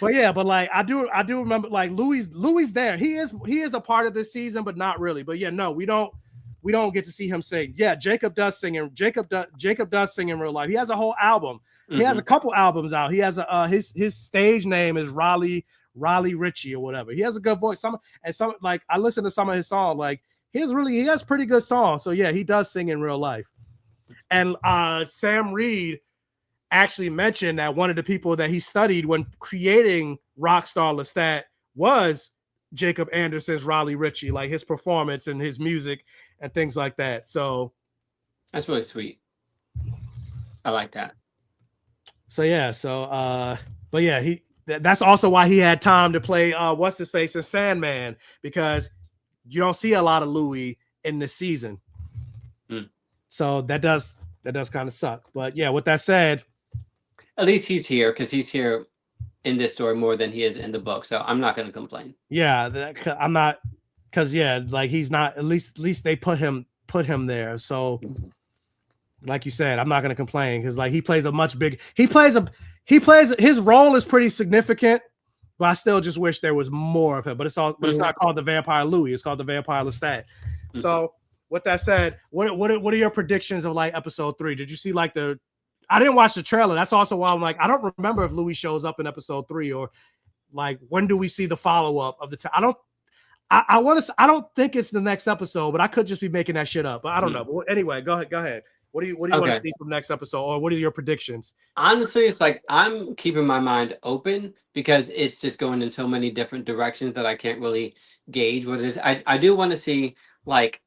But like I do remember, like, Louis there. He is a part of this season, but not really. But yeah, no, we don't get to see him sing. Yeah, Jacob does sing in real life. He has a whole album. He has a couple albums out. He has his stage name is Raleigh Ritchie or whatever. He has a good voice. Some like, I listen to some of his songs. Like, he has pretty good songs. So yeah, he does sing in real life. And Sam Reed actually mentioned that one of the people that he studied when creating Rockstar Lestat was Jacob Anderson's Raleigh Ritchie, like his performance and his music and things like that. So that's really sweet. I like that. So yeah, but yeah, that's also why he had time to play what's his face in Sandman, because you don't see a lot of Louis in this season. So that does kind of suck. But yeah, with that said, at least he's here, because he's here in this story more than he is in the book. So I'm not going to complain. Yeah, I'm not, because yeah, like, he's not, at least they put him there. So like you said, I'm not going to complain, because like he plays his role is pretty significant, but I still just wish there was more of him. But it's not called the Vampire Louis. It's called the Vampire Lestat. So with that said, what are your predictions of like episode 3? Did you see like I didn't watch the trailer. That's also why I'm like, I don't remember if Louis shows up in episode 3, or like, when do we see the follow up of the I want to. I don't think it's the next episode, but I could just be making that shit up. But I don't know. But anyway, go ahead. Go ahead. What do you want to see from next episode, or what are your predictions? Honestly, it's like I'm keeping my mind open because it's just going in so many different directions that I can't really gauge what it is. I do want to see like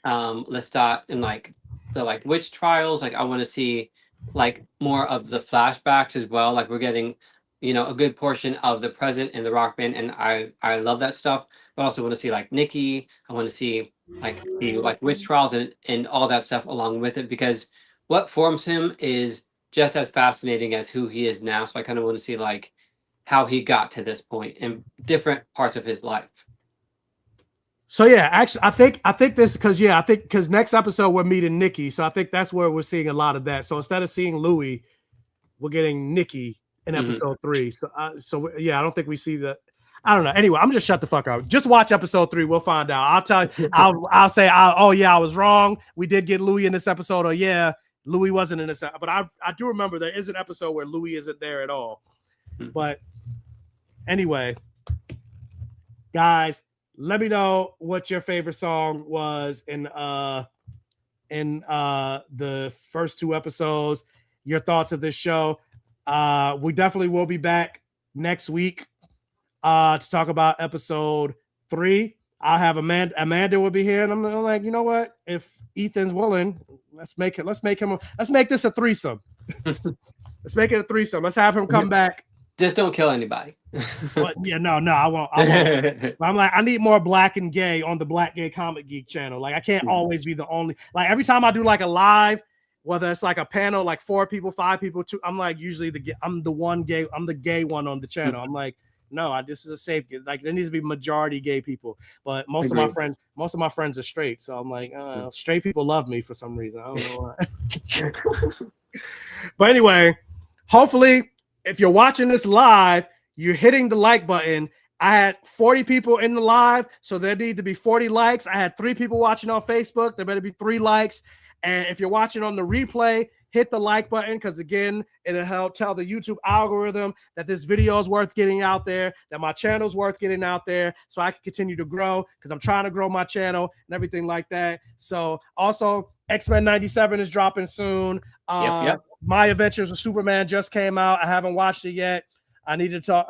Lestat in like the like witch trials. Like I want to see like more of the flashbacks as well. Like we're getting, you know, a good portion of the present in the rock band, and I love that stuff. But I also want to see like Nikki. I want to see like the like witch trials and all that stuff along with it, because what forms him is just as fascinating as who he is now. So I kind of want to see like how he got to this point in different parts of his life. So yeah, actually, I think this because next episode we're meeting Nikki, so I think that's where we're seeing a lot of that. So instead of seeing Louis, we're getting Nikki in episode 3. So I don't think we see the. I don't know. Anyway, I'm just shut the fuck up. Just watch episode 3. We'll find out. I'll tell you. I'll say. Oh yeah, I was wrong. We did get Louis in this episode. Or yeah, Louis wasn't in this. But I do remember there is an episode where Louis isn't there at all. But anyway, guys, let me know what your favorite song was in the first 2 episodes. Your thoughts of this show. We definitely will be back next week to talk about episode 3. I'll have Amanda will be here, and I'm like, you know what? If Ethan's willing, let's make this a threesome. Let's make it a threesome. Let's have him come back. Just don't kill anybody. But yeah, no, I won't. I'm like, I need more black and gay on the Black Gay Comic Geek channel. Like, I can't always be the only. Like, every time I do like a live, whether it's like a panel, like 4 people, 5 people, 2, I'm like usually I'm the gay one on the channel. I'm like, no, this is a safe. Like, there needs to be majority gay people. But most of my friends are straight, so I'm like, straight people love me for some reason. I don't know why. But anyway, hopefully, if you're watching this live, you're hitting the like button. I had 40 people in the live, so there need to be 40 likes. I had 3 people watching on Facebook. There better be 3 likes. And if you're watching on the replay, hit the like button, because again, it'll help tell the YouTube algorithm that this video is worth getting out there, that my channel is worth getting out there, so I can continue to grow, because I'm trying to grow my channel and everything like that. So also, X-Men 97 is dropping soon. Yep. My Adventures with Superman just came out. I haven't watched it yet. I need to talk.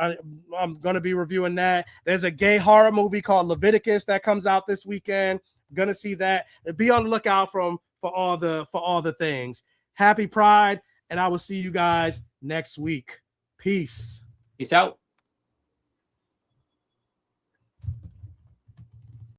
I'm going to be reviewing that. There's a gay horror movie called Leviticus that comes out this weekend. I'm going to see that. Be on the lookout for all the things. Happy Pride, and I will see you guys next week. Peace. Peace out.